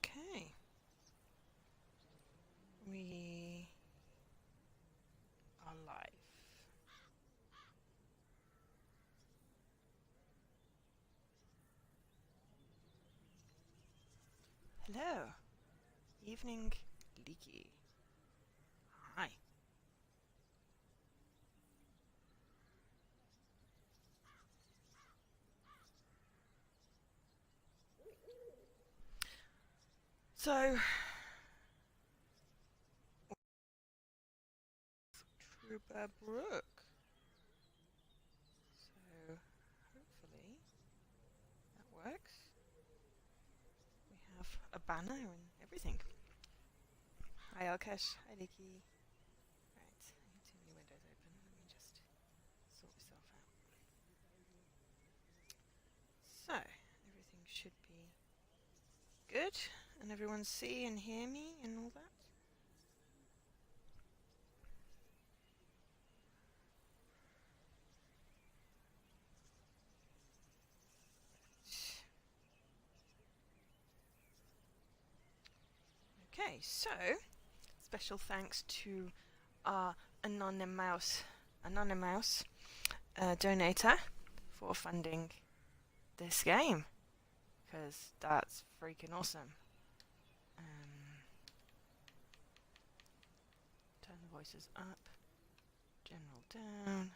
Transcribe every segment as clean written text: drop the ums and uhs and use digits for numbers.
Okay. We are live. Hello. Evening Leaky. Hi. So, Trüberbrook. So, hopefully that works. We have a banner and everything. Hi, Alkesh. Hi, Leaky. Right, I need too many windows open. Let me just sort myself out. So, everything should be good. And everyone see and hear me and all that. Okay, so special thanks to our anonymous donator for funding this game, because that's freaking awesome. Turn the voices up, general down,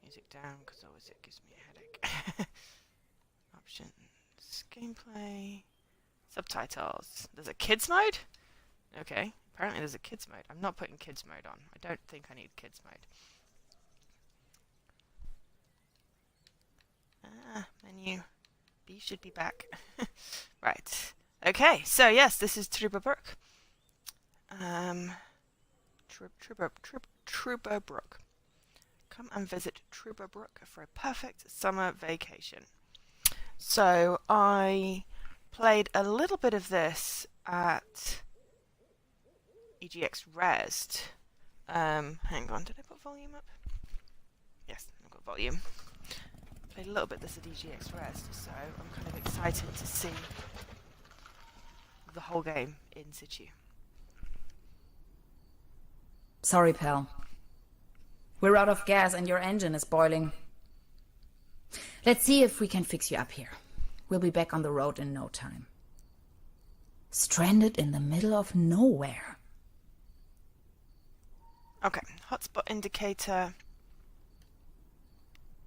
music down, because always it gives me a headache. Options, gameplay, subtitles. There's a kids mode? Okay, apparently there's a kids mode. I'm not putting kids mode on. I don't think I need kids mode. Menu. B should be back. Right. Okay, so yes, this is Trüberbrook. Trüberbrook. Come and visit Trüberbrook for a perfect summer vacation. So I played a little bit of this at EGX Rezzed. Hang on, did I put volume up? Yes, I've got volume. Played a little bit of this at EGX Rezzed, so I'm kind of excited to see the whole game in situ. Sorry, pal. We're out of gas and your engine is boiling. Let's see if we can fix you up here. We'll be back on the road in no time. Stranded in the middle of nowhere. Okay, hotspot indicator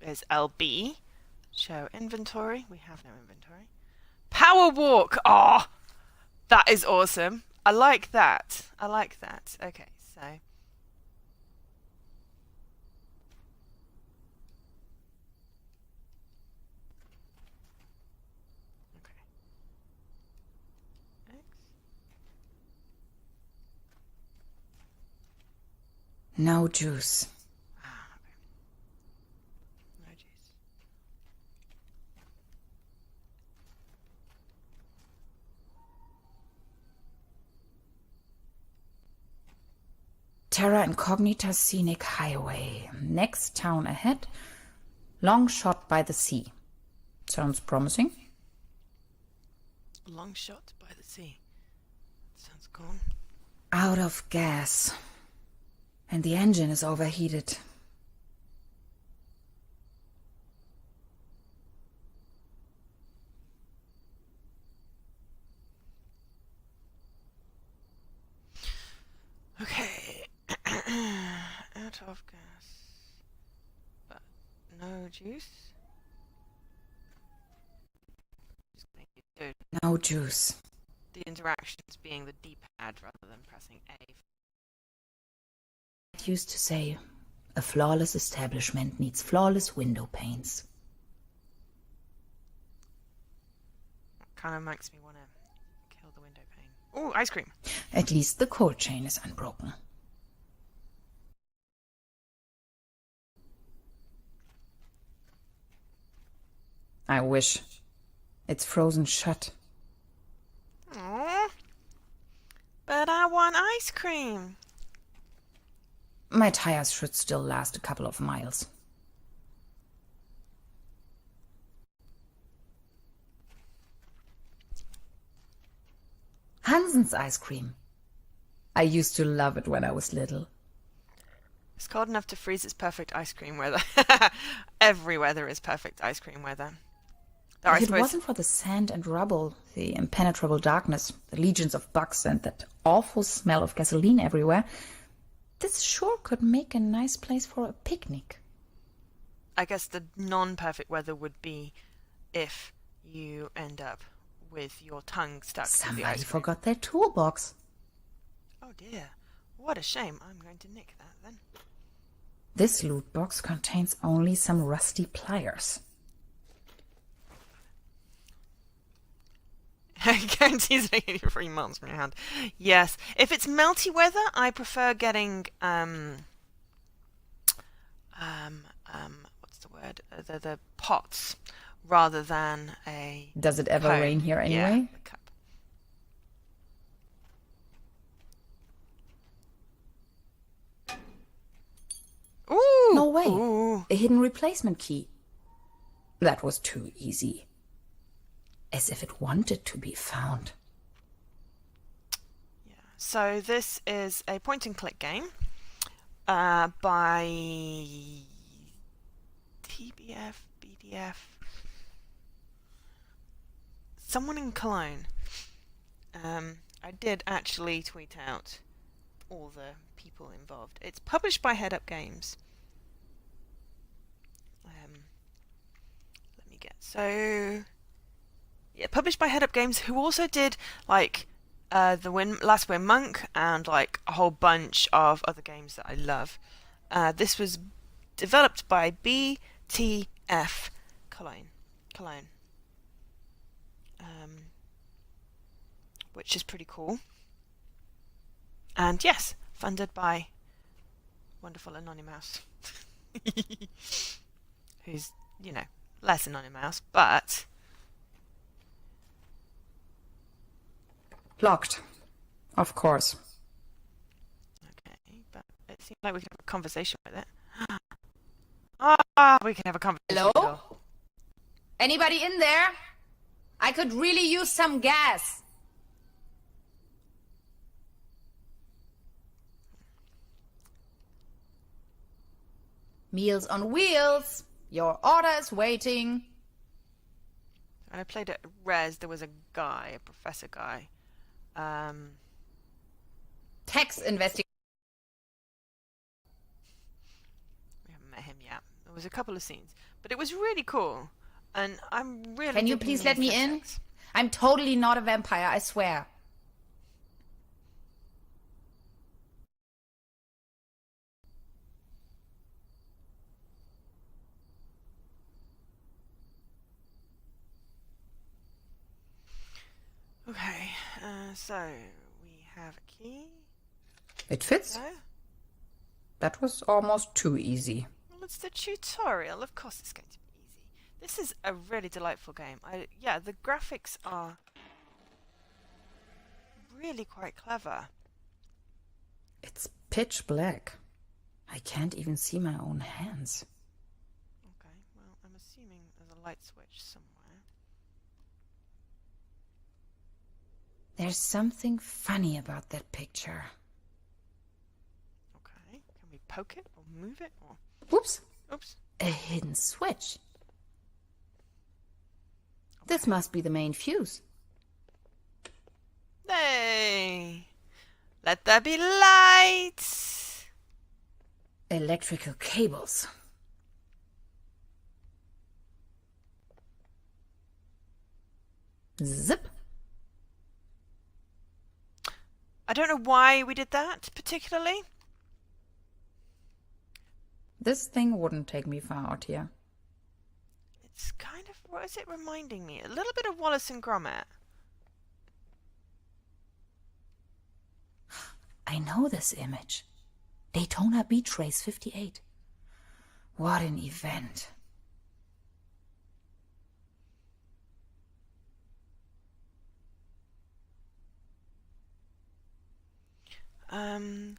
is LB. Show inventory. We have no inventory. Power walk! Oh, that is awesome. I like that. I like that. Okay, so... Okay. X. No juice. Ah, okay. No juice. Terra Incognita Scenic Highway. Next town ahead. Long shot by the sea. Sounds promising. Long shot by the sea. Sounds cool. Out of gas. And the engine is overheated. Okay. Out of gas. But no juice. Just gonna do No juice. the interactions being the D-pad rather than pressing A. It used to say, a flawless establishment needs flawless window panes. Kind of makes me want to kill the window pane. Oh, ice cream. At least the cold chain is unbroken. I wish. It's frozen shut. Aww. But I want ice cream. My tires should still last a couple of miles. Hansen's ice cream. I used to love it when I was little. It's cold enough to freeze. It's perfect ice cream weather. Every weather is perfect ice cream weather. Though I If it suppose wasn't for the sand and rubble, the impenetrable darkness, the legions of bugs, and that awful smell of gasoline everywhere, this sure could make a nice place for a picnic. I guess the non-perfect weather would be if you end up with your tongue stuck to the Somebody ice cream. forgot their toolbox. Oh dear. What a shame. I'm going to nick that then. This loot box contains only some rusty pliers. Guarantees I get 3 months from your hand. Yes. If it's melty weather, I prefer getting what's the word? The pots rather than a Does it ever cone. rain here Yeah, anyway? a cup. Ooh! No way. Ooh. A hidden replacement key. That was too easy. As if it wanted to be found. Yeah. So this is a point-and-click game by TBF, BDF, someone in Cologne. I did actually tweet out all the people involved. It's published by Head Up Games. Let me get published by Head Up Games, who also did like the Last Win Monk and like a whole bunch of other games that I love. This was developed by BTF Cologne, which is pretty cool. And yes, funded by wonderful Anonymous, who's, you know, less Anonymous, but Locked. Of course. okay, but it seems like we can have a conversation with it. We can have a conversation. Hello? Anybody in there? I could really use some gas. Meals on Wheels. Your order is waiting. When I played at Res, there was a guy, a professor guy. Tax investigation. We haven't met him yet. There was a couple of scenes, but it was really cool, and I'm really. Can you digging please the let me in? aesthetics. I'm totally not a vampire, I swear. Okay, so we have a key. It fits. No? That was almost too easy. Well, it's the tutorial. Of course, it's going to be easy. This is a really delightful game. Yeah, the graphics are really quite clever. It's pitch black. I can't even see my own hands. Okay, well, I'm assuming there's a light switch somewhere. There's something funny about that picture. Okay, can we poke it or move it or? Whoops. Oops. A hidden switch. This must be the main fuse. Hey! Let there be light! Electrical cables. Zip. I don't know why we did that particularly. This thing wouldn't take me far out here. It's kind of, what is it reminding me? A little bit of Wallace and Gromit. I know this image. Daytona Beach Race 58. What an event.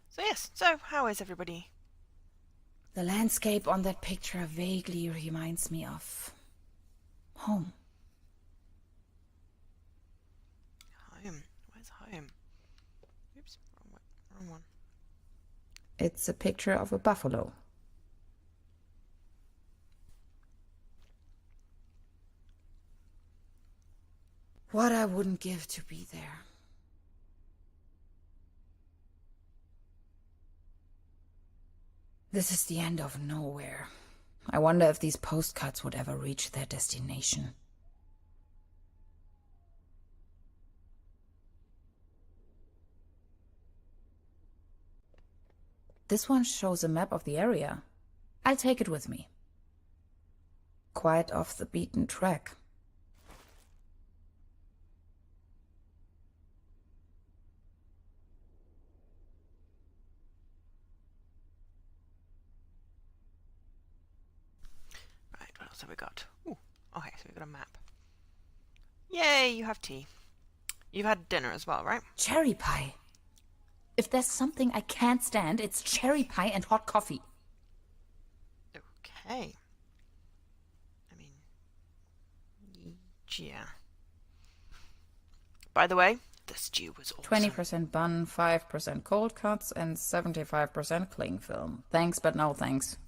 So yes, so how is everybody? The landscape on that picture vaguely reminds me of home. Home. Where's poem. Oops, wrong one. Wrong one. It's a picture of a buffalo. What I wouldn't give to be there. This is the end of nowhere. I wonder if these postcards would ever reach their destination. This one shows a map of the area. I'll take it with me. Quite off the beaten track. Right, what else have we got? Ooh, okay, so we've got a map. Yay, you have tea. You've had dinner as well, right? Cherry pie. If there's something I can't stand, it's cherry pie and hot coffee. Okay. I mean, yeah. By the way, the stew was awesome. 20% bun, 5% cold cuts, and 75% cling film. Thanks, but no thanks.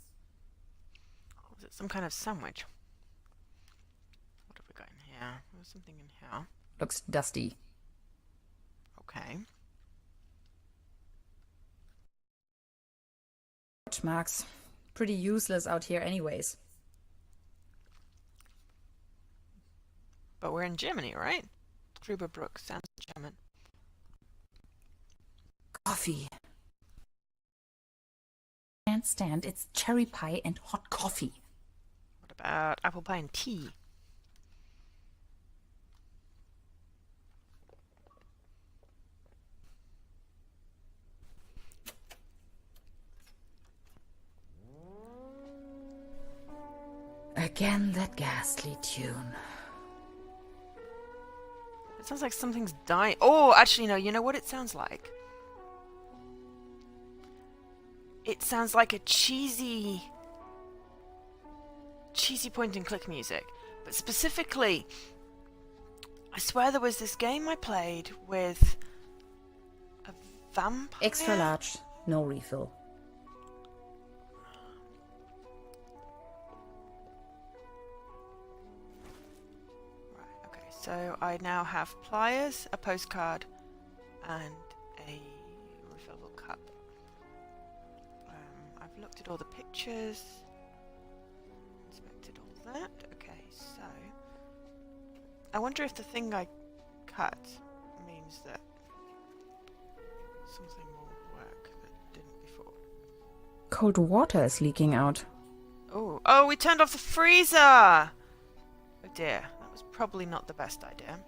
Was it some kind of sandwich? What have we got in here? There's something in here. Looks dusty. Okay. Marks. Pretty useless out here anyways. But we're in Germany, right? Trüberbrook sounds German. Coffee. Can't stand, it's cherry pie and hot coffee. What about apple pie and tea? Again that ghastly tune. It sounds like something's dying. Oh, actually, no. You know what it sounds like? It sounds like a cheesy point-and-click music. But specifically, I swear there was this game I played with a vampire. Extra large, no refill. So I now have pliers, a postcard, and a refillable cup. I've looked at all the pictures, inspected all that. Okay, so I wonder if the thing I cut means that something will work that didn't before. Cold water is leaking out. Oh, we turned off the freezer! Oh dear. Probably not the best idea.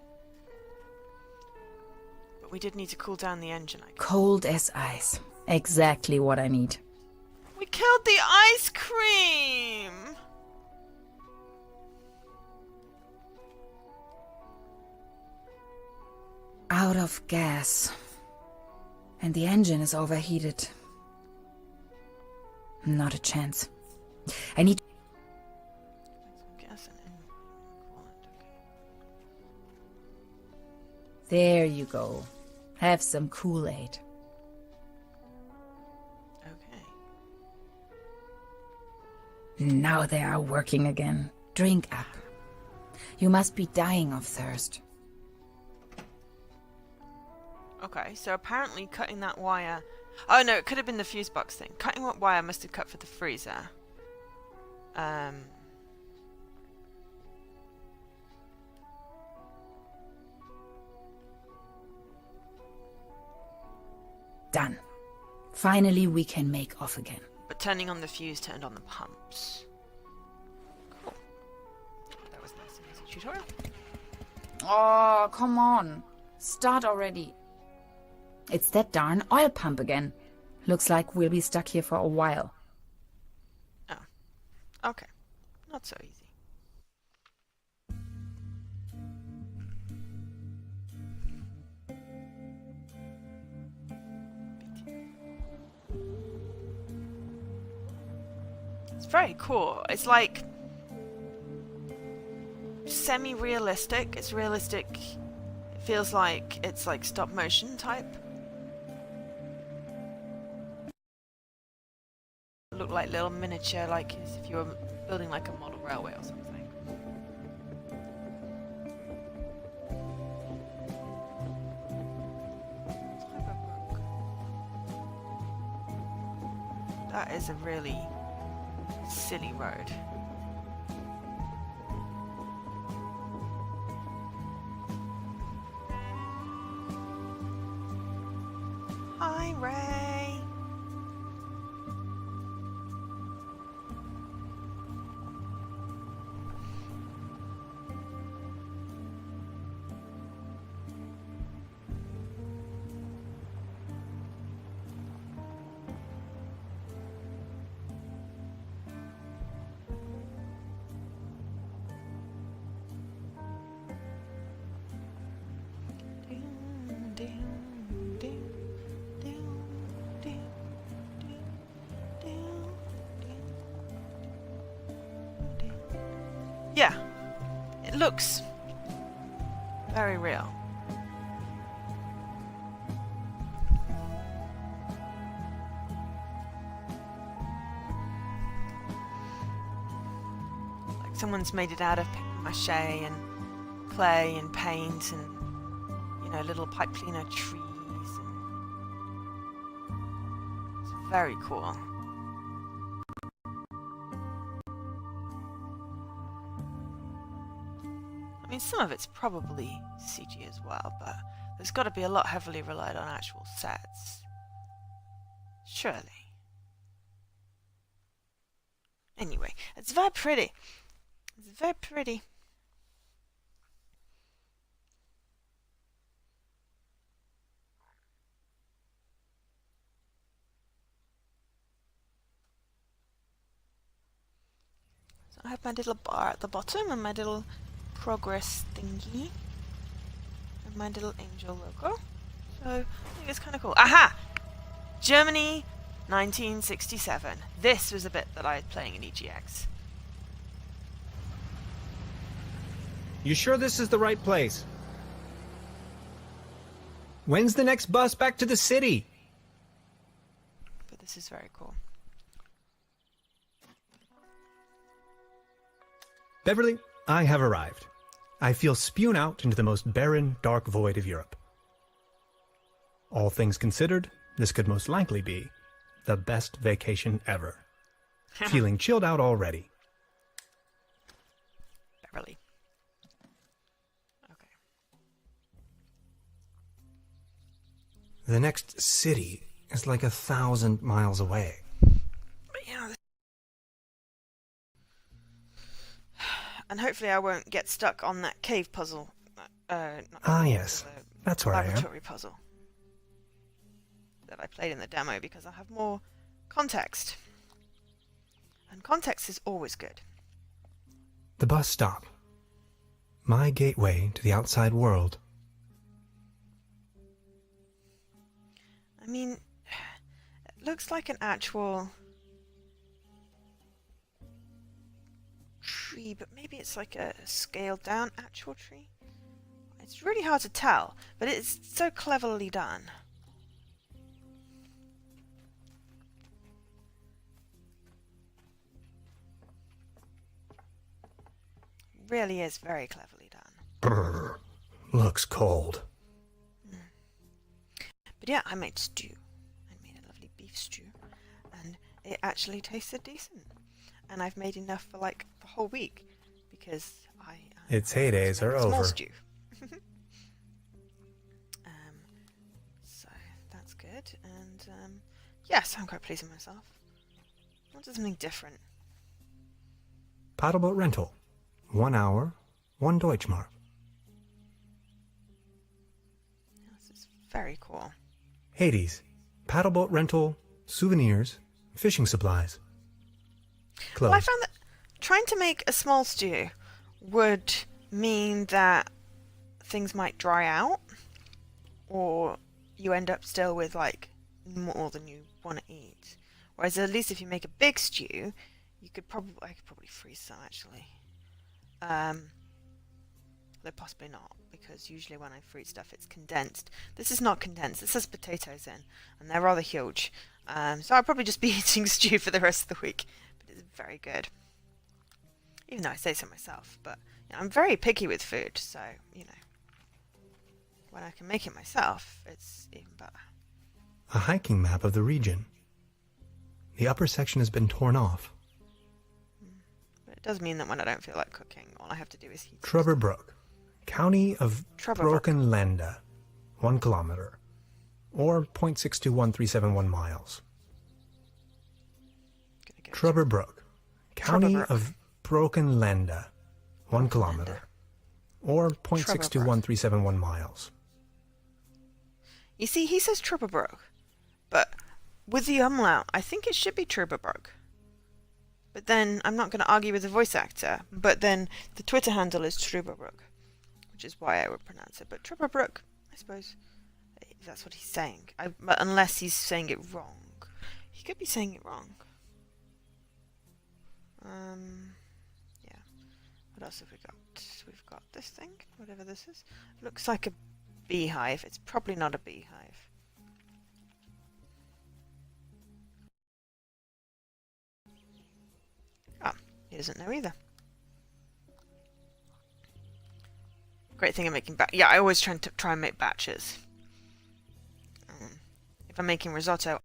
But we did need to cool down the engine, I guess. Cold as ice. Exactly what I need. We killed the ice cream! Out of gas. And the engine is overheated. Not a chance. I need... There you go. Have some Kool-Aid. Okay. Now they are working again. Drink up. You must be dying of thirst. Okay, so apparently cutting that wire... Oh no, it could have been the fuse box thing. Cutting what wire must have cut for the freezer. Done. Finally we can make off again. But turning on the fuse turned on the pumps. Cool. That was nice and easy tutorial. Oh, come on. Start already. It's that darn oil pump again. Looks like we'll be stuck here for a while. Oh. Okay. Not so easy. It's very cool. It's like semi-realistic. It's realistic feels like it's like stop motion type. Look like little miniature, like as if you were building like a model railway or something. Trüberbrook. That is a really silly road. Hi, Ray. Yeah, it looks very real. Like someone's made it out of papier-mâché and clay and paint and, you know, little pipe cleaner trees. And it's very cool. I mean, some of it's probably CG as well, but there's got to be a lot heavily relied on actual sets. Surely. Anyway, it's very pretty. It's very pretty. So I have my little bar at the bottom and my little progress thingy and my little angel logo. So I think it's kind of cool. Aha! Germany 1967. This was a bit that I was playing in EGX. You sure this is the right place? When's the next bus back to the city? But this is very cool. Beverly, I have arrived. I feel spewed out into the most barren, dark void of Europe. All things considered, this could most likely be the best vacation ever. Feeling chilled out already. Beverly. Okay. The next city is like 1,000 miles away. But yeah, and hopefully I won't get stuck on that cave puzzle. Yes. That's where I am. Laboratory puzzle that I played in the demo because I have more context. And context is always good. The bus stop. My gateway to the outside world. I mean, it looks like an actual tree, but maybe it's like a scaled down actual tree. It's really hard to tell, but it's so cleverly done. Really is very cleverly done. Brr, looks cold. But yeah, I made stew. I made a lovely beef stew, and it actually tasted decent. And I've made enough for like the whole week because Its heydays are small over. stew. So that's good, and yes, I'm quite pleased with myself. I wanted something different. Paddleboat rental. 1 hour, 1 Deutschmark. This is very cool. Hades. Paddleboat rental, souvenirs, fishing supplies. Closed. Well, I found that trying to make a small stew would mean that things might dry out, or you end up still with like more than you want to eat. Whereas at least if you make a big stew, I could probably freeze some actually. Though possibly not, because usually when I fruit stuff it's condensed. This is not condensed, this has potatoes in, and they're rather huge. So I'll probably just be eating stew for the rest of the week, but it's very good. Even though I say so myself, but you know, I'm very picky with food, so, you know, when I can make it myself, it's even better. A hiking map of the region. The upper section has been torn off. But it does mean that when I don't feel like cooking, all I have to do is heat. Trüberbrook, county of Broken Lande, 1 kilometer, or 0.621371 miles. Trüberbrook, county of Broken Lande, 1 kilometer, or 0.621371 miles. You see, he says Trüberbrook, but with the umlaut, I think it should be Trüberbrook. But then, I'm not going to argue with the voice actor, but then the Twitter handle is Trüberbrook, which is why I would pronounce it. But Trüberbrook, I suppose, that's what he's saying. But unless he's saying it wrong. He could be saying it wrong. Yeah. What else have we got? We've got this thing, whatever this is. Looks like a beehive. It's probably not a beehive. Ah, he doesn't know either. Great thing of making yeah, I always try and make batches. If I'm making risotto.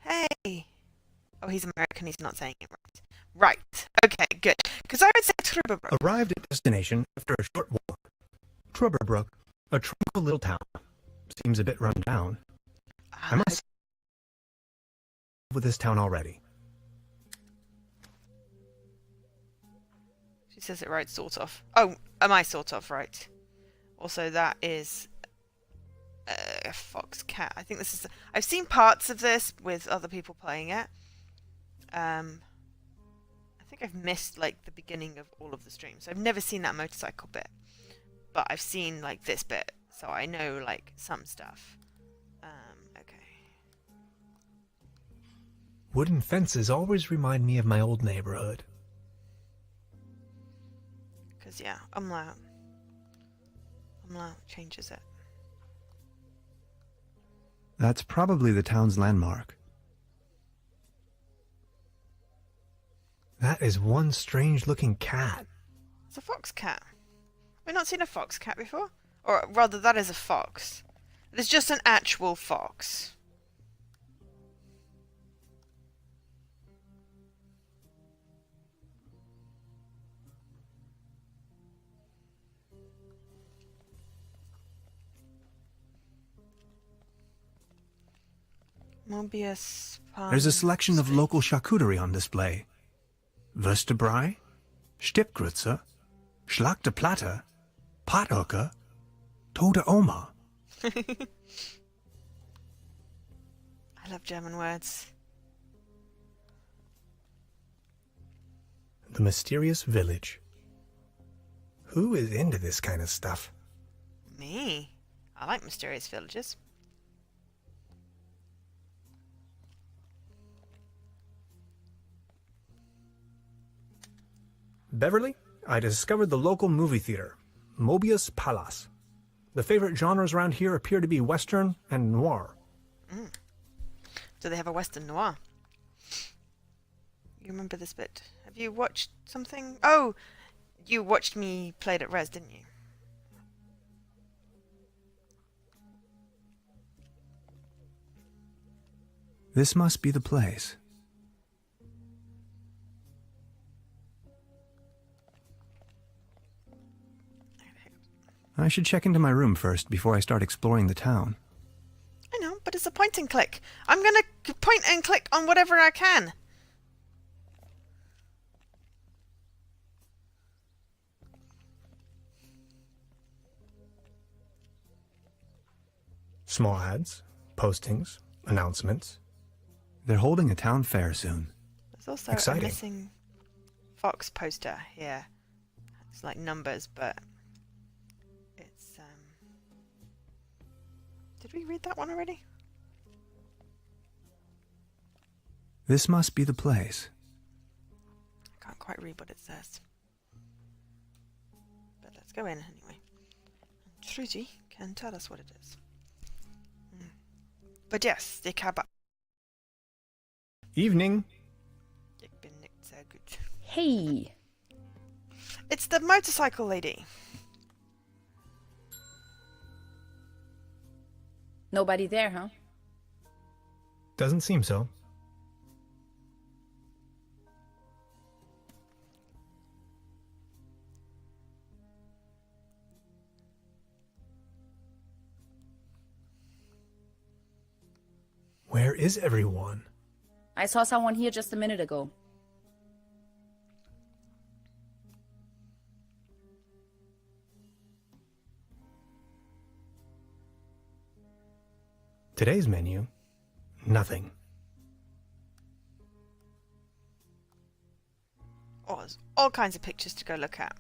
Hey! Oh, he's American, he's not saying it right. Right, okay, good. Because I would say Trüberbrook. Arrived at destination after a short walk. Trüberbrook, a tranquil little town. Seems a bit run down. I must say with this town already. She says it right, sort of. Oh, am I sort of right? Also, that is a fox cat. I think this is... I've seen parts of this with other people playing it. I think I've missed, like, the beginning of all of the streams. I've never seen that motorcycle bit. But I've seen, like, this bit. So I know, like, some stuff. Okay. Wooden fences always remind me of my old neighborhood. Because, yeah, umlaut. Umlaut changes it. That's probably the town's landmark. That is one strange-looking cat. It's a fox cat. We've not seen a fox cat before? Or rather, that is a fox. It is just an actual fox. Mobius. There's a selection of local charcuterie on display. Würstebrei, Stippgrütze, Schlagte Platte, Pothocker, Tote Oma. I love German words. The mysterious village. Who is into this kind of stuff? Me. I like mysterious villages. Beverly, I discovered the local movie theater, Mobius Palace. The favorite genres around here appear to be Western and noir. Do they have a Western noir? You remember this bit? Have you watched something? Oh! You watched me play it at Res, didn't you? This must be the place. I should check into my room first before I start exploring the town. I know, but it's a point and click. I'm gonna point and click on whatever I can. Small ads, postings, announcements. They're holding a town fair soon. There's also Exciting. a missing fox poster here. It's like numbers, but it's did we read that one already? This must be the place. I can't quite read what it says. Let's go in anyway. Trudy can tell us what it is. But yes, ik heb... Evening. Ik ben niet zo goed. Hey! It's the motorcycle lady. Nobody there, huh? Doesn't seem so. Where is everyone? I saw someone here just a minute ago. Today's menu, nothing. Oh, there's all kinds of pictures to go look at.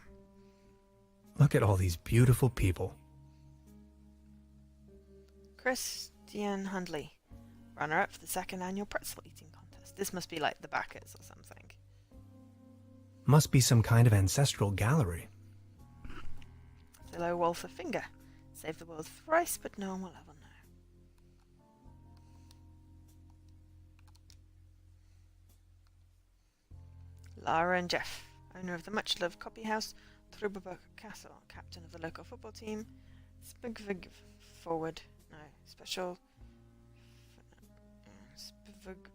Look at all these beautiful people. Christian Hundley, runner-up for the second annual pretzel eating contest. This must be like the backers or something. Must be some kind of ancestral gallery. Zillow Walther Finger. Saved the world thrice, but no one will ever know. Lara and Jeff, owner of the much-loved coffee house, Trüberbrook Castle, captain of the local football team, Spigvig forward, no, special... Spivig,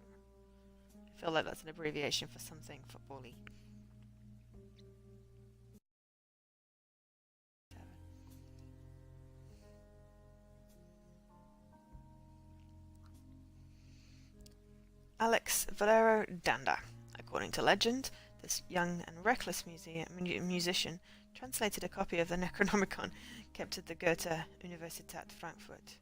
I feel like that's an abbreviation for something football-y. Alex Valero Danda. According to legend, this young and reckless musician translated a copy of the Necronomicon kept at the Goethe Universität Frankfurt,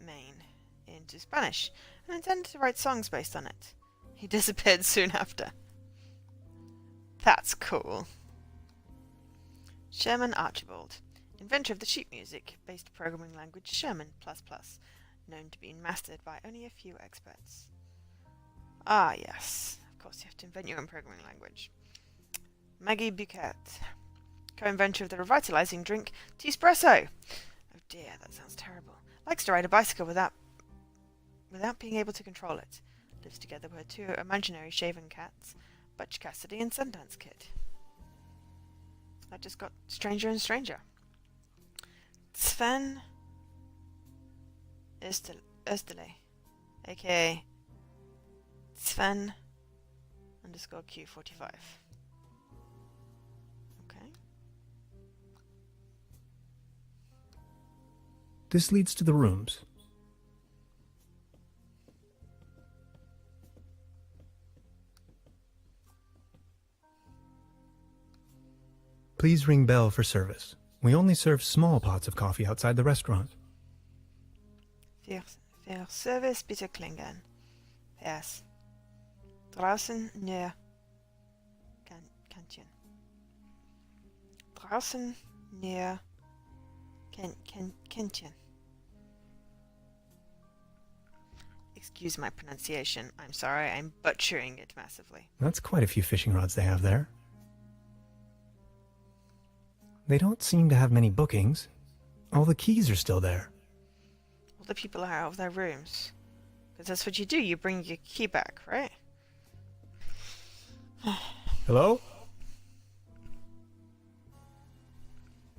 Maine, into Spanish, and intended to write songs based on it. He disappeared soon after. That's cool. Sherman Archibald, inventor of the sheet music-based programming language Sherman++, known to be mastered by only a few experts. Ah, yes. Of course, you have to invent your own programming language. Maggie Buquet, co-inventor of the revitalizing drink T-Espresso. Oh dear, that sounds terrible. Likes to ride a bicycle without being able to control it. Lives together with her two imaginary shaven cats, Butch Cassidy and Sundance Kid. That just got stranger and stranger. Sven Österle, aka Sven _ Q45. Okay. This leads to the rooms. Please ring bell for service. We only serve small pots of coffee outside the restaurant. Für Service bitte klingeln. PS. Draußen näher Kantchen. Draußen näher Kantchen. Excuse my pronunciation. I'm sorry, I'm butchering it massively. That's quite a few fishing rods they have there. They don't seem to have many bookings. All the keys are still there. All the people are out of their rooms. Because that's what you do, you bring your key back, right? Hello?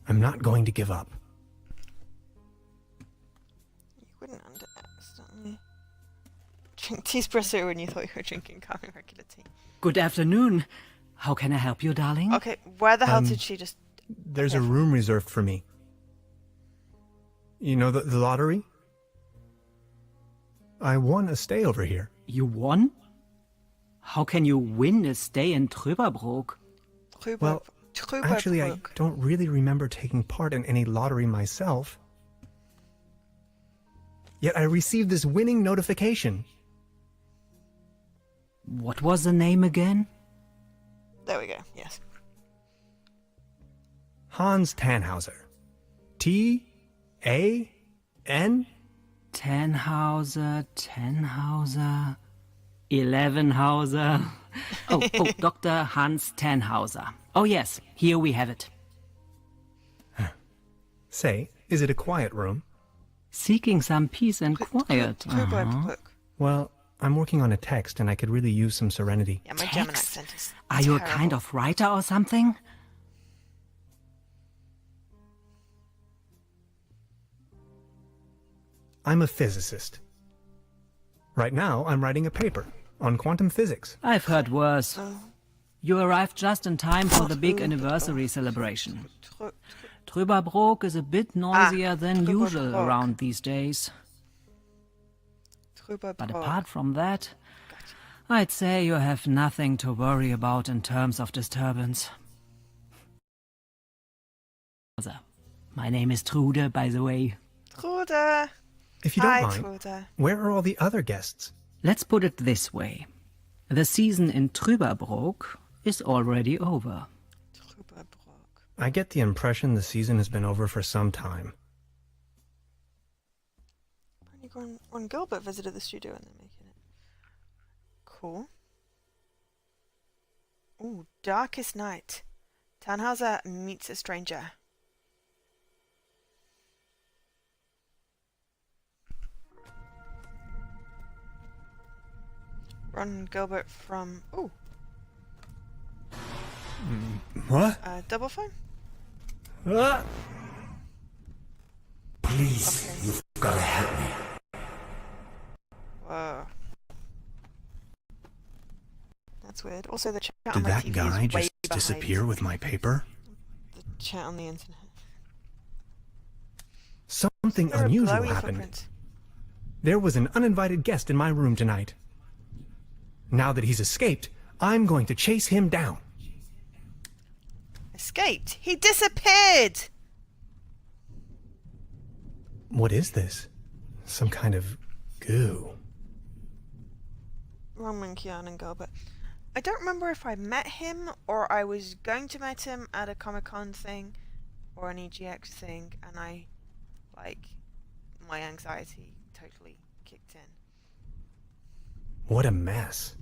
I'm not going to give up. You wouldn't accidentally drink T-Espresso when you thought you were drinking coffee regular tea. Good afternoon. How can I help you, darling? Okay, where the hell did she just... There's a room reserved for me. You know the lottery? I won a stay over here. You won? How can you win a stay in Trüberbrook? Well, actually, I don't really remember taking part in any lottery myself. Yet I received this winning notification. What was the name again? There we go, yes. Hans Tannhauser. T-A-N? Tannhauser, 11hauser. Oh, Dr. Hans Tannhauser. Oh yes, here we have it. Say, is it a quiet room? Seeking some peace and quiet. Trüberbrook. Well, I'm working on a text and I could really use some serenity. Yeah, my German Text? accent is Are you a terrible. kind of writer or something? I'm a physicist. Right now, I'm writing a paper on quantum physics. I've heard worse. Oh. You arrived just in time for the big anniversary celebration. Trü- Trüberbrook is a bit noisier than usual Trüberbrook. around these days. But Trüberbrook. apart from that, I'd say you have nothing to worry about in terms of disturbance. My name is Trude, by the way. Trude. If you don't Hi, mind, Trude. where are all the other guests? Let's put it this way. The season in Trüberbrook is already over. Trüberbrook. I get the impression the season has been over for some time. Apparently Ron Gilbert visited the studio and they're making it. Cool. Ooh, Darkest Night. Tannhauser meets a stranger. Ron Gilbert from... Ooh, What? Double Fine? Ah! Please, Okay. you've got to help me. Whoa. That's weird. Also, the chat Did on my that TV guy is way just behind disappear with my paper? the chat on the internet. Something There are unusual glowy happened. footprints. There was an uninvited guest in my room tonight. Now that he's escaped, I'm going to chase him down. Escaped. He disappeared. What is this? Some kind of goo. Wrong monkey on and Gilbert. I don't remember if I met him or I was going to meet him at a Comic-Con thing or an EGX thing, and my anxiety totally kicked in. What a mess.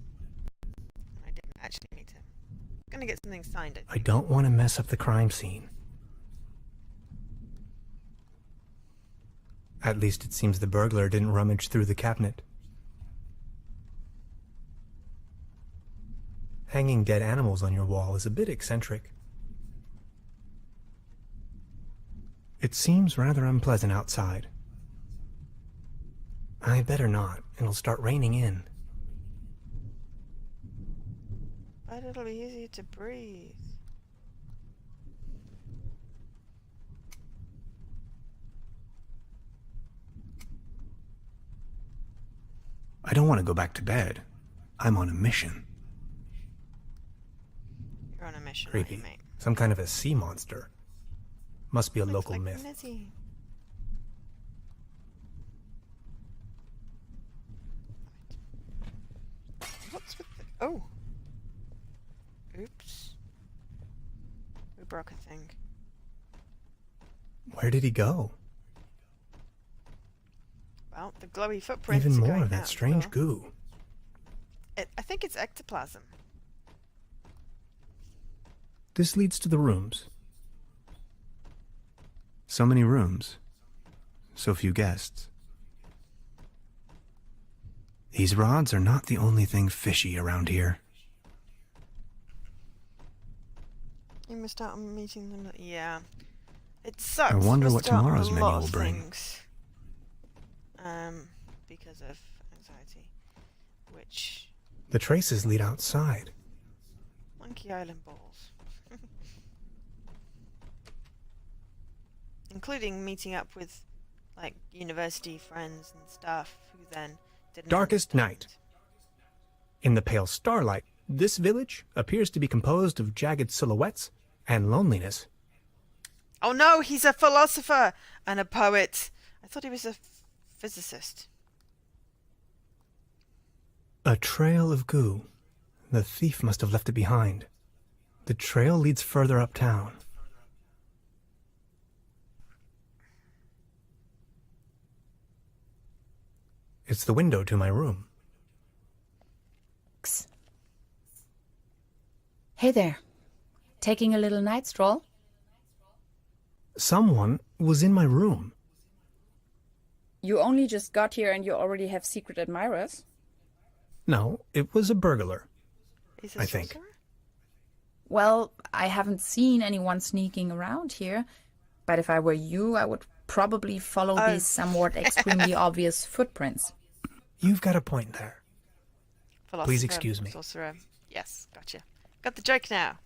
I didn't actually meet him. I'm gonna get something signed. I don't want to mess up the crime scene. At least it seems the burglar didn't rummage through the cabinet. Hanging dead animals on your wall is a bit eccentric. It seems rather unpleasant outside. I better not. It'll start raining in. But it'll be easier to breathe. I don't want to go back to bed. I'm on a mission. You're on a mission, aren't you, Creepy. mate? Some kind of a sea monster. Must be a Looks local like myth. Mizzy. What's with the... Oh. Oops. We broke a thing. Where did he go? Well, the glowy footprints Even are more going of out that the strange door. goo. I think it's ectoplasm. This leads to the rooms. So many rooms. So few guests. These rods are not the only thing fishy around here. You missed out on meeting them. Yeah. It sucks. I wonder Missed what out on tomorrow's a menu lot will of bring. things. Because of anxiety. Which... The traces lead outside. Monkey Island balls. Including meeting up with, like, university friends and stuff who then didn't Darkest understand. night. In the pale starlight, this village appears to be composed of jagged silhouettes and loneliness. Oh no, he's a philosopher and a poet. I thought he was a physicist. A trail of goo. The thief must have left it behind. The trail leads further uptown. It's the window to my room. Hey there. Taking a little night stroll? Someone was in my room. You only just got here and you already have secret admirers? No, it was a burglar. He's I think. sorcerer? Well, I haven't seen anyone sneaking around here. But if I were you, I would probably follow these somewhat extremely obvious footprints. You've got a point there. Philosopher, Please excuse me. Sorcerer. Yes, gotcha. Got the joke now.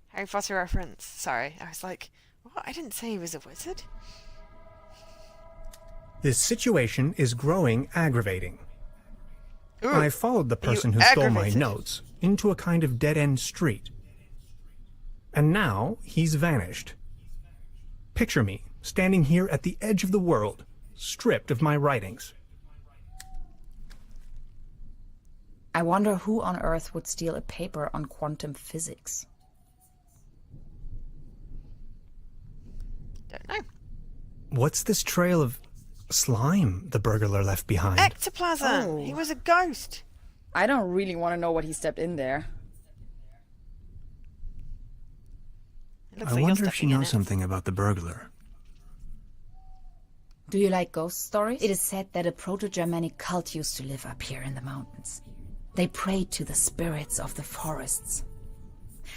Harry Potter reference. Sorry, I was like, what? I didn't say he was a wizard. This situation is growing aggravating. Ooh, I followed the are you person who stole my aggravated? notes into a kind of dead-end street. And now he's vanished. Picture me standing here at the edge of the world, stripped of my writings. I wonder who on earth would steal a paper on quantum physics. Don't know. What's this trail of slime the burglar left behind? Ectoplasm. Oh. He was a ghost. I don't really want to know what he stepped in there. It looks I like you're wonder if she stepping in knows it. something about the burglar. Do you like ghost stories? It is said that a proto-Germanic cult used to live up here in the mountains. They prayed to the spirits of the forests.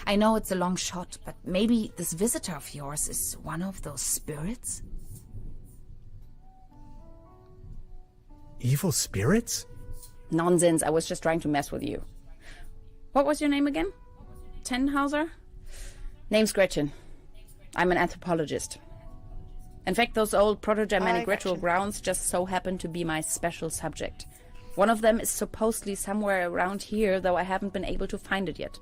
I know it's a long shot, but maybe this visitor of yours is one of those spirits? Evil spirits? Nonsense, I was just trying to mess with you. What was your name again? Tenhauser? Name's Gretchen. I'm an anthropologist. In fact, those old proto-Germanic ritual Gretchen. grounds just so happen to be my special subject. One of them is supposedly somewhere around here, though I haven't been able to find it yet.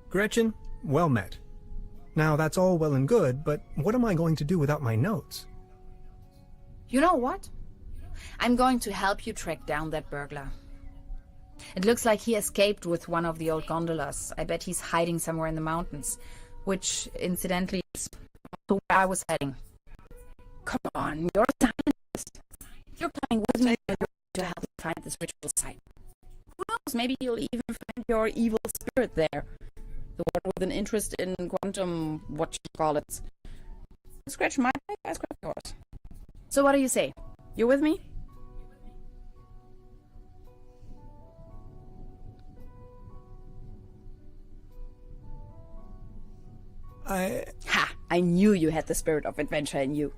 Gretchen, well met. Now that's all well and good, but what am I going to do without my notes? You know what? I'm going to help you track down that burglar. It looks like he escaped with one of the old gondolas. I bet he's hiding somewhere in the mountains, which, incidentally, is to where I was heading. Come on, you're a scientist. You're coming with me to help me find this ritual site. Who knows, maybe you'll even find your evil spirit there. The one with an interest in quantum, what you call it. Scratch my back, I scratch yours. So what do you say? You with me? Ha! I knew you had the spirit of adventure in you.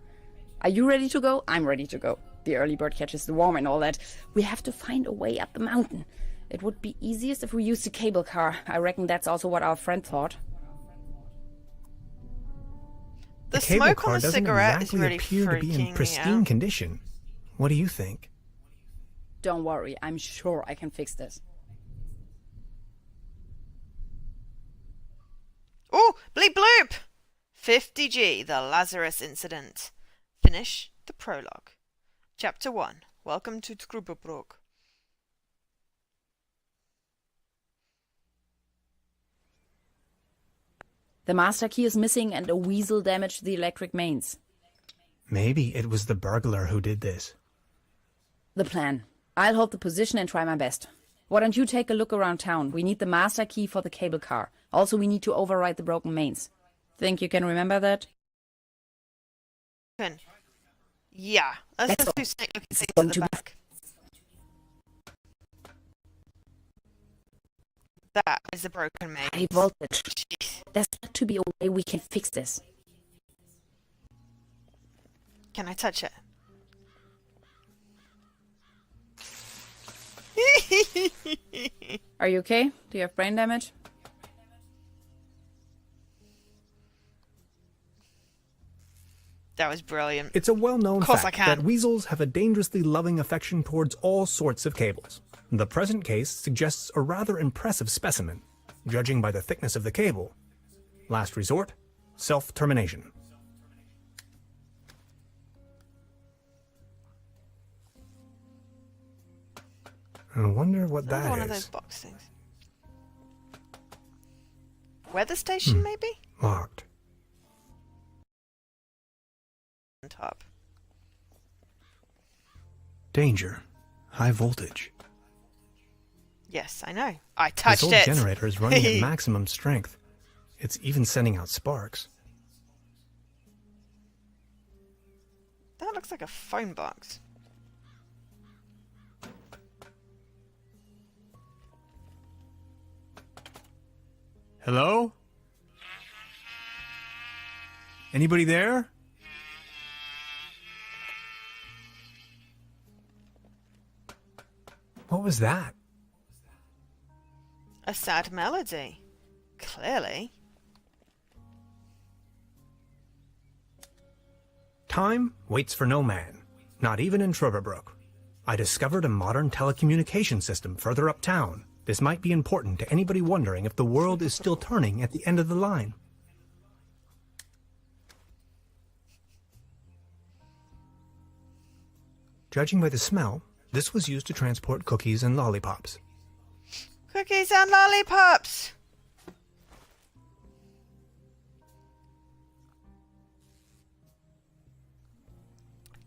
Are you ready to go? I'm ready to go. The early bird catches the worm and all that. We have to find a way up the mountain. It would be easiest if we used a cable car. I reckon that's also what our friend thought. The cable smoke car on the doesn't cigarette is exactly really appear to be freaking in me pristine out. condition. What do you think? Don't worry, I'm sure I can fix this. Oh, bleep bloop! 50G, the Lazarus Incident. Finish the prologue. Chapter 1. Welcome to Trüberbrook. The master key is missing and a weasel damaged the electric mains. Maybe it was the burglar who did this. The plan. I'll hold the position and try my best. Why don't you take a look around town? We need the master key for the cable car. Also, we need to override the broken mains. Think you can remember that? Yeah, let's That's just do snake looking things going at to the be- back. That is the broken main. High voltage. Jeez. There's got to be a way we can fix this. Can I touch it? Are you okay? Do you have brain damage? That was brilliant. It's a well-known Of course fact I can. that weasels have a dangerously loving affection towards all sorts of cables. The present case suggests a rather impressive specimen, judging by the thickness of the cable. Last resort, self-termination. I wonder what Another that one of those is. box things. Weather station, maybe? Locked. On top. Danger. High voltage. Yes, I know. I This touched old it. generator is running at maximum strength. It's even sending out sparks. looks like a phone box. Hello? Anybody there? What was that? A sad melody. Clearly. Time waits for no man, not even in Trüberbrook. I discovered a modern telecommunication system further uptown. This might be important to anybody wondering if the world is still turning at the end of the line. Judging by the smell, this was used to transport cookies and lollipops. Cookies and lollipops!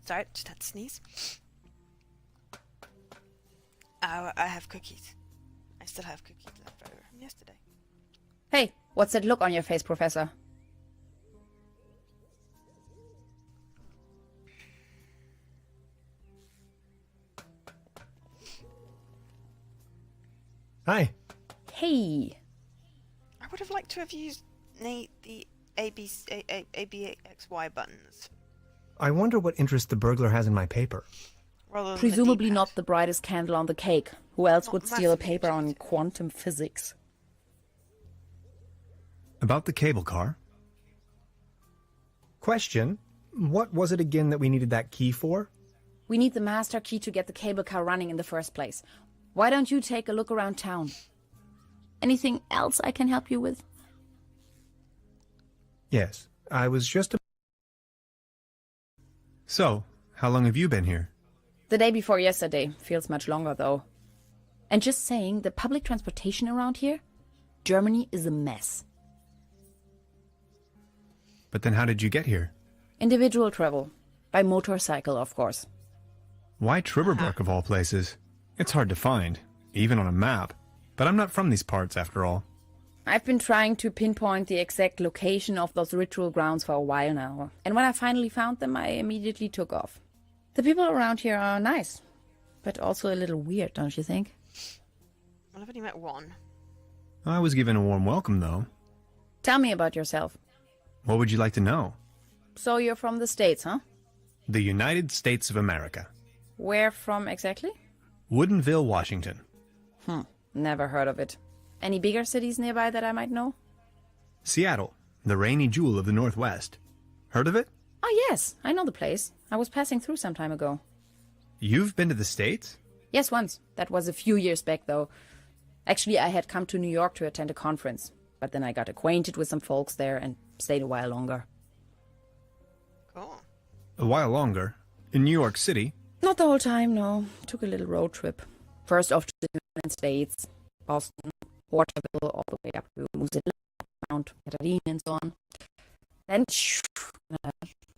Sorry, just had to sneeze. Oh, I have cookies. I still have cookies left over from yesterday. Hey, what's that look on your face, Professor? Hi. Hey. I would have liked to have used the ABXY buttons. I wonder what interest the burglar has in my paper. Rather than Presumably the not D-pad. the brightest candle on the cake. Who else Not would steal a massively paper on interested. quantum physics? About the cable car. Question, what was it again that we needed that key for? We need the master key to get the cable car running in the first place. Why don't you take a look around town? Anything else I can help you with? Yes, I was just... So, how long have you been here? The day before yesterday. Feels much longer, though. And just saying, the public transportation around here? Germany is a mess. But then how did you get here? Individual travel. By motorcycle, of course. Why Trüberbrook of all places? It's hard to find, even on a map. But I'm not from these parts, after all. I've been trying to pinpoint the exact location of those ritual grounds for a while now. And when I finally found them, I immediately took off. The people around here are nice. But also a little weird, don't you think? Well, I've only met one. I was given a warm welcome, though. Tell me about yourself. What would you like to know? So you're from the States, huh? The United States of America. Where from exactly? Woodinville, Washington. Never heard of it. Any bigger cities nearby that I might know? Seattle, the rainy jewel of the Northwest. Heard of it? Oh yes, I know the place. I was passing through some time ago. You've been to the States? Yes, once. That was a few years back, though. Actually, I had come to New York to attend a conference. But then I got acquainted with some folks there and stayed a while longer. Cool. A while longer. In New York City? Not the whole time, no. Took a little road trip. First off to the United States, Boston, Waterville, all the way up to Musilla, Mount Catherine, and so on. Then,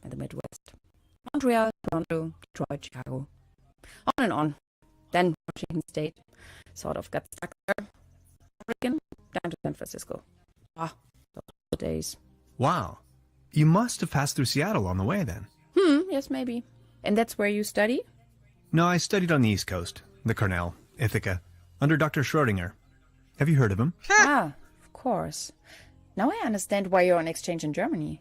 in the Midwest. Montreal, Toronto, Detroit, Chicago. On and on. Then Washington State. Sort of got stuck there. Oregon, down to San Francisco. Ah, those were the days. Wow. You must have passed through Seattle on the way then. Yes, maybe. And that's where you study? No, I studied on the East Coast. The Cornell, Ithaca, under Dr. Schrodinger. Have you heard of him? Ah, of course. Now I understand why you're on exchange in Germany.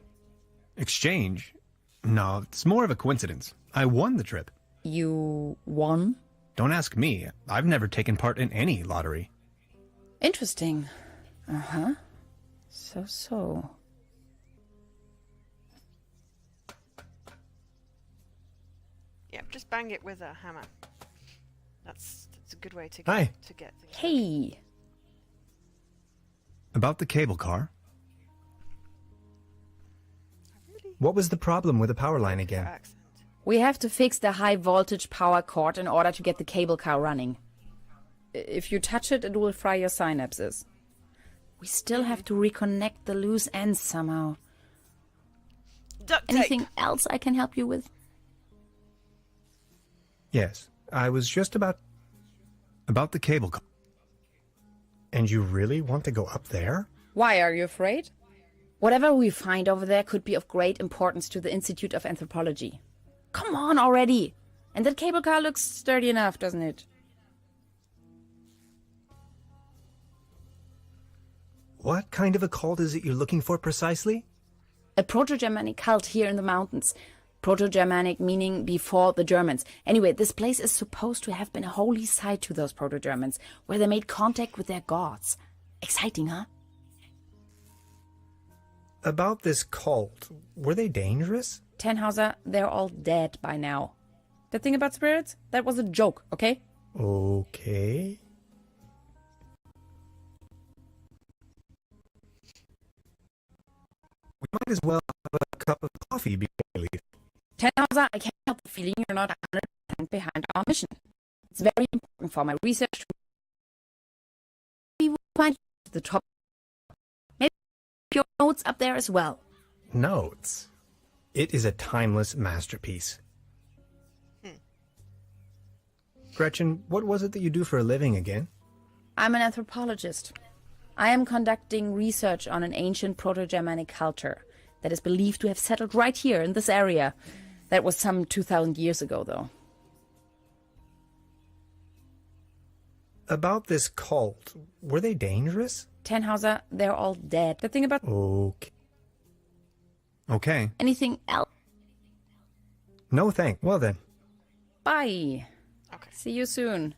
Exchange? No, it's more of a coincidence. I won the trip. You won? Don't ask me. I've never taken part in any lottery. Interesting. Uh-huh. So. Yeah, just bang it with a hammer. That's a good way to Hi. get things. Hey. About the cable car. Really? What was the problem with the power line Your again? accent. We have to fix the high voltage power cord in order to get the cable car running. If you touch it, it will fry your synapses. We still have to reconnect the loose ends somehow. Duct tape. Anything else I can help you with? Yes, I was just about the cable car. And you really want to go up there? Why, are you afraid? Whatever we find over there could be of great importance to the Institute of Anthropology. Come on already! And that cable car looks sturdy enough, doesn't it? What kind of a cult is it you're looking for precisely? A Proto-Germanic cult here in the mountains. Proto-Germanic meaning before the Germans. Anyway, this place is supposed to have been a holy site to those Proto-Germans, where they made contact with their gods. Exciting, huh? About this cult, were they dangerous? Tannhauser, they're all dead by now. The thing about spirits? That was a joke, okay? Okay. We might as well have a cup of coffee before we leave. Tannhauser, I can't help the feeling you're not 100% behind our mission. It's very important for my research. We will find the top. Maybe your notes up there as well. Notes? It is a timeless masterpiece. Gretchen, what was it that you do for a living again? I'm an anthropologist. I am conducting research on an ancient Proto-Germanic culture that is believed to have settled right here in this area. That was some 2,000 years ago, though. About this cult, were they dangerous? Tannhauser, they're all dead. The thing about Okay. Okay. anything else? No thank. Well then. Bye. Okay. See you soon.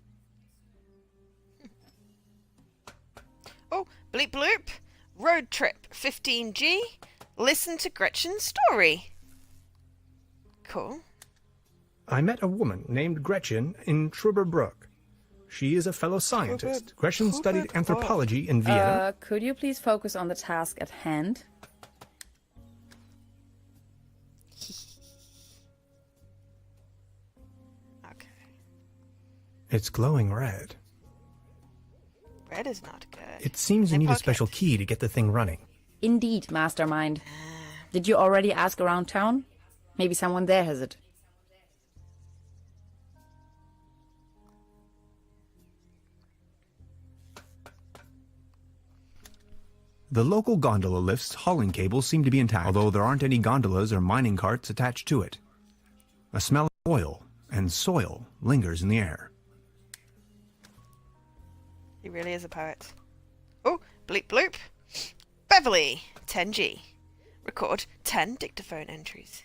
Oh, bleep bloop. Road trip 15G. Listen to Gretchen's story. Cool. I met a woman named Gretchen in Trüberbrook. She is a fellow scientist. Gretchen studied anthropology in Vienna. Could you please focus on the task at hand? Okay. It's glowing red. Red is not good. It seems you My need a pocket. special key to get the thing running. Indeed, mastermind. Did you already ask around town? Maybe someone there has it. The local gondola lift's hauling cables seem to be intact, although there aren't any gondolas or mining carts attached to it. A smell of oil and soil lingers in the air. He really is a poet. Oh, bleep bloop. Beverly, 10G. Record 10 dictaphone entries.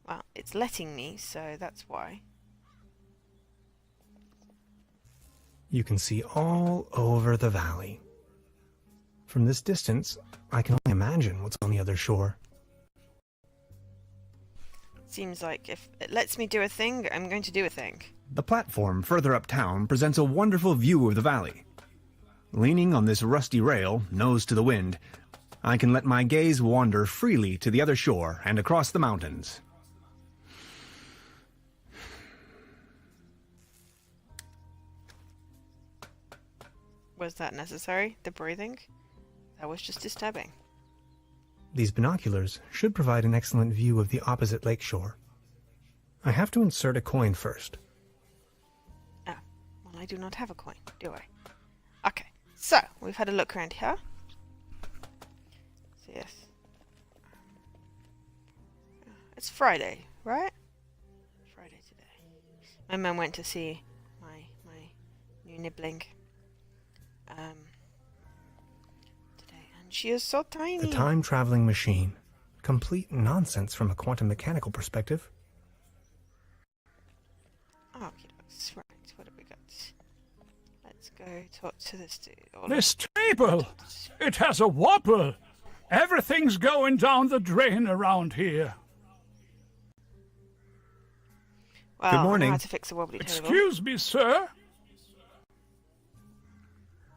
Well, it's letting me, so that's why. You can see all over the valley. From this distance, I can only imagine what's on the other shore. Seems like if it lets me do a thing, I'm going to do a thing. The platform further uptown presents a wonderful view of the valley. Leaning on this rusty rail, nose to the wind, I can let my gaze wander freely to the other shore and across the mountains. Was that necessary? The breathing? That was just disturbing. These binoculars should provide an excellent view of the opposite lakeshore. I have to insert a coin first. Oh, well, I do not have a coin, do I? Okay, so we've had a look around here. So yes, it's Friday, right? Friday today. My mum went to see my new nibbling today, and she is so tiny. The time-traveling machine. Complete nonsense from a quantum mechanical perspective. Oh, right. What have we got? Let's go talk to this dude. This table! It has a wobble! Everything's going down the drain around here. Well, Good I know morning. how to fix a wobbly table. Excuse me, sir.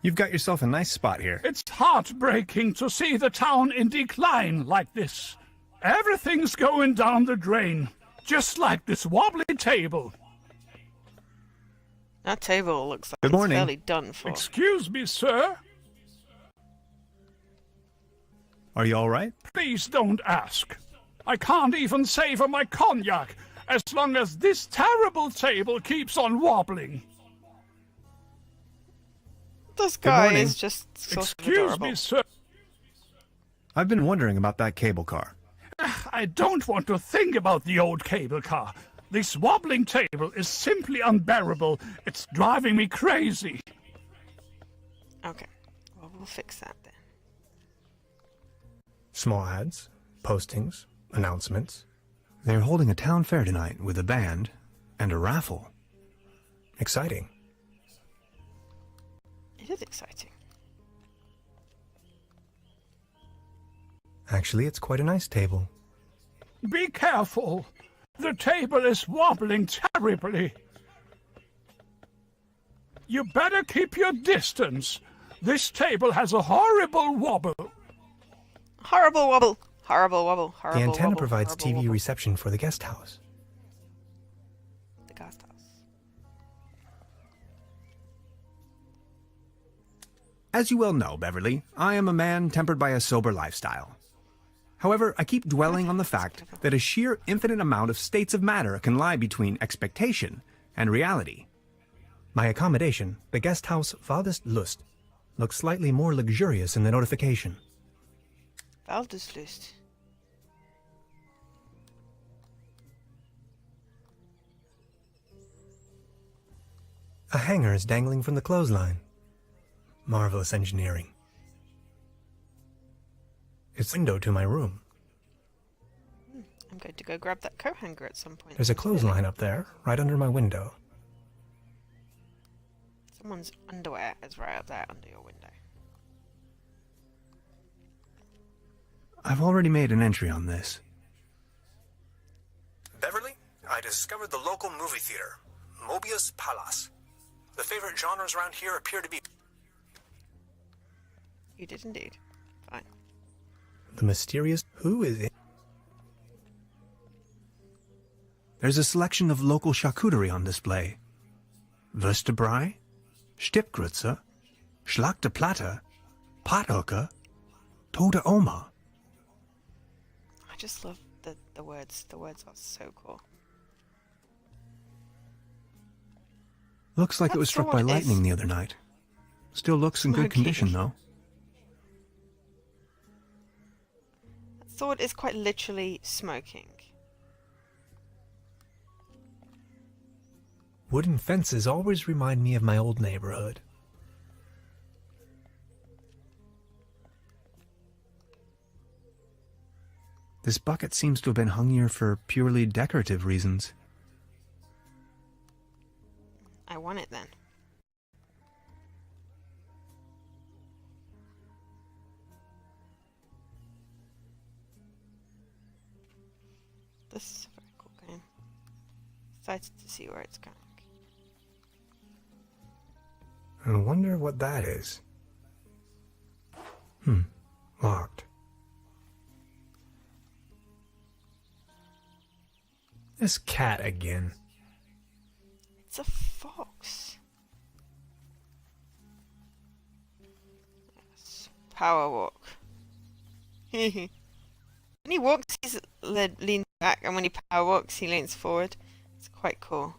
You've got yourself a nice spot here. It's heartbreaking to see the town in decline like this. Everything's going down the drain, just like this wobbly table. That table looks like Good it's morning. fairly done for. Excuse me, sir. Are you all right? Please don't ask. I can't even savor my cognac as long as this terrible table keeps on wobbling. This guy morning. is just sort of Excuse adorable. me, sir. I've been wondering about that cable car. I don't want to think about the old cable car. This wobbling table is simply unbearable. It's driving me crazy. Okay, well, we'll fix that then. Small ads, postings, announcements. They're holding a town fair tonight with a band and a raffle. Exciting. It is exciting. Actually, it's quite a nice table. Be careful. The table is wobbling terribly. You better keep your distance. This table has a horrible wobble. Horrible wobble. Horrible wobble. Horrible The antenna wobble, provides horrible TV wobble. reception for the guest house. The guest house. As you well know, Beverly, I am a man tempered by a sober lifestyle. However, I keep dwelling on the fact that a sheer infinite amount of states of matter can lie between expectation and reality. My accommodation, the guest house Vadest Lust, looks slightly more luxurious in the notification. Walduslust. A hanger is dangling from the clothesline. Marvelous engineering. It's the window to my room. I'm going to go grab that coat hanger at some point. There's a clothesline up there, right under my window. Someone's underwear is right up there under your window. I've already made an entry on this. Beverly, I discovered the local movie theater, Mobius Palace. The favorite genres around here appear to be... You did indeed. Fine. The mysterious... Who is it? There's a selection of local charcuterie on display. Würstebrei, Stippgrütze, Schlachte Platte, Pathoeke, Tote Oma. I just love the words. The words are so cool. Looks like it That was struck by sword is lightning the other night. Still looks in good smoking. condition, though. That sword is quite literally smoking. Wooden fences always remind me of my old neighborhood. This bucket seems to have been hung here for purely decorative reasons. I want it then. This is a very cool game. Excited to see where it's going. I wonder what that is. Locked. This cat again. It's a fox. Yes. Power walk. When he walks, he's leans back, and when he power walks, he leans forward. It's quite cool.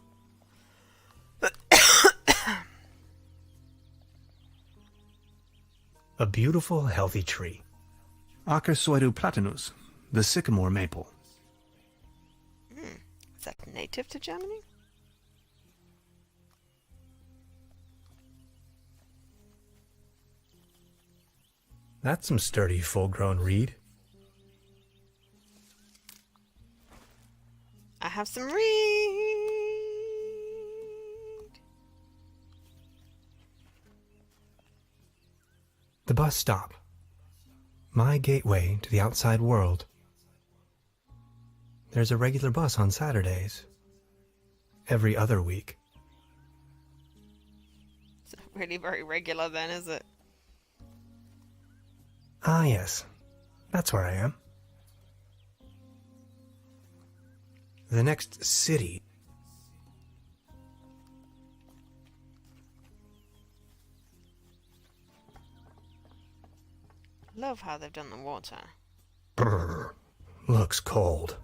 A beautiful, healthy tree. Acersoidu platanus, the sycamore maple. Is that native to Germany? That's some sturdy, full-grown reed. I have some reed. The bus stop. My gateway to the outside world. There's a regular bus on Saturdays. Every other week. It's not really very regular then, is it? Ah, yes. That's where I am. The next city. Love how they've done the water. Brr, looks cold.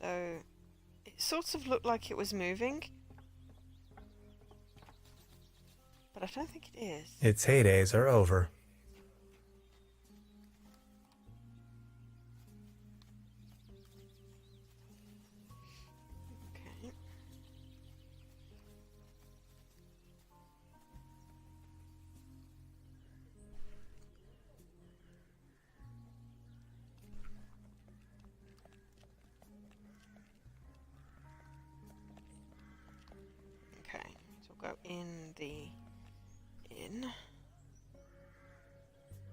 Though, it sort of looked like it was moving. But I don't think it is. Its heydays are over. in the inn.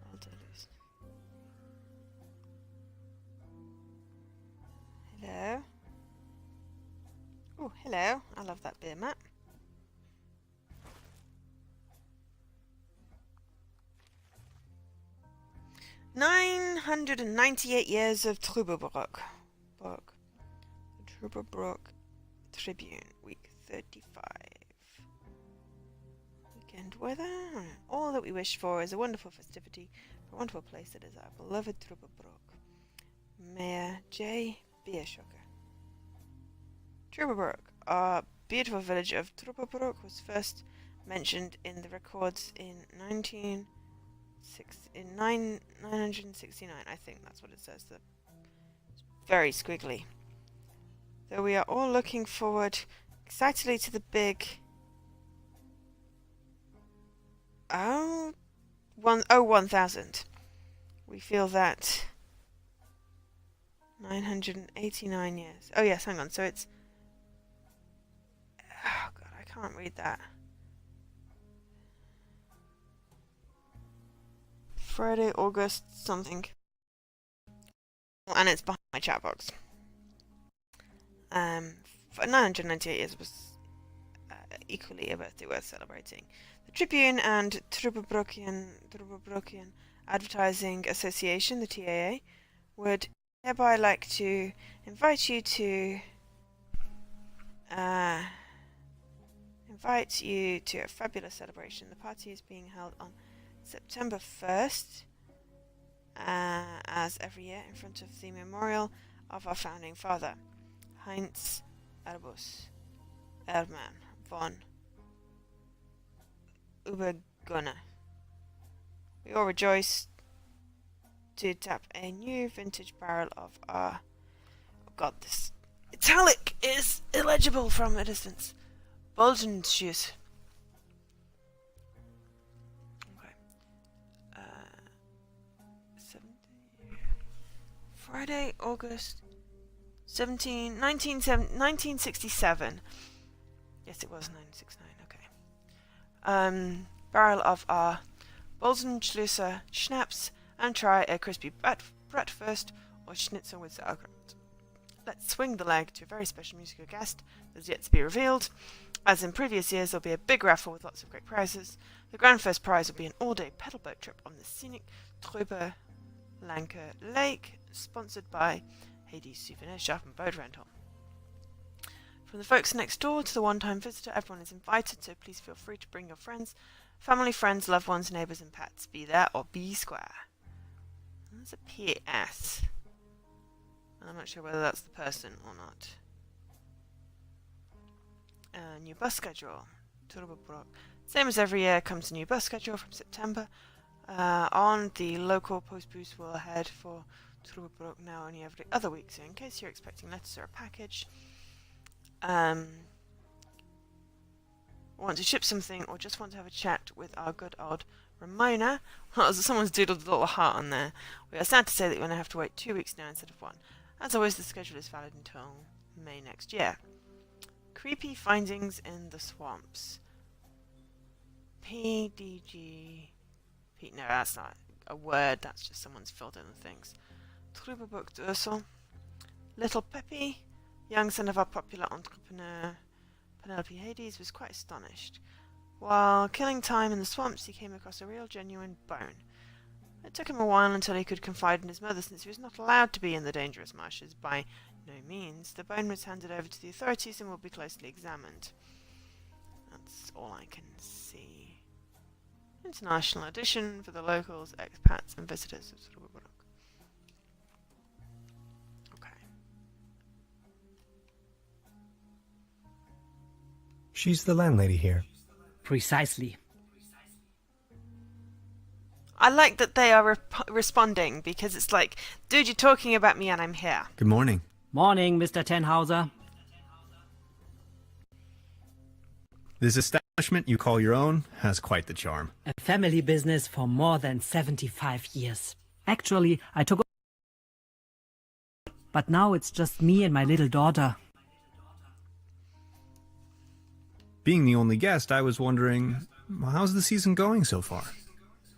I'll do this. Hello. Oh, hello. I love that beer mat. "998 years of Trüberbrook. Trüberbrook Tribune, week 35. Weekend weather. All that we wish for is a wonderful festivity for a wonderful place that is our beloved Trüberbrook. Mayor J. Beershocker. Trüberbrook, our beautiful village of Trüberbrook, was first mentioned in the records in 969, I think that's what it says. It's very squiggly. Though we are all looking forward excitedly to the big 1000. We feel that 989 years. Oh yes, hang on. So it's, oh god, I can't read that. Friday, August something. And it's behind my chat box. For 998 years was equally a birthday worth celebrating. The Tribune and Trüberbrookian Advertising Association, the TAA, would hereby like to invite you to a fabulous celebration. The party is being held on September 1st, as every year, in front of the memorial of our founding father, Heinz Arbus Erman von Ubergunner. We all rejoice to tap a new vintage barrel of our... Oh god, this italic is illegible from a distance. Bolgenschuss. Okay. Friday, August 1967. Yes, it was 969, okay. Barrel of our Bolzenschlösser Schnapps, and try a crispy bratwurst or schnitzel with sauerkraut. Let's swing the leg to a very special musical guest that is yet to be revealed. As in previous years, there'll be a big raffle with lots of great prizes. The grand first prize will be an all-day pedal boat trip on the scenic Trüberbrook Lake, sponsored by Hades Souvenir Shop and Boat Rental. From the folks next door to the one-time visitor, everyone is invited, so please feel free to bring your friends, family, friends, loved ones, neighbours and pets. Be there or be square. And there's a PS. And I'm not sure whether that's the person or not. New bus schedule. Trüberbrook. Same as every year, comes a new bus schedule from September. On the local post booth will head for Trüberbrook now only every other week, so in case you're expecting letters or a package, want to ship something or just want to have a chat with our good old Ramona, well, someone's doodled a little heart on there. We are sad to say that you're going to have to wait 2 weeks now instead of 1. As always, the schedule is valid until May next year. Creepy findings in the swamps. PDG. No, that's not a word, that's just someone's filled in the things. Trüberbrook Ursel. Little Peppy, young son of our popular entrepreneur Penelope Hades, was quite astonished. While killing time in the swamps, he came across a real genuine bone. It took him a while until he could confide in his mother, since he was not allowed to be in the dangerous marshes by no means. The bone was handed over to the authorities and will be closely examined. That's all I can see. International edition for the locals, expats and visitors of Trüberbrook. Okay. She's the landlady here. Precisely. I like that they are responding, because it's like, dude, you're talking about me and I'm here. Good morning. Morning, Mr. Tenhauser. This establishment you call your own has quite the charm. A family business for more than 75 years. Actually, I took over, but now it's just me and my little daughter. Being the only guest, I was wondering, how's the season going so far?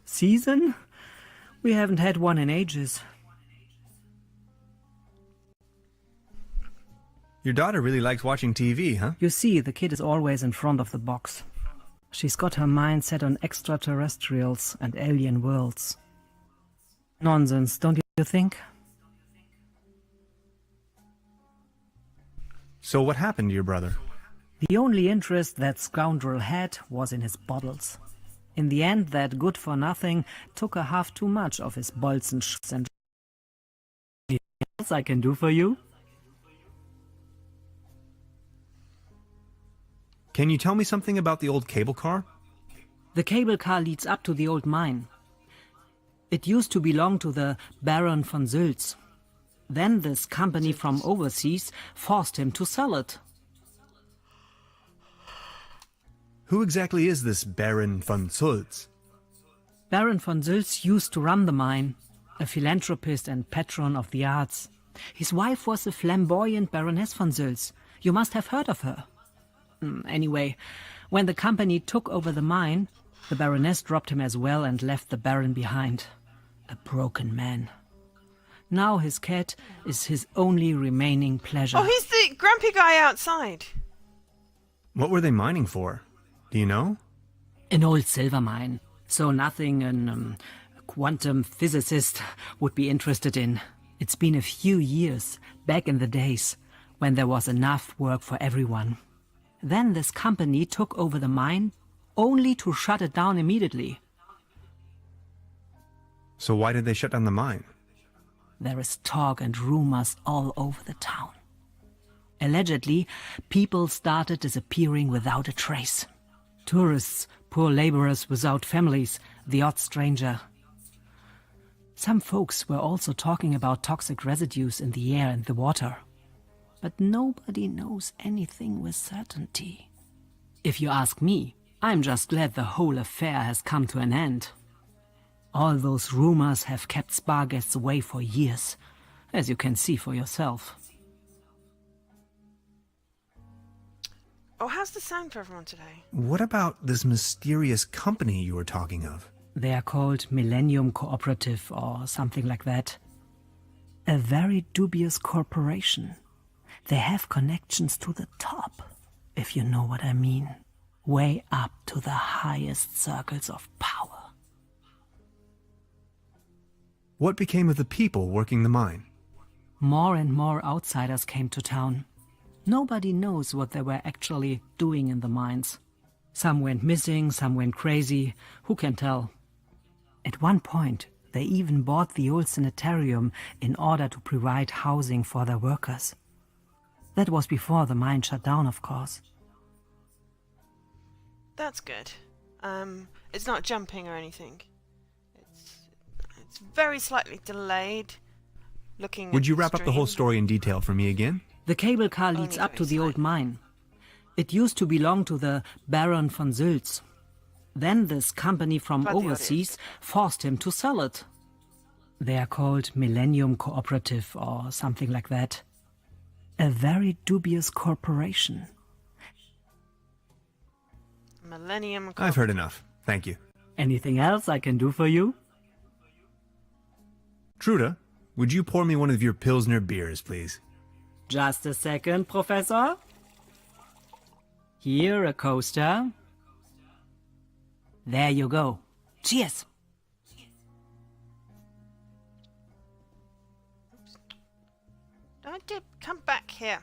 Season? We haven't had one in ages. Your daughter really likes watching TV, huh? You see, the kid is always in front of the box. She's got her mind set on extraterrestrials and alien worlds. Nonsense, don't you think? So what happened to your brother? The only interest that scoundrel had was in his bottles. In the end, that good-for-nothing took a half too much of his Bolzenschs and... Anything else I can do for you? Can you tell me something about the old cable car? The cable car leads up to the old mine. It used to belong to the Baron von Sülz. Then this company from overseas forced him to sell it. Who exactly is this Baron von Sülz? Baron von Sülz used to run the mine, a philanthropist and patron of the arts. His wife was the flamboyant Baroness von Sülz. You must have heard of her. Anyway, when the company took over the mine, the Baroness dropped him as well and left the Baron behind. A broken man. Now his cat is his only remaining pleasure. Oh, he's the grumpy guy outside. What were they mining for? Do you know? An old silver mine. So nothing a quantum physicist would be interested in. It's been a few years, back in the days, when there was enough work for everyone. Then this company took over the mine, only to shut it down immediately. So why did they shut down the mine? There is talk and rumors all over the town. Allegedly, people started disappearing without a trace. Tourists, poor laborers without families, the odd stranger. Some folks were also talking about toxic residues in the air and the water. But nobody knows anything with certainty. If you ask me, I'm just glad the whole affair has come to an end. All those rumors have kept spa guests away for years, as you can see for yourself. Oh, how's the sound for everyone today? What about this mysterious company you were talking of? They are called Millennium Cooperative or something like that. A very dubious corporation. They have connections to the top, if you know what I mean. Way up to the highest circles of power. What became of the people working the mine? More and more outsiders came to town. Nobody knows what they were actually doing in the mines. Some went missing, some went crazy. Who can tell? At one point, they even bought the old sanitarium in order to provide housing for their workers. That was before the mine shut down, of course. That's good. It's not jumping or anything. It's very slightly delayed. Looking. Would at you the wrap up the whole stream. story in detail for me again? The cable car leads Only up to very the old slightly. mine. It used to belong to the Baron von Sülz. Then this company from But the overseas forced him to sell it. They are called Millennium Cooperative or something like that. A very dubious corporation. Millennium. I've heard enough. Thank you. Anything else I can do for you? Truda, would you pour me one of your Pilsner beers, please? Just a second, Professor. Here, a coaster. There you go. Cheers. Don't you come back here.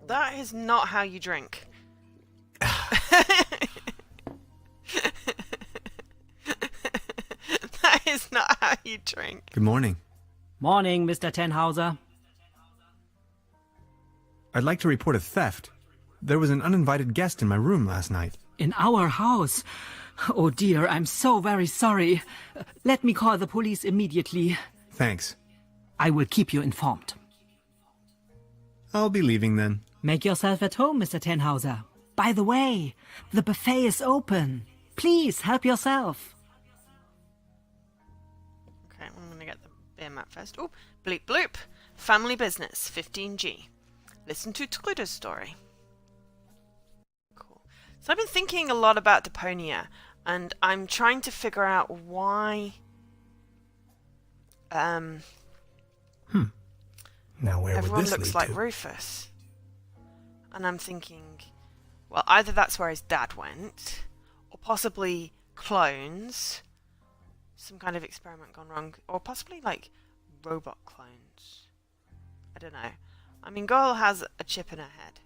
That is not how you drink. That is not how you drink. Good morning. Morning, Mr. Tenhauser. I'd like to report a theft. There was an uninvited guest in my room last night. In our house? Oh dear, I'm so very sorry. Let me call the police immediately. Thanks. I will keep you informed. I'll be leaving then. Make yourself at home, Mr. Tenhauser. By the way, the buffet is open. Please help yourself. Okay, I'm gonna get the map first. Oh, bleep bloop. Family business, 15G. Listen to Trude's story. Cool. So I've been thinking a lot about Deponia, and I'm trying to figure out why... Now where would everyone this looks lead like to? Rufus. And I'm thinking, well, either that's where his dad went, or possibly clones, some kind of experiment gone wrong, or possibly like robot clones. I don't know. I mean, Goyle has a chip in her head.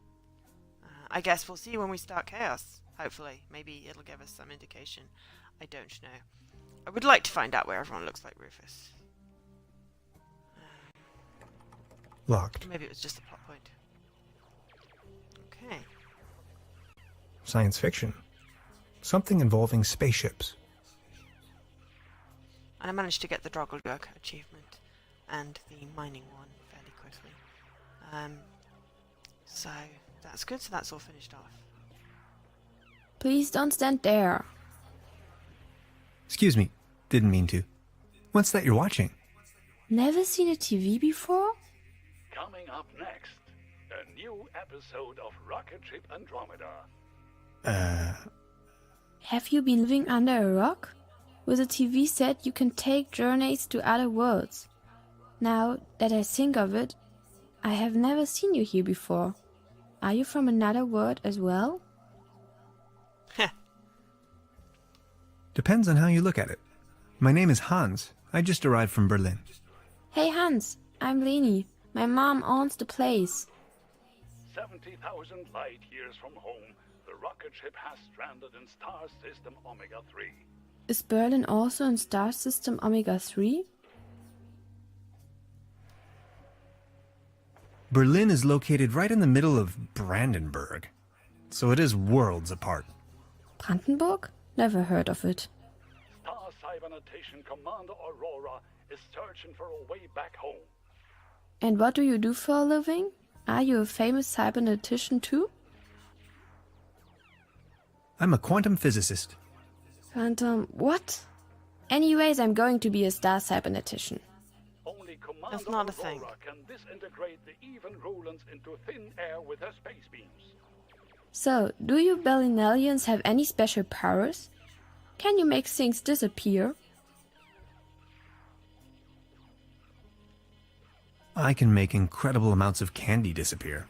I guess we'll see when we start Chaos, hopefully. Maybe it'll give us some indication. I don't know. I would like to find out where everyone looks like Rufus. Locked. Maybe it was just a plot point. Okay. Science fiction. Something involving spaceships. And I managed to get the Trüberbrook achievement and the mining one fairly quickly. So that's good, so that's all finished off. Please don't stand there. Excuse me, didn't mean to. What's that you're watching? Never seen a TV before? Coming up next, a new episode of Rocket Ship Andromeda. Have you been living under a rock? With a TV set you can take journeys to other worlds. Now that I think of it, I have never seen you here before. Are you from another world as well? Depends on how you look at it. My name is Hans. I just arrived from Berlin. Hey Hans, I'm Leni. My mom owns the place. 70,000 light years from home, the rocket ship has stranded in Star System Omega-3. Is Berlin also in Star System Omega-3? Berlin is located right in the middle of Brandenburg, so it is worlds apart. Brandenburg? Never heard of it. Star Cybernetation Commander Aurora is searching for a way back home. And what do you do for a living? Are you a famous cybernetician too? I'm a quantum physicist. Phantom, what? Anyways, I'm going to be a star cybernetician. Only Commander That's not a thing. Aurora can disintegrate the even rulings into thin air with her space beams. So, do you Berlinalians have any special powers? Can you make things disappear? I can make incredible amounts of candy disappear.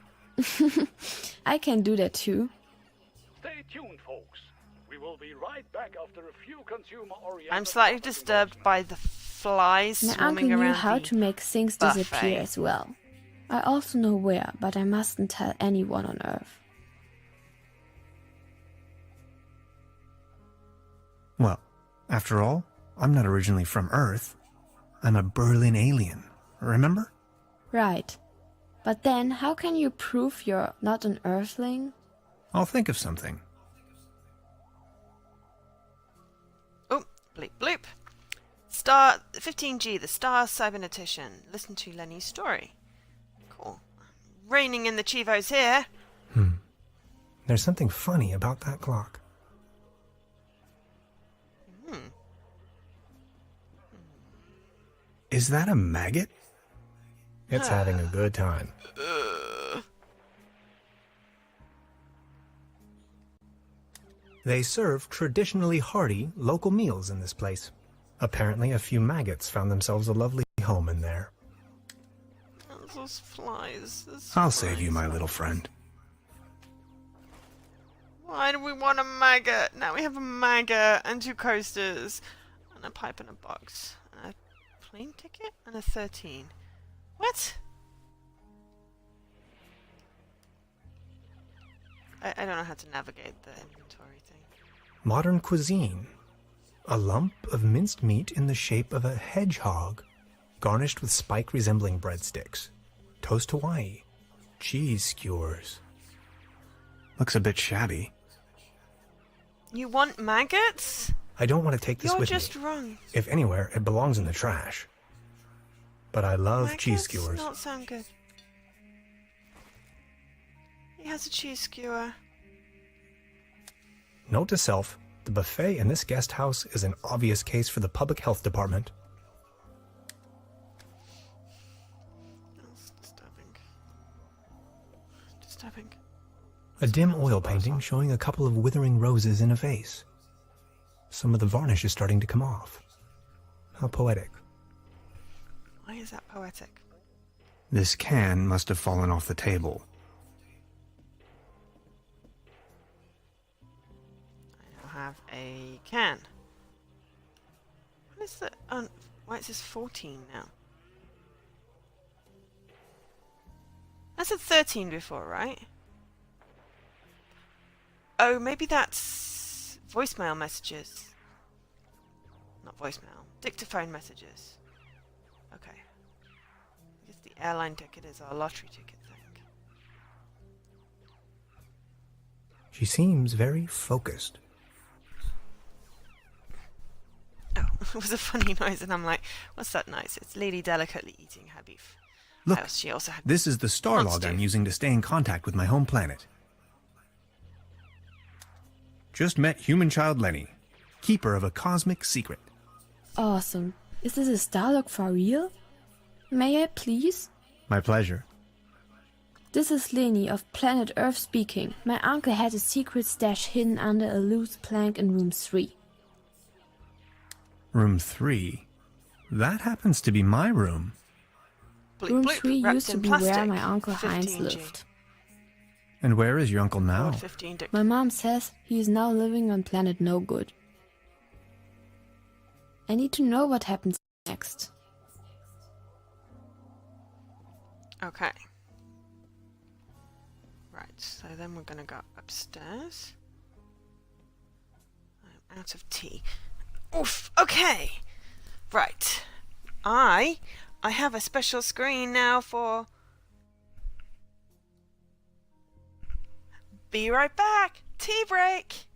I can do that too. Stay tuned, folks. We will be right back after a few consumer-oriented... I'm slightly disturbed by the flies My swarming uncle knew around how the to make things buffet. disappear as well. I also know where, but I mustn't tell anyone on Earth. Well, after all, I'm not originally from Earth. I'm a Berlin alien, remember? Right. But then, how can you prove you're not an Earthling? I'll think of something. Oh, bleep bloop. Star 15G, the Star Cybernetician. Listen to Lenny's story. Cool. Raining in the Chivos here. There's something funny about that clock. Is that a maggot? It's having a good time. They serve traditionally hearty local meals in this place. Apparently, a few maggots found themselves a lovely home in there. Oh, those flies. Those I'll save you, flies. my little friend. Why do we want a maggot? Now we have a maggot and 2 coasters and a pipe and a box and a plane ticket and a 13. What? I don't know how to navigate the inventory thing. Modern cuisine. A lump of minced meat in the shape of a hedgehog, garnished with spike resembling breadsticks. Toast Hawaii. Cheese skewers. Looks a bit shabby. You want maggots? I don't want to take this You're with just me. wrong. If anywhere, it belongs in the trash. But I love cheese Maggots skewers. not sound good. He has a cheese skewer. Note to self, the buffet in this guest house is an obvious case for the public health department. disturbing. A dim oil painting showing a couple of withering roses in a vase. Some of the varnish is starting to come off. How poetic. Why is that poetic? This can must have fallen off the table. I now have a can. What is the... why it says 14 now? I said 13 before, right? Oh, maybe that's voicemail messages. Not voicemail. Dictaphone messages. Okay. I guess the airline ticket is our lottery ticket thing. She seems very focused. Oh, it was a funny noise, and I'm like, what's that noise? It's Lady delicately eating her beef. Look, Oh, she also had this is the star log I'm using to stay in contact with my home planet. Just met human child Lenny, keeper of a cosmic secret. Awesome. Is this a Starlog for real? May I please? My pleasure. This is Lenny of planet Earth speaking. My uncle had a secret stash hidden under a loose plank in room 3. Room 3? That happens to be my room. bleep, Room bloop, 3 wrapped used to in be where plastic. my uncle Heinz 15G. lived. And where is your uncle now? Lord 15 Dick. My mom says he is now living on planet No Good. I need to know what happens next. Okay. Right, so then we're gonna go upstairs. I'm out of tea. Oof, okay. Right. I have a special screen now for... Be right back! Tea break!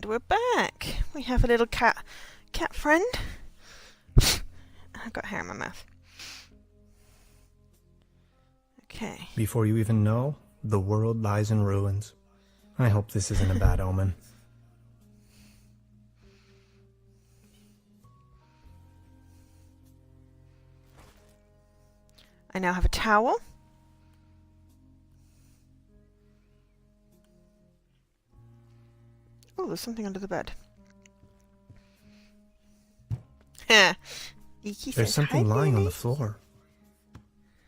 we're back. We have a little cat friend. I've got hair in my mouth. Okay. Before you even know, the world lies in ruins. I hope this isn't a bad omen. I now have a towel. Oh, there's something under the bed. There's something lying on the floor.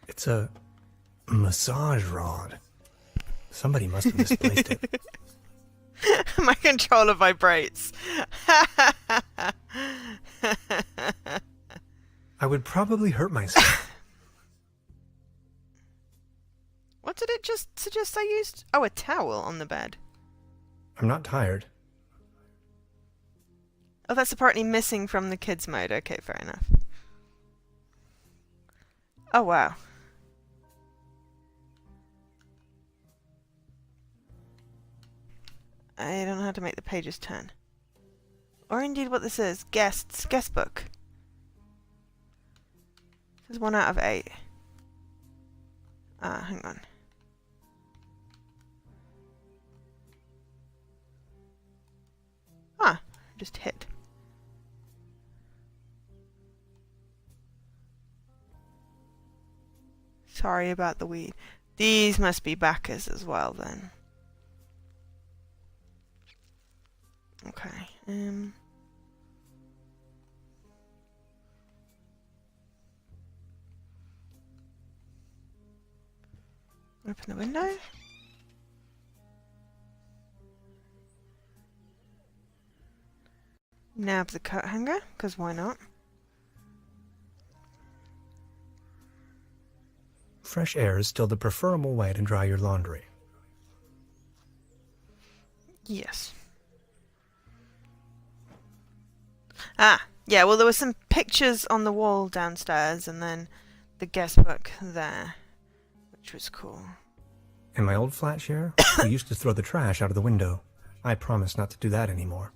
It's a massage rod. Somebody must have misplaced it. My controller vibrates. I would probably hurt myself. What did it just suggest I used? Oh, a towel on the bed. I'm not tired. Oh, that's apparently missing from the kids mode. Okay, fair enough. Oh, wow. I don't know how to make the pages turn. Or indeed what this is. Guest book. This is 1 out of 8. Hang on. Just hit. Sorry about the weed. These must be backers as well then. Okay. Open the window. Nab the coat hanger, because why not? Fresh air is still the preferable way to dry your laundry. Yes. Yeah, well there were some pictures on the wall downstairs and then the guest book there, which was cool. In my old flat share, we used to throw the trash out of the window. I promise not to do that anymore.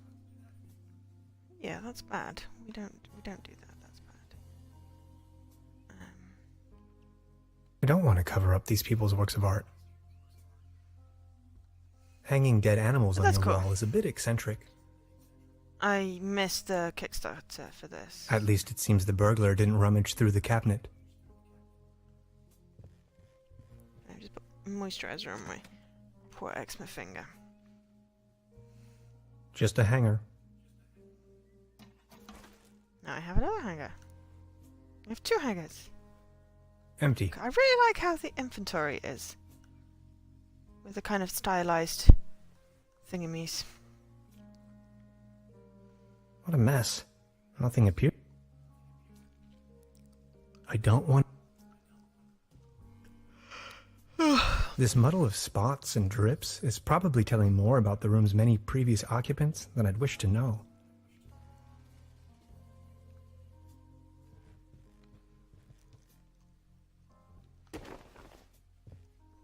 Yeah, that's bad. We don't do that. That's bad. I don't want to cover up these people's works of art. Hanging dead animals on That's your cool. wall is a bit eccentric. I missed the Kickstarter for this. At least it seems the burglar didn't rummage through the cabinet. I just put moisturizer on my poor eczema finger. Just a hanger. Now I have another hanger. I have 2 hangers. Empty. I really like how the inventory is. With the kind of stylized thingamies. What a mess. Nothing appeared. I don't want... This muddle of spots and drips is probably telling more about the room's many previous occupants than I'd wish to know.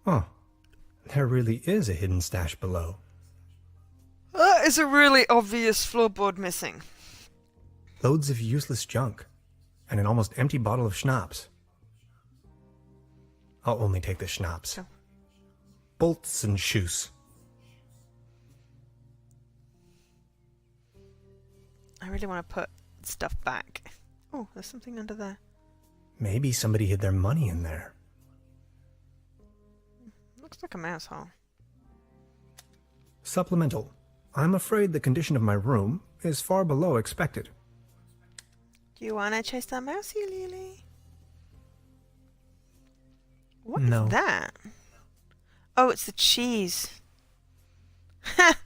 Oh, there really is a hidden stash below. That is a really obvious floorboard missing. Loads of useless junk, and an almost empty bottle of schnapps. I'll only take the schnapps. Oh. Bolts and shoes. I really want to put stuff back. Oh, there's something under there. Maybe somebody hid their money in there. Looks like a mouse hole. Supplemental. I'm afraid the condition of my room is far below expected. Do you want to chase that mousey, Lily? What is No. that? Oh, it's the cheese. Ha!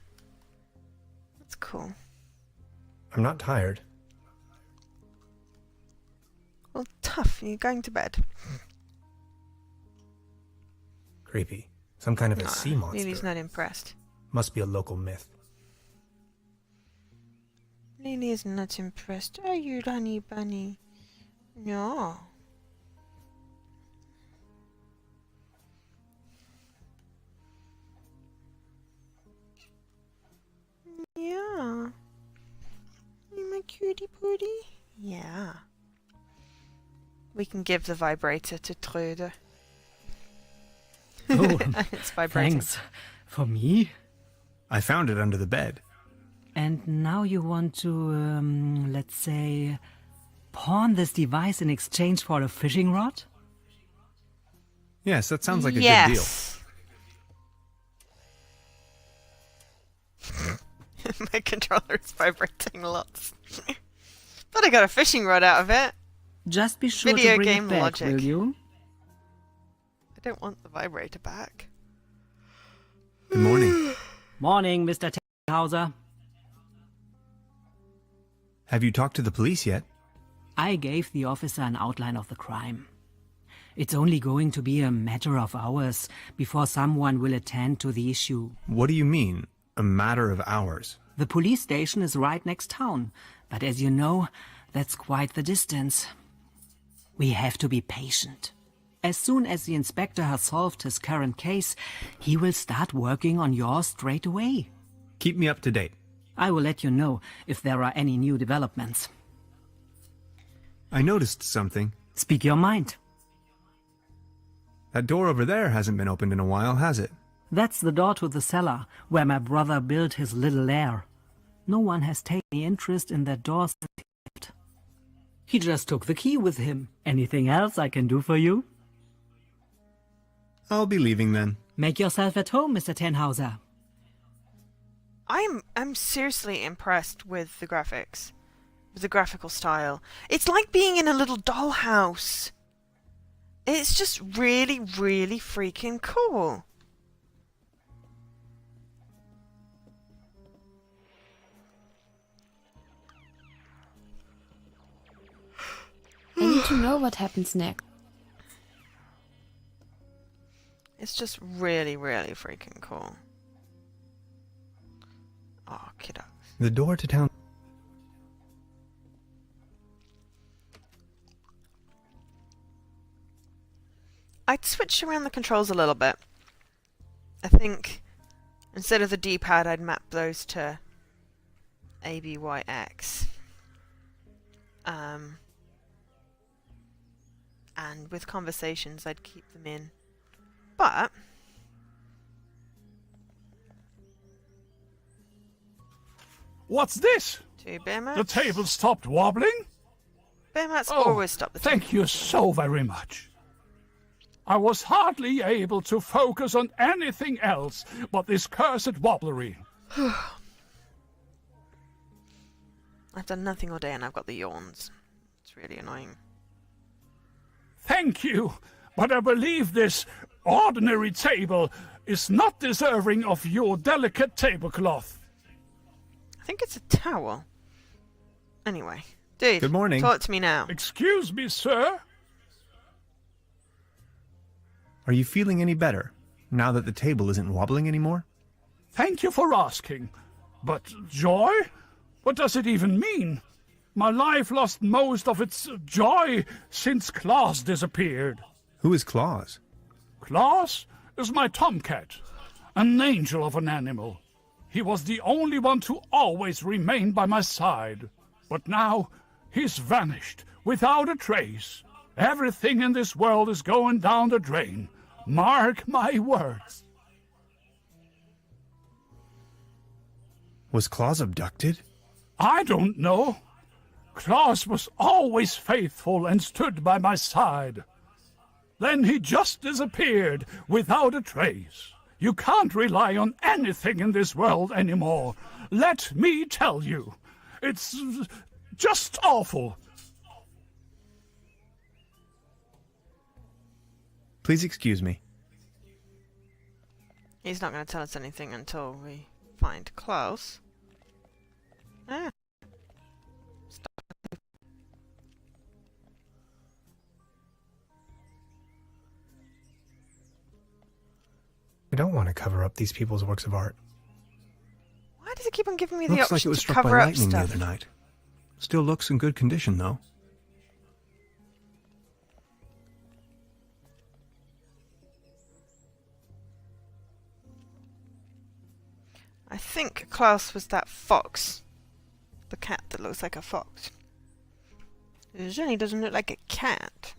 That's cool. I'm not tired. Well, tough. You're going to bed. Creepy. Some kind of a Nah, sea monster. Lily's not impressed. Must be a local myth. Lily is not impressed. Are you, Honey Bunny? No. Yeah. Yeah. We can give the vibrator to Trude. Oh, It's vibrating. thanks. For me? I found it under the bed. And now you want to, let's say, pawn this device in exchange for a fishing rod? Yes, that sounds like a good deal. Yes. My controller is vibrating lots. But I got a fishing rod out of it. Just be sure Video to bring game it back, logic. will you? I don't want the vibrator back. Good morning. Morning, Mr. Hauser. Have you talked to the police yet? I gave the officer an outline of the crime. It's only going to be a matter of hours before someone will attend to the issue. What do you mean, a matter of hours? The police station is right next town, but as you know, that's quite the distance. We have to be patient. As soon as the inspector has solved his current case, he will start working on yours straight away. Keep me up to date. I will let you know if there are any new developments. I noticed something. Speak your mind. That door over there hasn't been opened in a while, has it? That's the door to the cellar, where my brother built his little lair. No one has taken any interest in that door since he left. He just took the key with him. Anything else I can do for you? I'll be leaving then. Make yourself at home, Mr. Tenhauser. I'm seriously impressed with the graphics. With the graphical style. It's like being in a little dollhouse. It's just really, really freaking cool. I need to know what happens next. It's just really, really freaking cool. Oh, kiddo. The door to town... I'd switch around the controls a little bit. I think instead of the D-pad, I'd map those to A, B, Y, X. And with conversations, I'd keep them in. But What's this? to bear mats. The table stopped wobbling? Bear mats Oh, always stop the thank you so very much. I was hardly able to focus on anything else but this cursed wobblery. I've done nothing all day and I've got the yawns. It's really annoying. Thank you, but I believe this ordinary table is not deserving of your delicate tablecloth. I think it's a towel. Anyway, dude. Good morning. Talk to me now. Excuse me, sir? Are you feeling any better, now that the table isn't wobbling anymore? Thank you for asking. But joy? What does it even mean? My life lost most of its joy since Claus disappeared. Who is Claus? Claus is my tomcat, an angel of an animal. He was the only one to always remain by my side. But now he's vanished without a trace. Everything in this world is going down the drain. Mark my words. Was Claus abducted? I don't know. Claus was always faithful and stood by my side. Then he just disappeared without a trace. You can't rely on anything in this world anymore. Let me tell you. It's just awful. Please excuse me. He's not going to tell us anything until we find Klaus. Ah. I don't want to cover up these people's works of art. Why does it keep on giving me the Looks like option it was to struck by cover up lightning the stuff? other night. Still looks in good condition, though. I think Klaus was that fox. The cat that looks like a fox. It certainly doesn't look like a cat.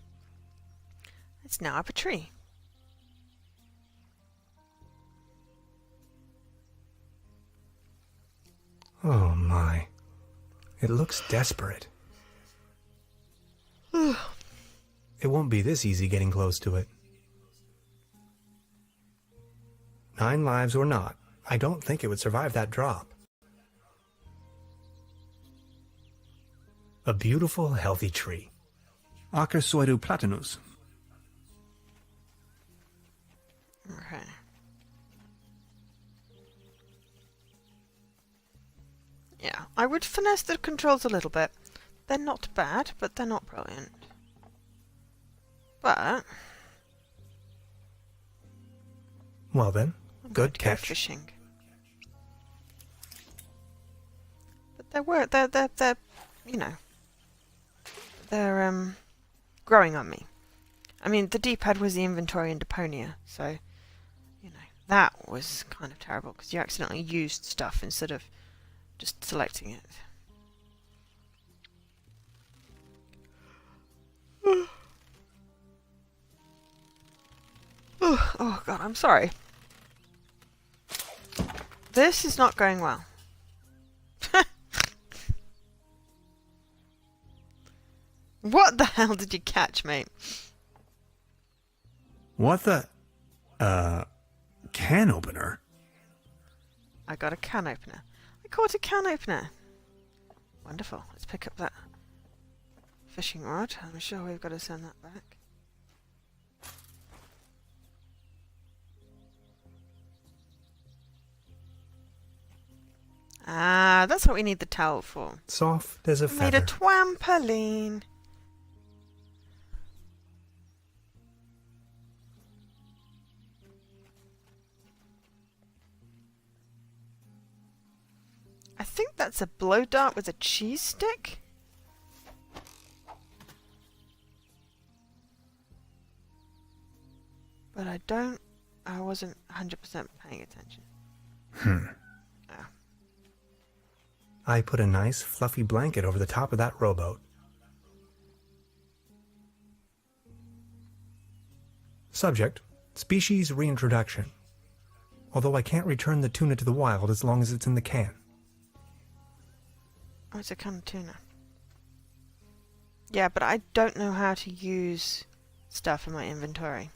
It's now up a tree. Oh my. It looks desperate. It won't be this easy getting close to it. 9 lives or not, I don't think it would survive that drop. A beautiful, healthy tree. Acersoidu platanus. Okay. Yeah, I would finesse the controls a little bit. They're not bad, but they're not brilliant. But Well then, I'm going good to go catch. fishing. But they're you know, they're growing on me. I mean, the D-pad was the inventory in Deponia, so you know that was kind of terrible because you accidentally used stuff instead of just selecting it. Oh god, I'm sorry. This is not going well. What the hell did you catch, mate? What the? Can opener? I got a can opener. I caught a can opener. Wonderful. Let's pick up that fishing rod. I'm sure we've got to send that back. Ah, that's what we need the towel for. Soft as a Made a feather. twampoline. I think that's a blow dart with a cheese stick. But I wasn't 100% paying attention. Ah. I put a nice fluffy blanket over the top of that rowboat. Subject, species reintroduction. Although I can't return the tuna to the wild as long as it's in the can. Oh, it's a can of tuna. Yeah, but I don't know how to use stuff in my inventory.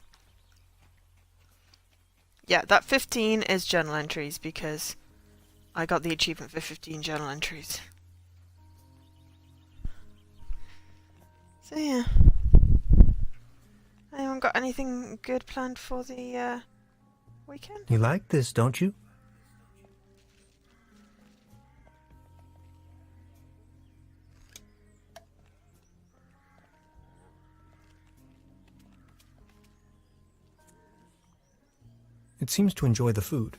Yeah, that 15 is journal entries because I got the achievement for 15 journal entries. So yeah. Anyone got anything good planned for the weekend? You like this, don't you? It seems to enjoy the food.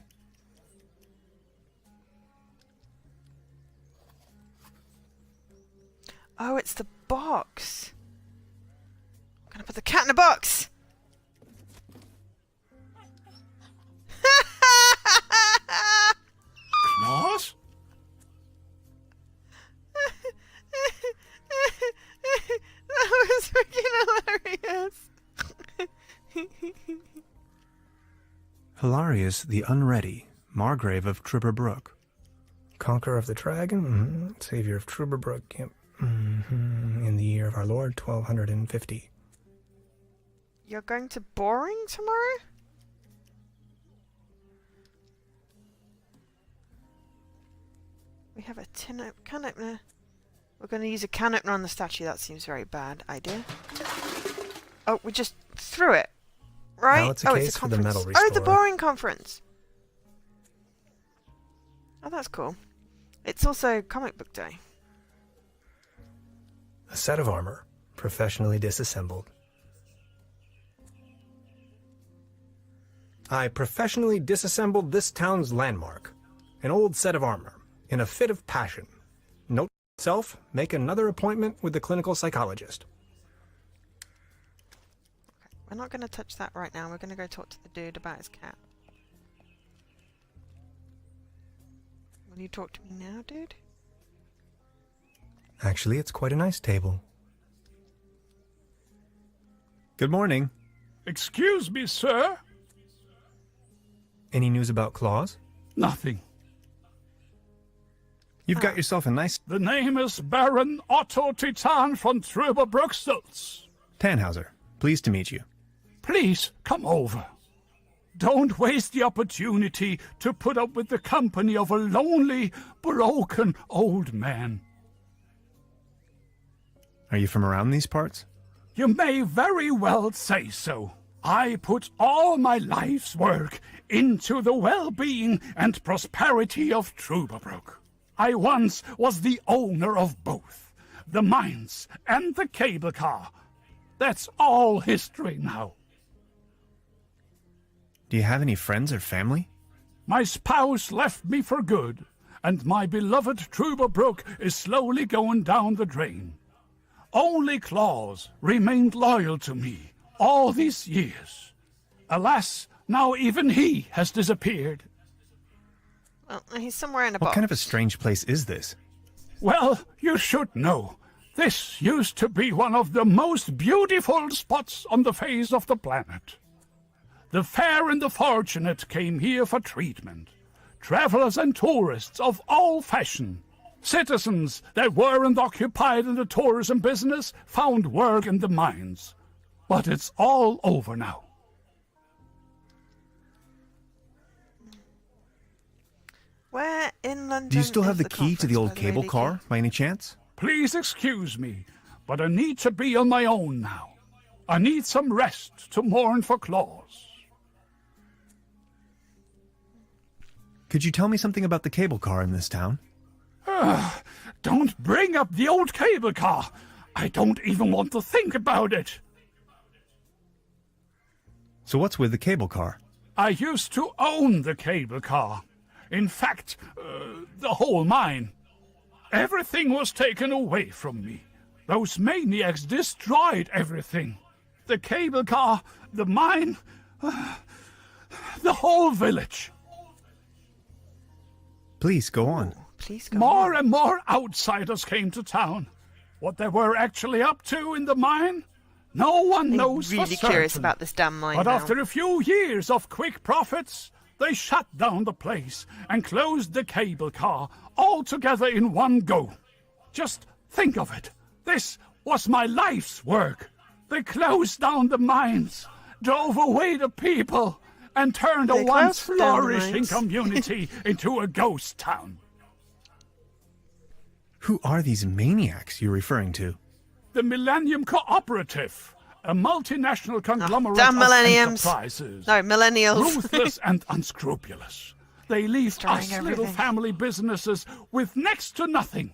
Oh, it's the box. I'm gonna put the cat in a box. Klaus? That was freaking hilarious. Hilarious the Unready, Margrave of Trüberbrook. Conqueror of the Dragon, Savior of Trüberbrook, yep. In the year of our Lord, 1250. You're going to boring tomorrow? We have a can opener. We're going to use a can opener on the statue. That seems very bad idea. Oh, we just threw it. Right? Now it's a oh, case it's a for the conference. metal Oh, the restorer. boring conference. Oh, that's cool. It's also comic book day. A set of armor, professionally disassembled. I professionally disassembled this town's landmark, an old set of armor, in a fit of passion. Note to self, make another appointment with the clinical psychologist. Okay, we're not going to touch that right now. We're going to go talk to the dude about his cat. Will you talk to me now, dude? Actually, it's quite a nice table. Good morning. Excuse me, sir? Any news about Claus? Nothing. You've got yourself a nice The name is Baron Otto Titan von Trüberbrook Stultz. Tannhauser. Pleased to meet you. Please, come over. Don't waste the opportunity to put up with the company of a lonely, broken old man. Are you from around these parts? You may very well say so. I put all my life's work into the well-being and prosperity of Trüberbrook. I once was the owner of both, the mines and the cable car. That's all history now. Do you have any friends or family? My spouse left me for good, and my beloved Trüberbrook is slowly going down the drain. Only Claus remained loyal to me all these years. Alas, now even he has disappeared. Well, he's somewhere in a box. What kind of a strange place is this? Well, you should know. This used to be one of the most beautiful spots on the face of the planet. The fair and the fortunate came here for treatment. Travelers and tourists of all fashion. Citizens that weren't occupied in the tourism business found work in the mines. But it's all over now. Where in London? Do you still have is the key to the conference old by cable Lady car, Key? by any chance? Please excuse me, but I need to be on my own now. I need some rest to mourn for Claus. Could you tell me something about the cable car in this town? Don't bring up the old cable car. I don't even want to think about it. So what's with the cable car? I used to own the cable car. In fact, the whole mine. Everything was taken away from me. Those maniacs destroyed everything. The cable car, the mine, the whole village. Please, go on. Please go More on. and more outsiders came to town. What they were actually up to in the mine, no one knows for Really certain. curious about this damn mine But now. after a few years of quick profits, they shut down the place and closed the cable car all together in one go. Just think of it. This was my life's work. They closed down the mines, drove away the people, and turned a They once closed down the flourishing mines. community into a ghost town. Who are these maniacs you're referring to? The Millennium Cooperative, a multinational conglomerate damn of millenniums. enterprises. No, millennials. Ruthless and unscrupulous. They leave Destroying us little everything. family businesses with next to nothing.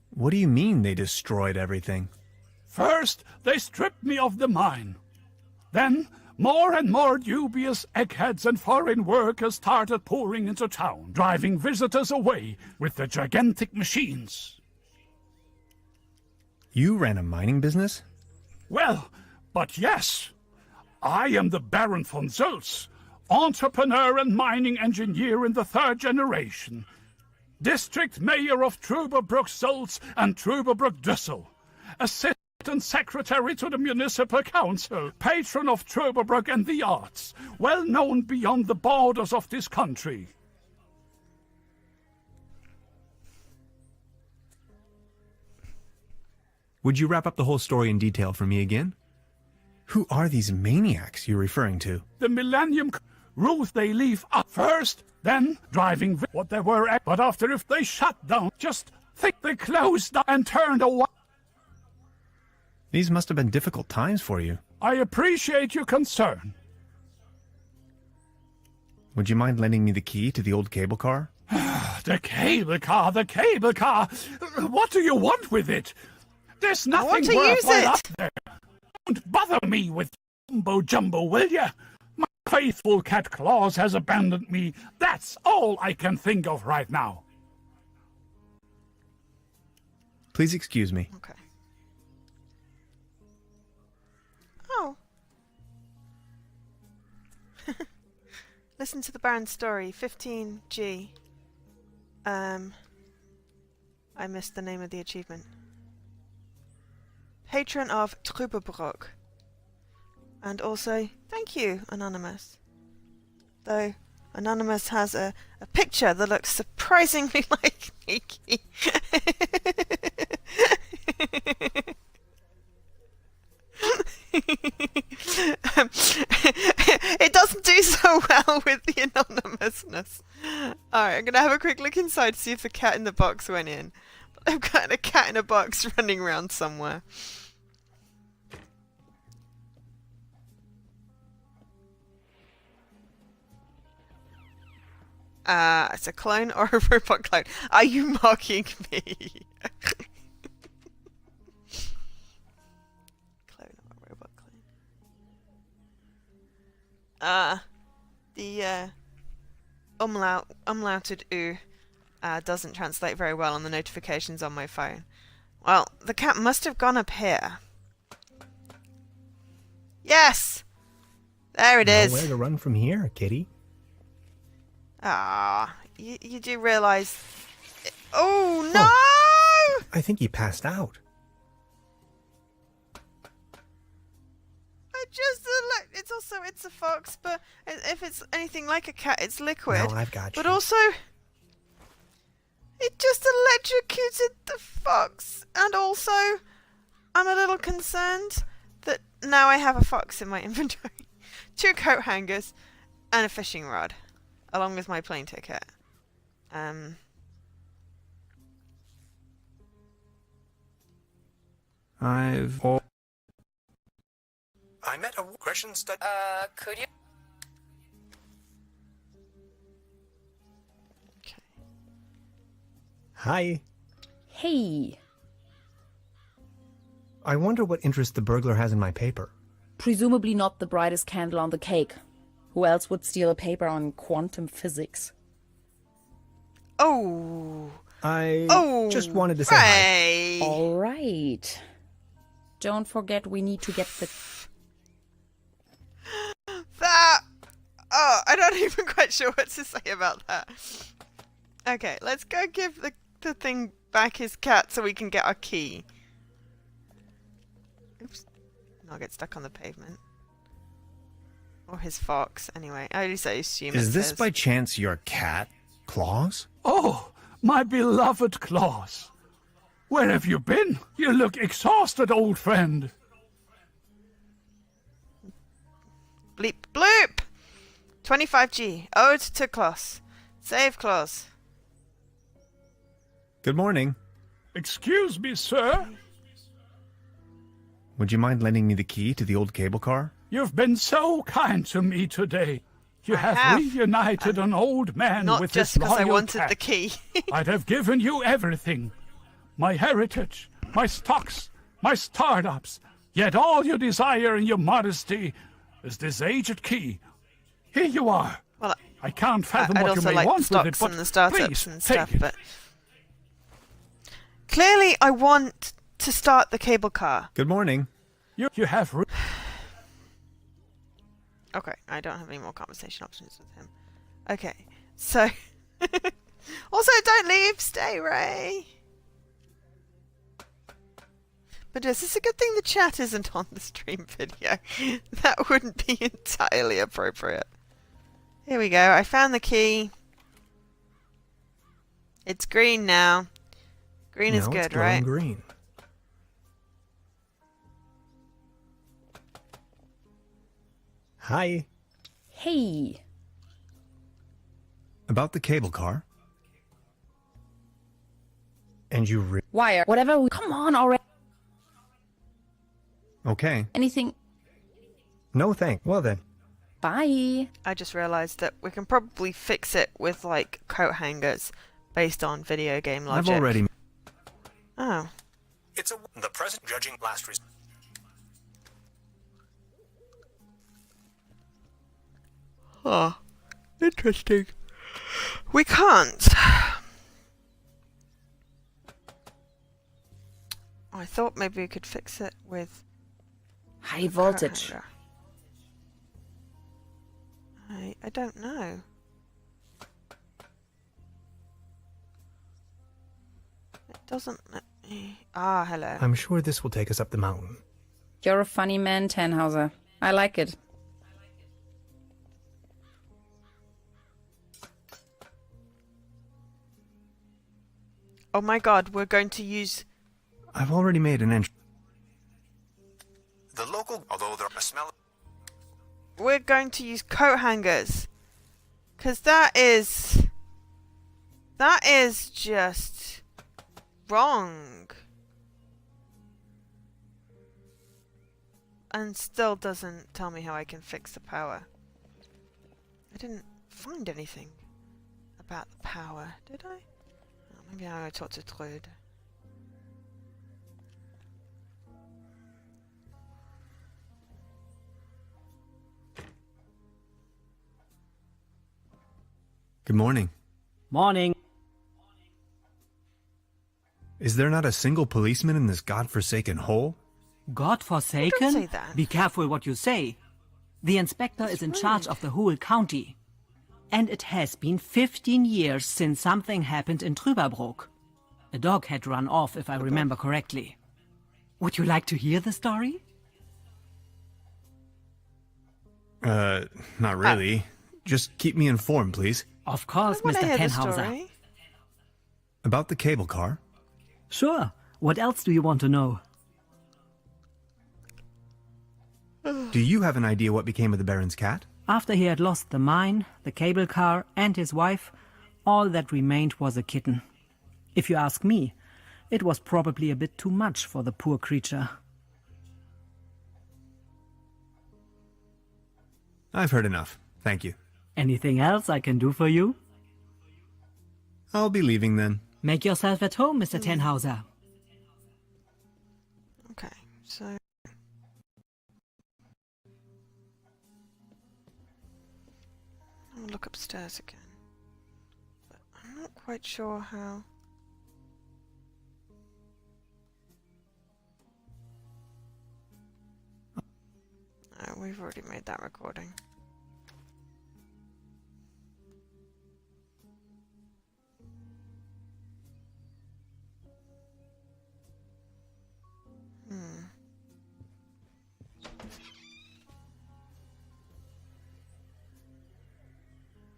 What do you mean they destroyed everything? First, they stripped me of the mine. Then, more and more dubious eggheads and foreign workers started pouring into town, driving visitors away with their gigantic machines. You ran a mining business? Well, but yes, I am the Baron von Zölz, entrepreneur and mining engineer in the third generation, district mayor of Trüberbrook Zölz and Trüberbrook Düssel, assistant secretary to the municipal council, patron of Trüberbrook and the arts, well known beyond the borders of this country. Would you wrap up the whole story in detail for me again? Who are these maniacs you're referring to? The Millennium Ruth they leave up first, then driving what they were at. But after if they shut down, just think they closed down and turned away. These must have been difficult times for you. I appreciate your concern. Would you mind lending me the key to the old cable car? The cable car, the cable car. What do you want with it? There's nothing want to use worthwhile it. up there. Don't bother me with mumbo jumbo, will ya? My faithful cat Claus has abandoned me. That's all I can think of right now. Please excuse me. Okay. Oh. Listen to the Baron's story. 15G. I missed the name of the achievement. Patron of Trüberbrook. And also, thank you, Anonymous. Though Anonymous has a picture that looks surprisingly like Nikki. It doesn't do so well with the anonymousness. Alright, I'm gonna have a quick look inside to see if the cat in the box went in. But I've got a cat in a box running around somewhere. It's a clone or a robot clone? Are you mocking me? Clone or robot clone? The umlauted U doesn't translate very well on the notifications on my phone. Well, the cat must have gone up here. Yes! There it is. Nowhere to run from here, kitty. Ah, you do realise... Oh, no! Oh, I think he passed out. It's a fox, but if it's anything like a cat, it's liquid. No, I've got you. But also, it just electrocuted the fox. And also, I'm a little concerned that now I have a fox in my inventory. 2 coat hangers and a fishing rod, along with my plane ticket. I met a question study. Could you? Okay. Hi. Hey. I wonder what interest the burglar has in my paper. Presumably not the brightest candle on the cake. Who else would steal a paper on quantum physics? Oh. I Oh. just wanted to say hi. Ray. All right. Don't forget we need to get the... That. Oh, I'm not even quite sure what to say about that. Okay, let's go give the thing back his cat so we can get our key. Oops. I'll get stuck on the pavement. Or his fox, anyway. I at least I assume Is it's this his. by chance your cat, Claus? Oh, my beloved Claus. Where have you been? You look exhausted, old friend. Bleep bloop! 25G. Ode to Klaus. Save Klaus. Good morning. Excuse me, sir. Would you mind lending me the key to the old cable car? You've been so kind to me today. You I have have. reunited an old man Not with just his because I loyal wanted cat. the key. I'd have given you everything. My heritage, my stocks, my startups. Yet all you desire in your modesty is this aged key. Here you are. Well, I can't fathom I'd what you also may like the want with it, stocks but and the startups please, and take stuff, it. but clearly I want to start the cable car. Good morning. You have... Okay, I don't have any more conversation options with him. Okay, so... Also, don't leave! Stay, Ray! But is this a good thing the chat isn't on the stream video? That wouldn't be entirely appropriate. Here we go, I found the key. It's green now. Green is No, it's good, glowing right? green. Hi. Hey. About the cable car? And you Wire. Whatever. Come on already. Okay. Anything. No thanks. Well then. Bye. I just realised that we can probably fix it with, like, coat hangers based on video game logic. I've already... Oh. It's the present judging last resort. Oh, interesting. We can't. I thought maybe we could fix it with High voltage. I don't know. It doesn't let me... Ah, hello. I'm sure this will take us up the mountain. You're a funny man, Tannhauser. I like it. Oh my god, we're going to use... I've already made an entry. The local, although there are smell. We're going to use coat hangers. Because that is just wrong. And still doesn't tell me how I can fix the power. I didn't find anything about the power, did I? Oh, maybe I talk to Trude. Good morning. Morning. Is there not a single policeman in this godforsaken hole? God-forsaken? Don't say that. Be careful what you say. The inspector is in charge of the whole county. And it has been 15 years since something happened in Trüberbrook. A dog had run off, if I remember correctly. Would you like to hear the story? Not really. Just keep me informed, please. Of course, I wanna Mr. hear the Tenhauser. story. About the cable car? Sure. What else do you want to know? Do you have an idea what became of the Baron's cat? After he had lost the mine, the cable car, and his wife, all that remained was a kitten. If you ask me, it was probably a bit too much for the poor creature. I've heard enough. Thank you. Anything else I can do for you? I'll be leaving then. Make yourself at home, Mr. Tenhauser. Okay, so... I'll look upstairs again. But I'm not quite sure how... Oh, we've already made that recording.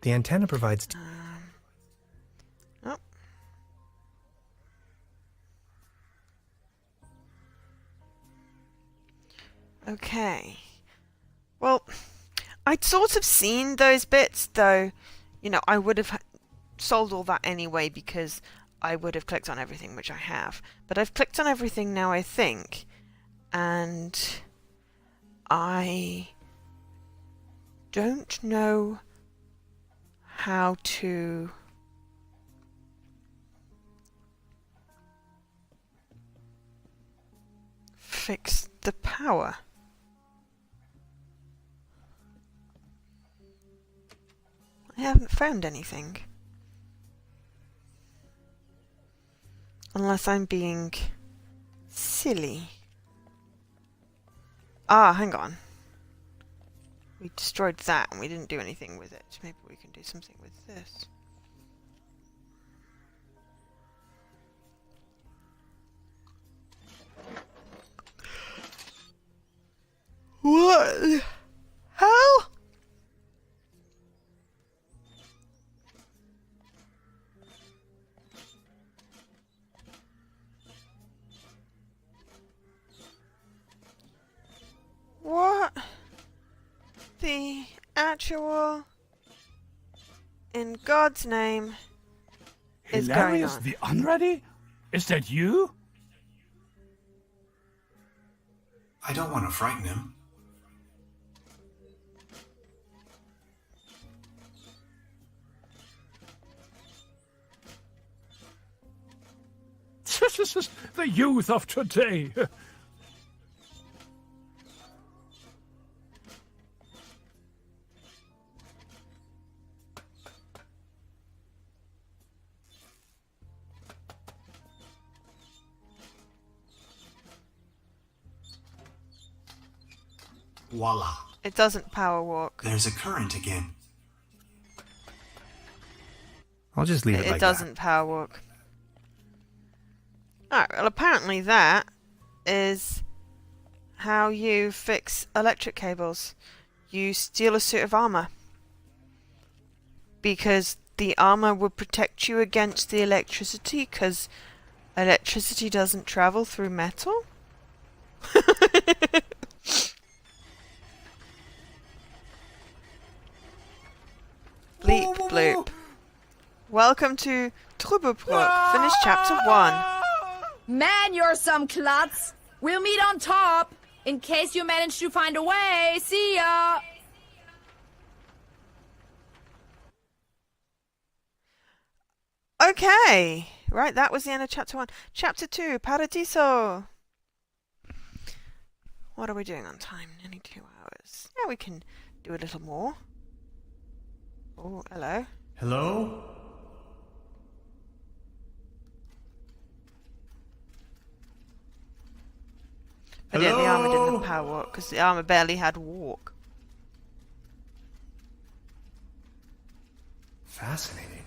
The antenna provides... Oh. Okay. Well, I'd sort of seen those bits, though, you know, I would have solved all that anyway because I would have clicked on everything, which I have. But I've clicked on everything now, I think, and I don't know how to fix the power. I haven't found anything. Unless I'm being silly. Ah, hang on. We destroyed that and we didn't do anything with it. Maybe we can do something with this. What the hell? What the actual, in God's name, is going Hilarious on? the Unready? Is that you? I don't want to frighten him. This is the youth of today. Voila. It doesn't power walk. There's a current again. I'll just leave it like It doesn't power walk. Alright, well apparently that is how you fix electric cables. You steal a suit of armor. Because the armor would protect you against the electricity, because electricity doesn't travel through metal? Bleep bloop. Welcome to Trüberbrook. Finish chapter 1. Man, you're some klutz. We'll meet on top, in case you manage to find a way. See ya! Okay. Right, that was the end of chapter 1. Chapter 2, Paradiso. What are we doing on time? Nearly 2 hours. Yeah, we can do a little more. Oh, hello. Hello? But yeah, the armor didn't Hello? have power walk, because the armor barely had walk. Fascinating.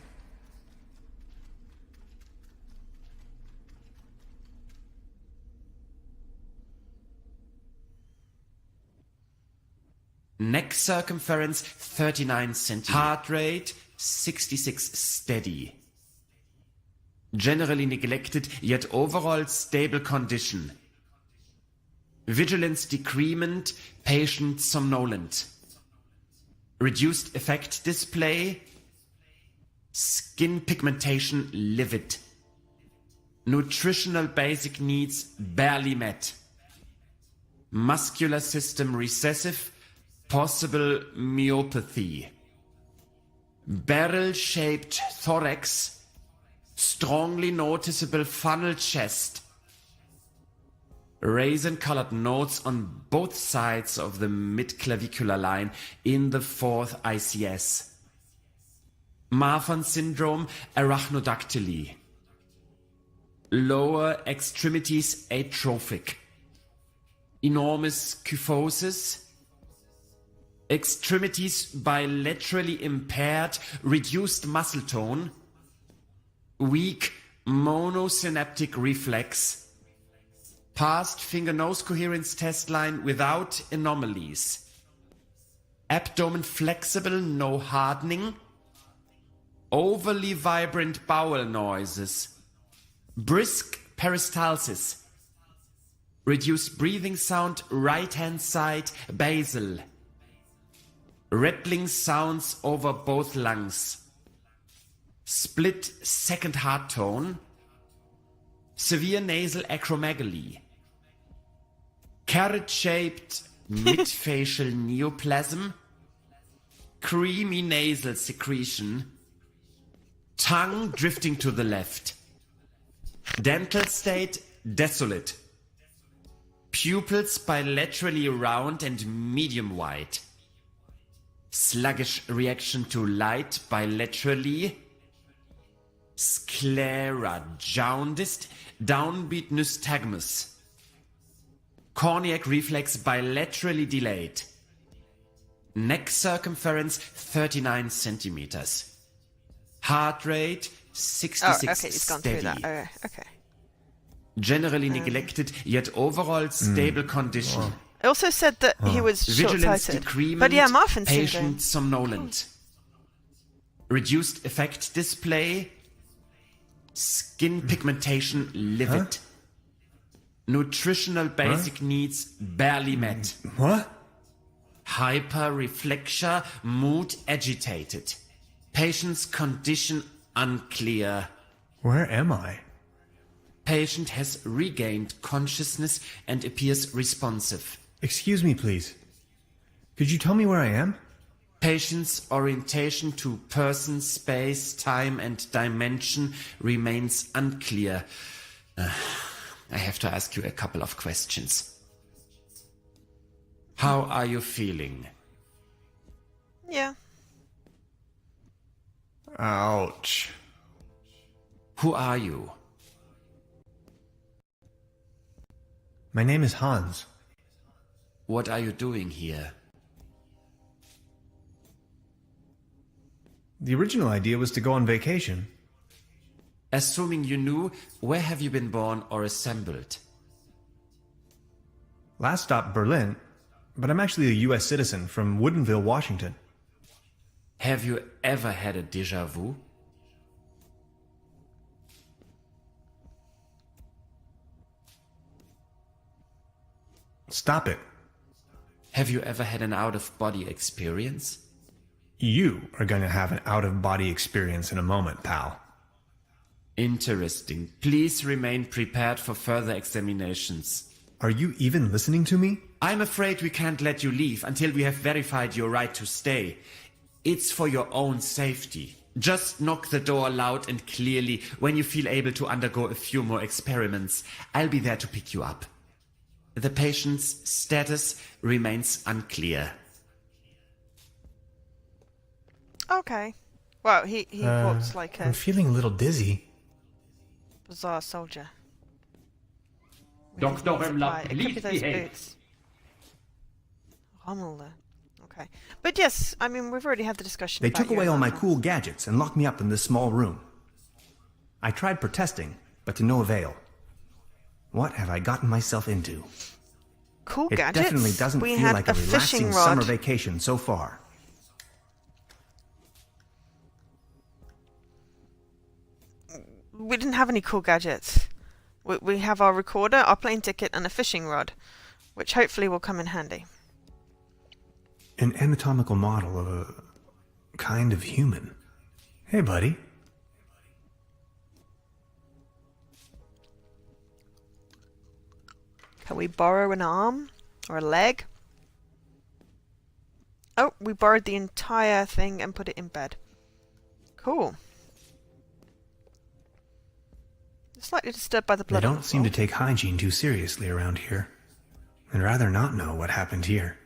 Neck circumference 39 centimeters. Heart rate 66 steady. Generally neglected, yet overall stable condition. Vigilance decrement, patient somnolent. Reduced effect display. Skin pigmentation livid. Nutritional basic needs barely met. Muscular system recessive. Possible myopathy. Barrel-shaped thorax. Strongly noticeable funnel chest. Raisin-colored nodes on both sides of the mid-clavicular line in the 4th ICS. Marfan syndrome, arachnodactyly. Lower extremities atrophic. Enormous kyphosis. Extremities bilaterally impaired, reduced muscle tone. Weak monosynaptic reflex. Past finger-nose coherence test line without anomalies. Abdomen flexible, no hardening. Overly vibrant bowel noises. Brisk peristalsis. Reduced breathing sound, right-hand side, basal. Rattling sounds over both lungs. Split second heart tone. Severe nasal acromegaly. Carrot-shaped midfacial neoplasm. Creamy nasal secretion. Tongue drifting to the left. Dental state desolate. Pupils bilaterally round and medium wide. Sluggish reaction to light bilaterally. Sclera jaundiced, downbeat nystagmus. Corneac reflex bilaterally delayed. Neck circumference 39 centimeters. Heart rate 66 okay, he's gone through steady. that. Okay. Generally neglected, yet overall stable condition. It also said that he was Vigilance short-sighted. decrement, But yeah, Marfan syndrome. patient somnolent. Reduced effect display. Skin pigmentation livid. Nutritional basic needs barely met. What? Hyperreflexia, mood agitated. Patient's condition unclear. Where am I? Patient has regained consciousness and appears responsive. Excuse me, please. Could you tell me where I am? Patient's orientation to person, space, time and dimension remains unclear. I have to ask you a couple of questions. How are you feeling? Yeah. Ouch. Who are you? My name is Hans. What are you doing here? The original idea was to go on vacation. Assuming you knew, where have you been born or assembled? Last stop, Berlin, but I'm actually a U.S. citizen from Woodinville, Washington. Have you ever had a déjà vu? Stop it. Have you ever had an out-of-body experience? You are going to have an out-of-body experience in a moment, pal. Interesting. Please remain prepared for further examinations. Are you even listening to me? I'm afraid we can't let you leave until we have verified your right to stay. It's for your own safety. Just knock the door loud and clearly when you feel able to undergo a few more experiments. I'll be there to pick you up. The patient's status remains unclear. Okay. Well, he walks like I'm a feeling a little dizzy. bizarre soldier. Dr. Remmler, It could be please those behave. boots. Rommel there. Okay. But yes, I mean, we've already had the discussion They about took you away and all my Rommel. cool gadgets and locked me up in this small room. I tried protesting, but to no avail. What have I gotten myself into? Cool It gadgets. definitely doesn't We feel had like a a fishing relaxing rod. summer vacation so far. We didn't have any cool gadgets. We have our recorder, our plane ticket, and a fishing rod, which hopefully will come in handy. An anatomical model of a kind of human. Hey, buddy. Can we borrow an arm? Or a leg? Oh, we borrowed the entire thing and put it in bed. Cool. Slightly disturbed by the They blood on don't the seem to floor. take hygiene too seriously around here. I'd rather not know what happened here.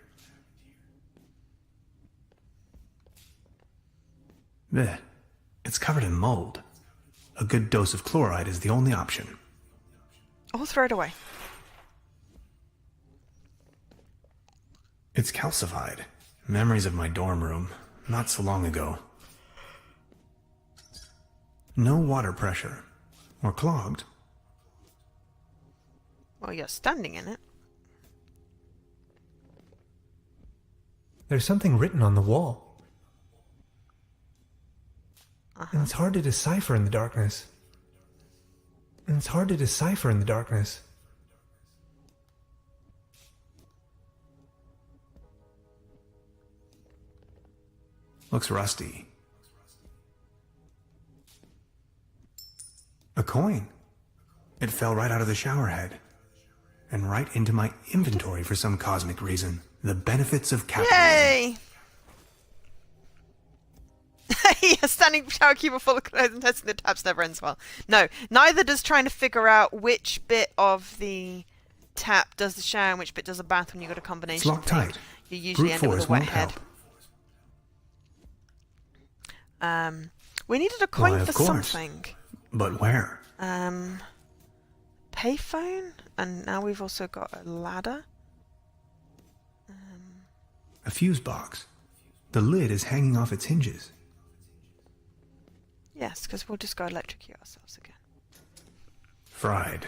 Blech. It's covered in mold. A good dose of chloride is the only option. Or throw it away. It's calcified. Memories of my dorm room, not so long ago. No water pressure. Or clogged. Well, you're standing in it. There's something written on the wall. And it's hard to decipher in the darkness. Looks rusty. A coin. It fell right out of the shower head. And right into my inventory for some cosmic reason. The benefits of capitalism. Yay! Yeah, standing shower cube full of clothes and testing the taps never ends well. No, neither does trying to figure out which bit of the tap does the shower and which bit does the bath when you've got a combination. It's locked thing. tight. You usually Brute end up with force a wet won't head. help. We needed a coin Why, of for course. something. But where? Payphone, and now we've also got a ladder. A fuse box. The lid is hanging off its hinges. Yes, because we'll just go electrocute ourselves again. Fried.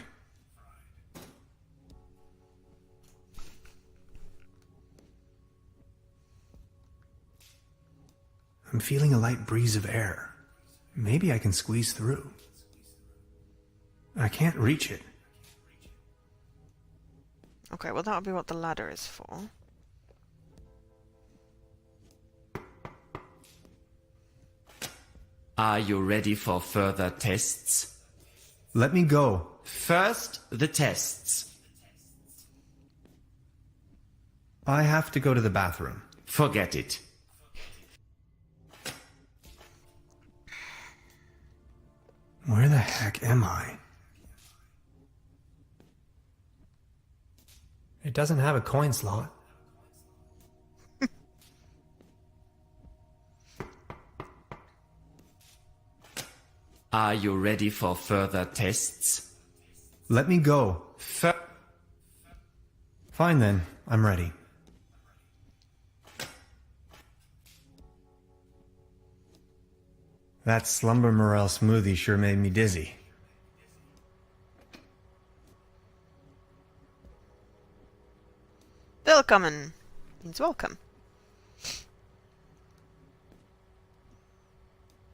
I'm feeling a light breeze of air. Maybe I can squeeze through. I can't reach it. Okay, well that would be what the ladder is for. Are you ready for further tests? Let me go. First, the tests. I have to go to the bathroom. Forget it. Where the heck am I? It doesn't have a coin slot. Are you ready for further tests? Let me go. Fine then, I'm ready. That slumber morel smoothie sure made me dizzy. Willkommen means welcome.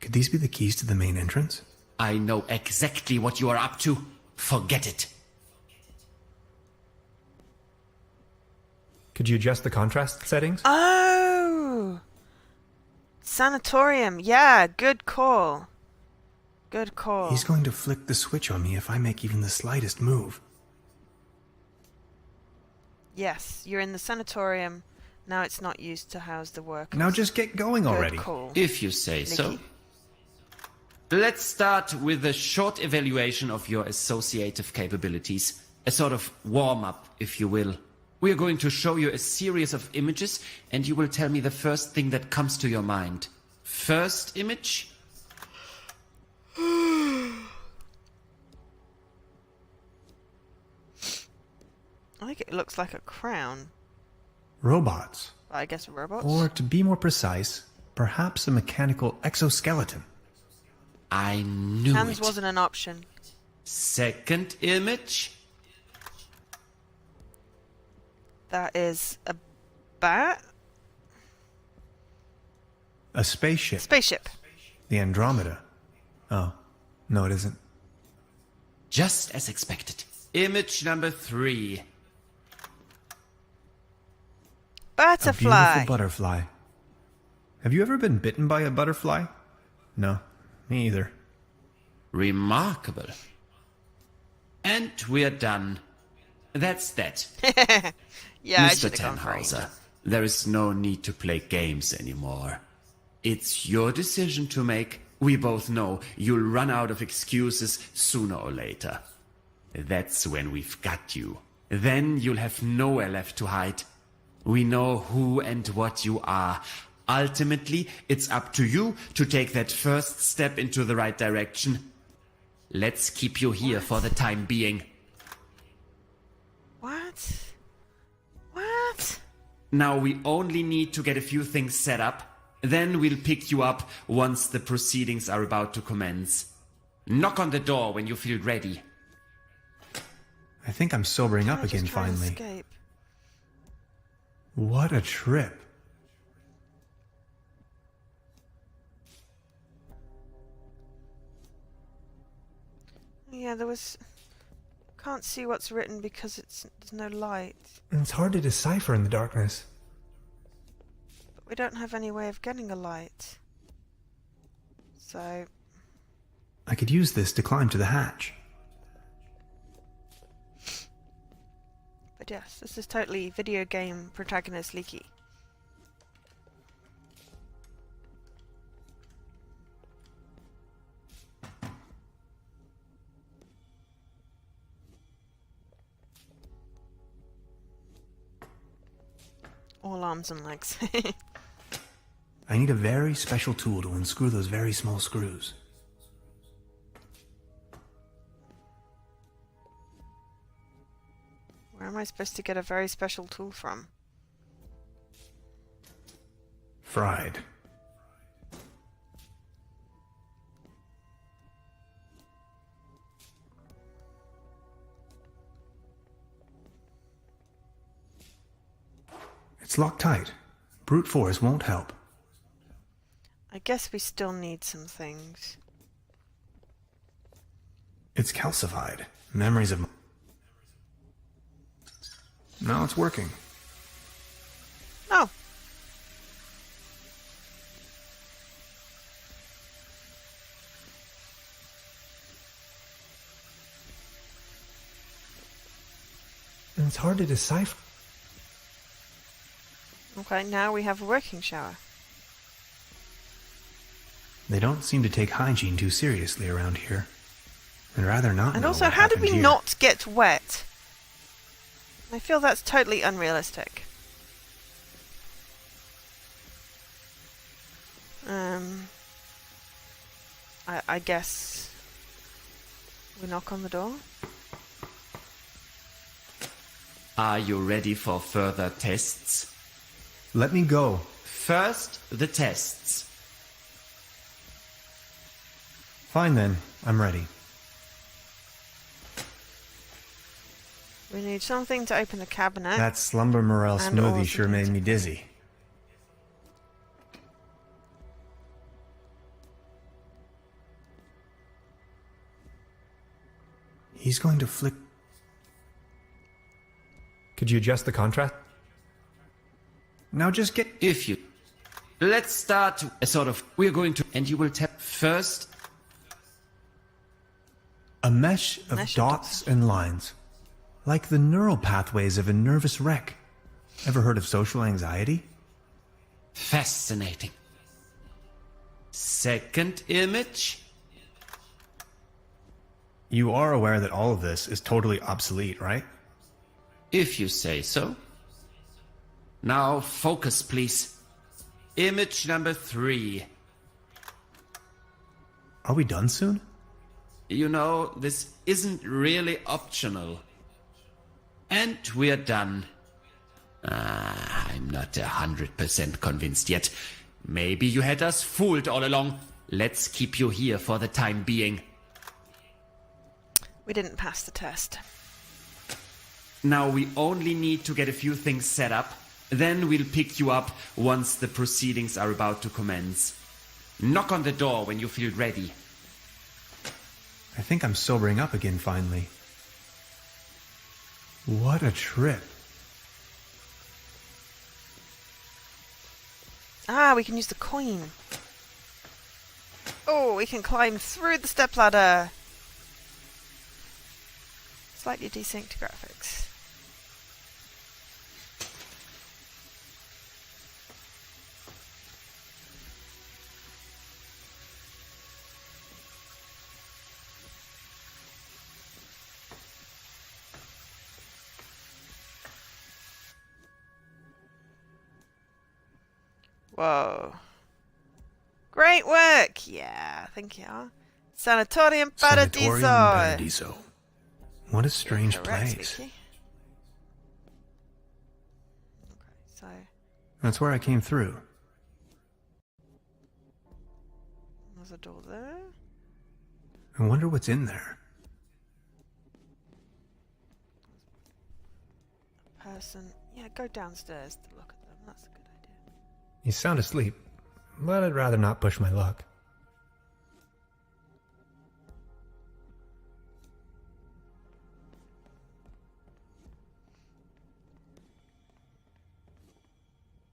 Could these be the keys to the main entrance? I know exactly what you are up to. Forget it. Could you adjust the contrast settings? Oh! Sanatorium. Yeah, good call. Good call. He's going to flick the switch on me if I make even the slightest move. Yes, you're in the sanatorium. Now it's not used to house the workers. Now just get going already. Good call. If you say so. Nikki. Let's start with a short evaluation of your associative capabilities. A sort of warm-up, if you will. We are going to show you a series of images, and you will tell me the first thing that comes to your mind. First image? I think it looks like a crown. Robots. I guess robots. Or, to be more precise, perhaps a mechanical exoskeleton. I knew Hands it. wasn't an option. Second image? That is a bat? A spaceship. Spaceship. The Andromeda. Oh, no it isn't. Just as expected. Image number 3. A Butterfly. beautiful butterfly. Have you ever been bitten by a butterfly? No, me either. Remarkable. And we're done. That's that. Yeah, I Mr. should have gone for Tannhauser, it. there is no need to play games anymore. It's your decision to make. We both know you'll run out of excuses sooner or later. That's when we've got you. Then you'll have nowhere left to hide. We know who and what you are. Ultimately, it's up to you to take that first step into the right direction. Let's keep you here for the time being. What? What? Now we only need to get a few things set up. Then we'll pick you up once the proceedings are about to commence. Knock on the door when you feel ready. I think I'm sobering up Can I again just try and finally. escape? What a trip. Yeah, there was... Can't see what's written because there's no light. It's hard to decipher in the darkness. But we don't have any way of getting a light. So... I could use this to climb to the hatch. But yes, this is totally video game protagonist leaky. All arms and legs. I need a very special tool to unscrew those very small screws. Where am I supposed to get a very special tool from? Fried. It's locked tight. Brute force won't help. I guess we still need some things. It's calcified. Memories of... Now it's working. Oh! It's hard to decipher. Okay, now we have a working shower. They don't seem to take hygiene too seriously around here. I'd rather not And know also, what how did happened we here. not get wet? I feel that's totally unrealistic. I guess we knock on the door. Are you ready for further tests? Let me go. First, the tests. Fine then. I'm ready. We need something to open the cabinet. That slumber morel And also smoothie sure made me dizzy. He's going to flick. Could you adjust the contrast? Now just get. If you... Let's start a sort of... We're going to... And you will tap first. A mesh of Mesh of dots and lines. Like the neural pathways of a nervous wreck. Ever heard of social anxiety? Fascinating. Second image. You are aware that all of this is totally obsolete, right? If you say so. Now focus, please. Image number 3. Are we done soon? You know, this isn't really optional. And we're done. I'm not 100% convinced yet. Maybe you had us fooled all along. Let's keep you here for the time being. We didn't pass the test. Now we only need to get a few things set up. Then we'll pick you up once the proceedings are about to commence. Knock on the door when you feel ready. I think I'm sobering up again finally. What a trip. Ah, we can use the coin. Oh, we can climb through the stepladder. Slightly desynced graphics. Whoa. Great work! Yeah, thank you. Sanatorium Paradiso! Paradiso. What a strange Correct, place. Vicky. Okay, so That's where I came through. there's a door there. I wonder what's in there. Person. Yeah, go downstairs to look at them. That's a good idea. He's sound asleep, but I'd rather not push my luck.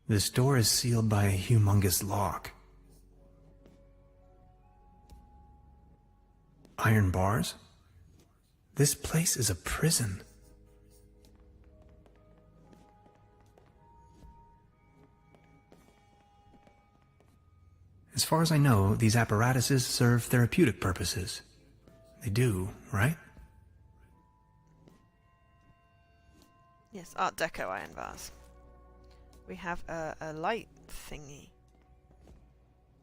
This door is sealed by a humongous lock. Iron bars? This place is a prison. As far as I know, these apparatuses serve therapeutic purposes. They do, right? Yes, Art Deco iron bars. We have a light thingy.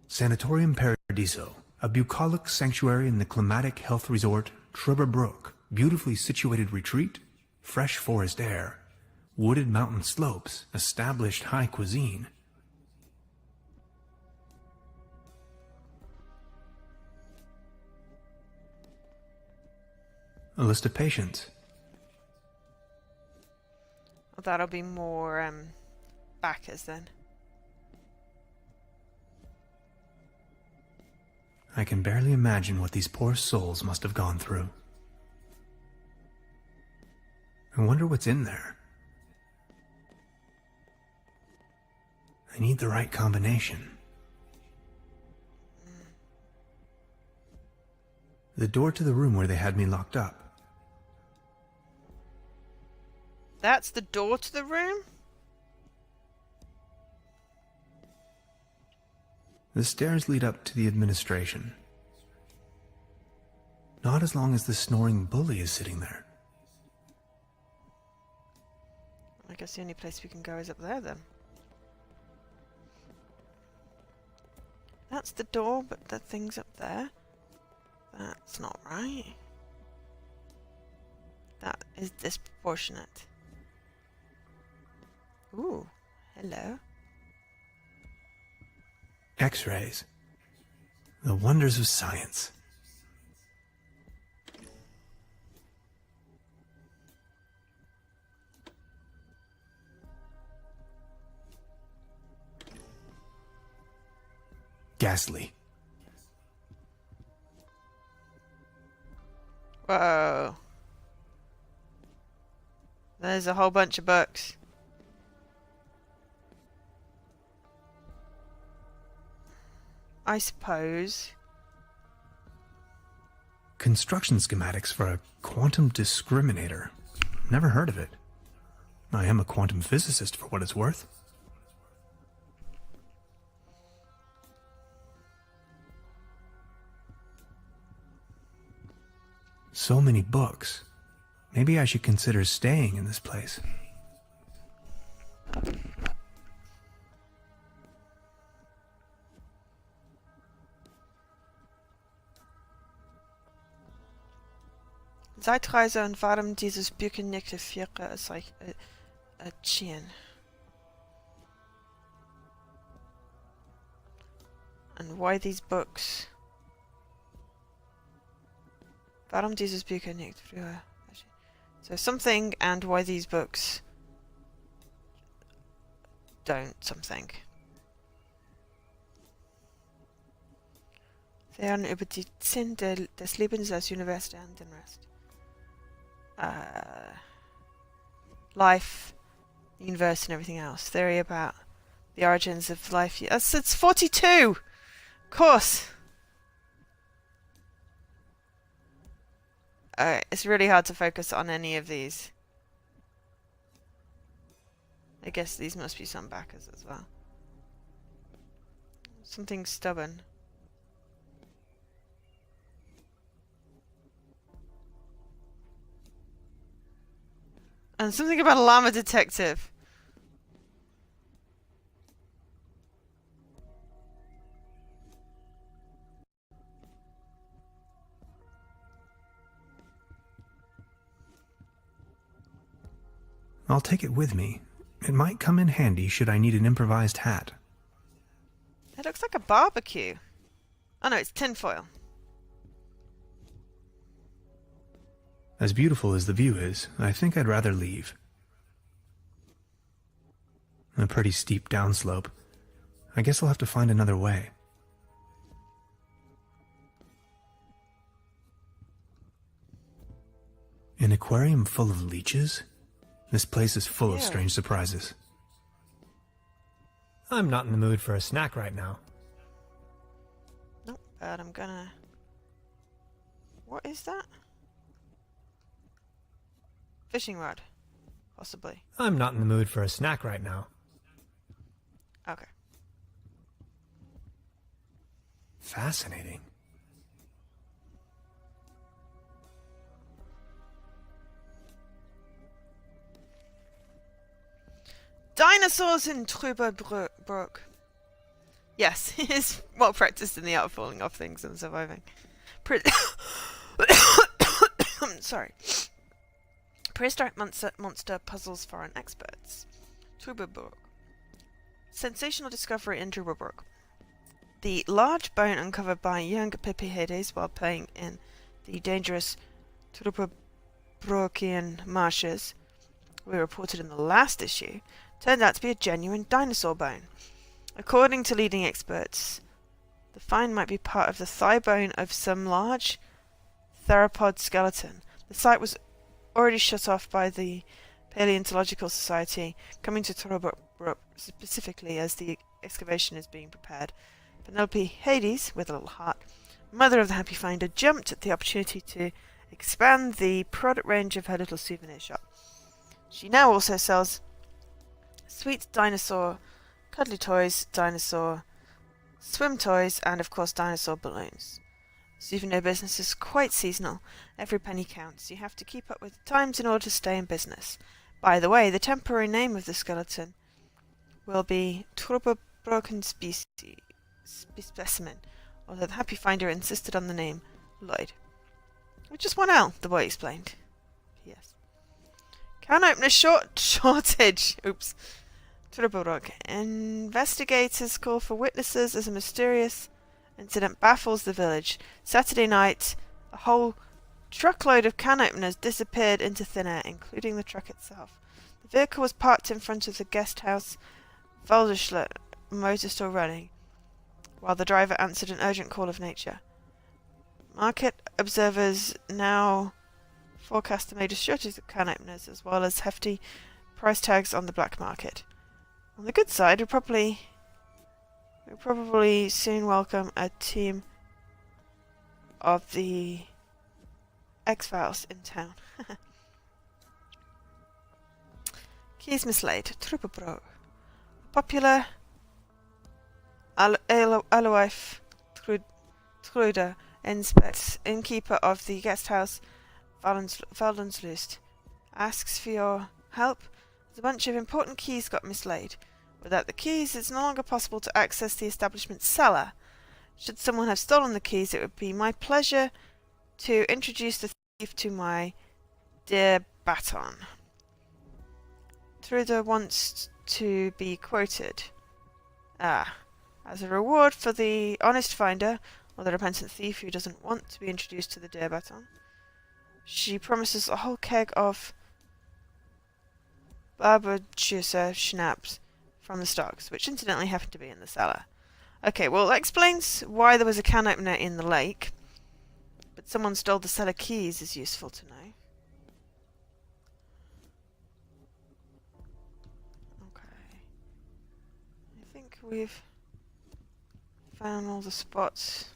Sanatorium Paradiso, a bucolic sanctuary in the climatic health resort Trüberbrook. Beautifully situated retreat, fresh forest air, wooded mountain slopes, established high cuisine. A list of patients. Well, that'll be more backers then. I can barely imagine what these poor souls must have gone through. I wonder what's in there. I need the right combination. The door to the room where they had me locked up. That's the door to the room? The stairs lead up to the administration. Not as long as the snoring bully is sitting there. I guess the only place we can go is up there then. That's the door, but the thing's up there. That's not right. That is disproportionate. Ooh, hello. X-rays. The wonders of science. ghastly. Whoa. There's a whole bunch of books. I suppose. Construction schematics for a quantum discriminator. Never heard of it. I am a quantum physicist for what it's worth. So many books. Maybe I should consider staying in this place. Zeitreise und warum dieses Bücher nicht für sich erschien. And why these books? Warum dieses Bücher nicht früher? So something and why these books don't something. Lernen über die Sinn des Lebens als Universität and den Rest. Life, the universe and everything else. Theory about the origins of life. It's 42! Of course! It's really hard to focus on any of these. I guess these must be some backers as well. Something stubborn. And something about a llama detective. I'll take it with me. It might come in handy should I need an improvised hat. It looks like a barbecue. Oh no, it's tinfoil. As beautiful as the view is, I think I'd rather leave. A pretty steep downslope. I guess I'll have to find another way. An aquarium full of leeches? This place is full of strange surprises. I'm not in the mood for a snack right now. Nope, but I'm gonna... What is that? Fishing rod. Possibly. I'm not in the mood for a snack right now. Okay. Fascinating. Dinosaurs in Trüberbrook. Yes, he is well practiced in the art of falling off things and surviving. Sorry. Prehistoric monster puzzles foreign experts. Trüberbrook. Sensational discovery in Trüberbrook. The large bone uncovered by young Pippi Hades while playing in the dangerous Trüberbrookian marshes, we reported in the last issue, turned out to be a genuine dinosaur bone. According to leading experts, the find might be part of the thigh bone of some large theropod skeleton. The site was already shut off by the Paleontological Society, coming to Trüberbrook specifically as the excavation is being prepared. Penelope Hades, with a little heart, mother of the happy finder, jumped at the opportunity to expand the product range of her little souvenir shop. She now also sells sweet dinosaur, cuddly toys, dinosaur, swim toys, and of course dinosaur balloons. Souvenir business is quite seasonal. Every penny counts. You have to keep up with the times in order to stay in business. By the way, the temporary name of the skeleton will be Trüberbroken specimen, although the happy finder insisted on the name Lloyd. With just one L, the boy explained. P.S. Can opener shortage. Oops. Trüberbrook. Investigators call for witnesses as a mysterious incident baffles the village. Saturday night, a whole truckload of can openers disappeared into thin air, including the truck itself. The vehicle was parked in front of the guest house, Walderschler motor still running. while the driver answered an urgent call of nature. Market observers now forecast a major shortage of can openers, as well as hefty price tags on the black market. On the good side, we'll probably soon welcome a team of the X-Files in town. Keys mislaid. Trüberbrook. Popular Aloif Truder inspects, innkeeper of the guest house Valdenslust, asks for your help. A bunch of important keys got mislaid. Without the keys, it's no longer possible to access the establishment's cellar. Should someone have stolen the keys, it would be my pleasure to introduce the thief to my dear baton. Truder wants to be quoted. As a reward for the honest finder, or the repentant thief who doesn't want to be introduced to the dear baton, she promises a whole keg of Barberjuicer schnapps from the stocks, which incidentally happened to be in the cellar. Okay, well, that explains why there was a can opener in the lake, but someone stole the cellar keys is useful to know. Okay. I think we've found all the spots.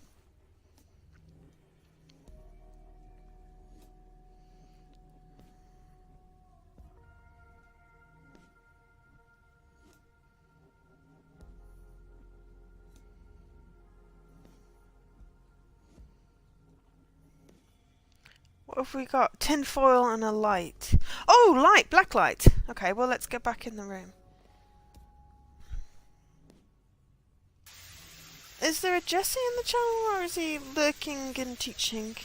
What have we got? Tin foil and a light. Oh, light! Black light! Okay, well, let's get back in the room. Is there a Jesse in the channel, or is he lurking and teaching?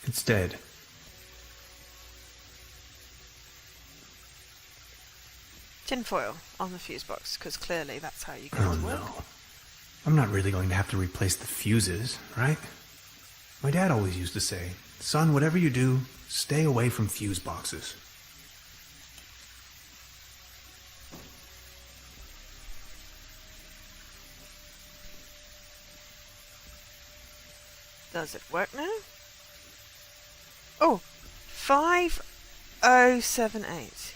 It's dead. Tinfoil on the fuse box, because clearly that's how you get Oh it to work. no. I'm not really going to have to replace the fuses, right? My dad always used to say, son, whatever you do, stay away from fuse boxes. Does it work now? Oh, 5078.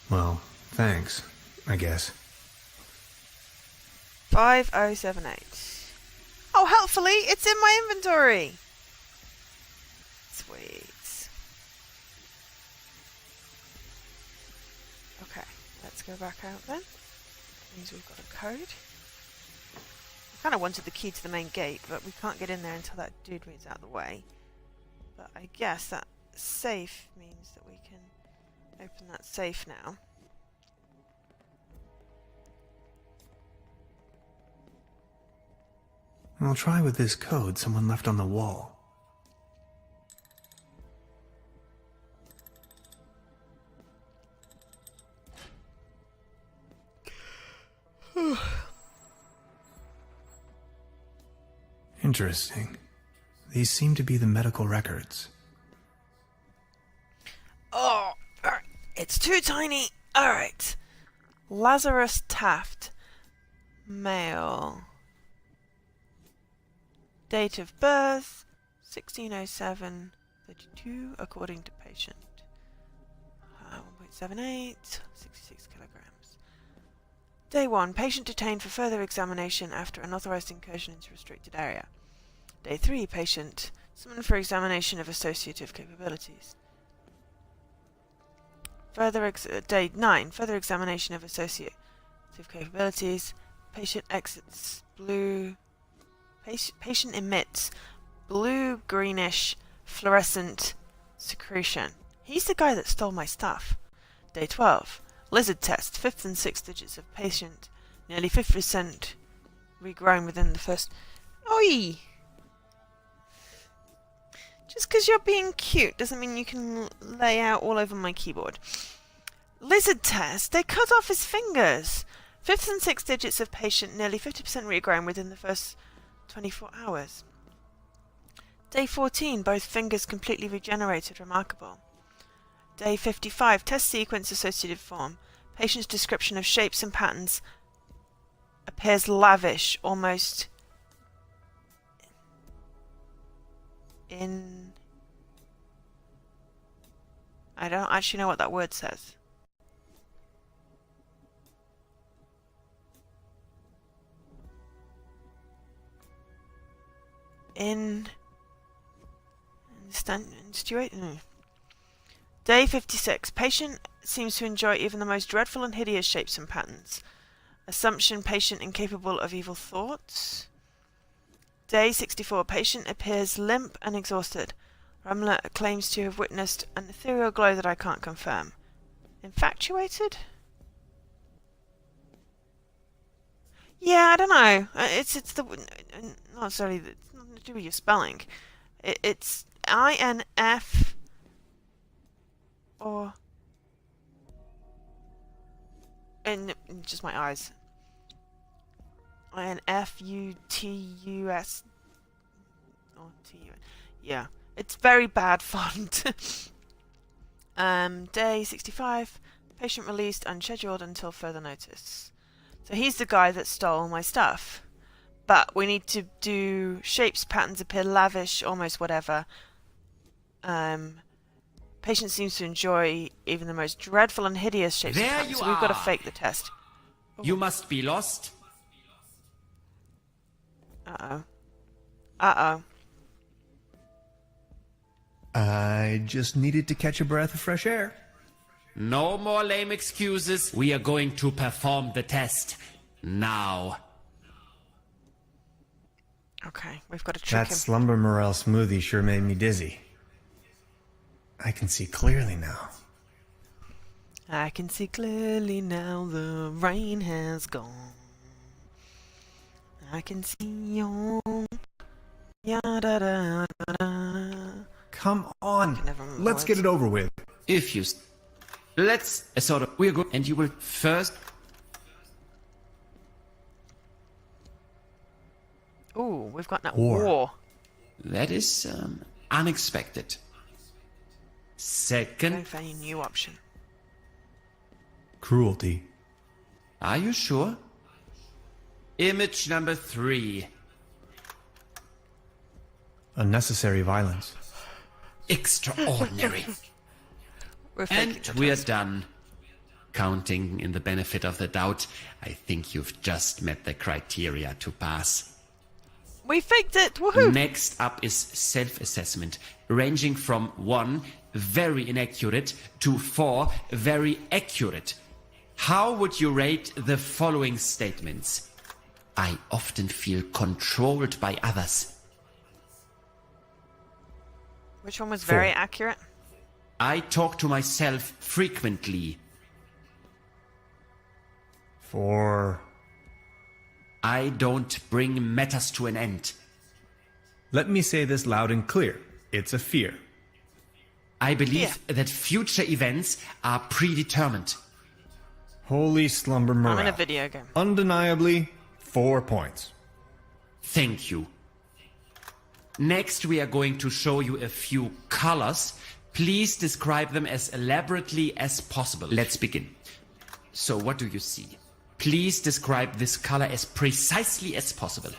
Well, thanks, I guess. 5078. Oh, helpfully, it's in my inventory. Sweet. Okay, let's go back out then. That means we've got a code. I kind of wanted the key to the main gate, but we can't get in there until that dude moves out of the way. But I guess that safe means that we can open that safe now. I'll try with this code someone left on the wall. Interesting. These seem to be the medical records. Oh, it's too tiny. Alright. Lazarus Taft. Male. Date of birth, 1607-32, according to patient. 1.78, 66 kilograms. Day 1, patient detained for further examination after unauthorized incursion into restricted area. Day 3, patient summoned for examination of associative capabilities. Day 9, further examination of associative capabilities. Patient exits blue. Patient emits blue-greenish fluorescent secretion. He's the guy that stole my stuff. Day 12. Lizard test. 5th and 6th digits of patient. Nearly 50% regrown within the first... Oi! Just because you're being cute doesn't mean you can lay out all over my keyboard. Lizard test. They cut off his fingers. 5th and 6th digits of patient. Nearly 50% regrown within the first 24 hours. Day 14, both fingers completely regenerated. Remarkable. Day 55, test sequence associated form. Patient's description of shapes and patterns appears lavish, almost in... I don't actually know what that word says. Day 56. Patient seems to enjoy even the most dreadful and hideous shapes and patterns. Assumption, patient incapable of evil thoughts. Day 64. Patient appears limp and exhausted. Ramler claims to have witnessed an ethereal glow that I can't confirm. Infatuated? Yeah, I don't know. It's the not sorry. It's nothing to do with your spelling. It's INF or and just my eyes. INFUTUS or TU. Yeah, it's very bad font. Day 65. Patient released unscheduled until further notice. So he's the guy that stole my stuff. But we need to do shapes, patterns appear lavish, almost whatever. Patient seems to enjoy even the most dreadful and hideous shapes and patterns. So we've got to fake the test. You must be lost. Uh-oh. Uh-oh. I just needed to catch a breath of fresh air. No more lame excuses. We are going to perform the test now. Okay, we've got to trick That him. slumber morel smoothie sure made me dizzy. I can see clearly now. I can see clearly now the rain has gone. I can see all. Ya-da-da-da-da. Come on, Never mind. let's get it over with. If you... Let's sort of... We're good. And you will first... Ooh, we've got that War. war. That is unexpected. Going Second... for any new option. Cruelty. Are you sure? Image number 3. Unnecessary violence. Extraordinary. We're faking And the we're test. done. Counting in the benefit of the doubt, I think you've just met the criteria to pass. We faked it! Woohoo! Next up is self-assessment, ranging from 1, very inaccurate, to 4, very accurate. How would you rate the following statements? I often feel controlled by others. Which one was 4. very accurate? I talk to myself frequently. 4. I don't bring matters to an end. Let me say this loud and clear. It's a fear. I believe that future events are predetermined. Holy slumber morel. I'm in a video game. Undeniably, 4 points. Thank you. Next, we are going to show you a few colors. Please describe them as elaborately as possible. Let's begin. So, what do you see? Please describe this color as precisely as possible.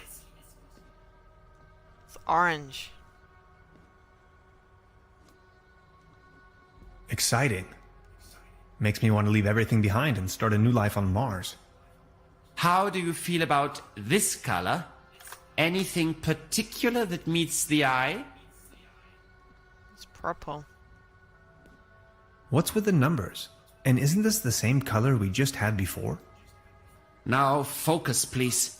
It's orange. Exciting. Makes me want to leave everything behind and start a new life on Mars. How do you feel about this color? Anything particular that meets the eye? It's purple. What's with the numbers? And isn't this the same color we just had before? Now focus, please.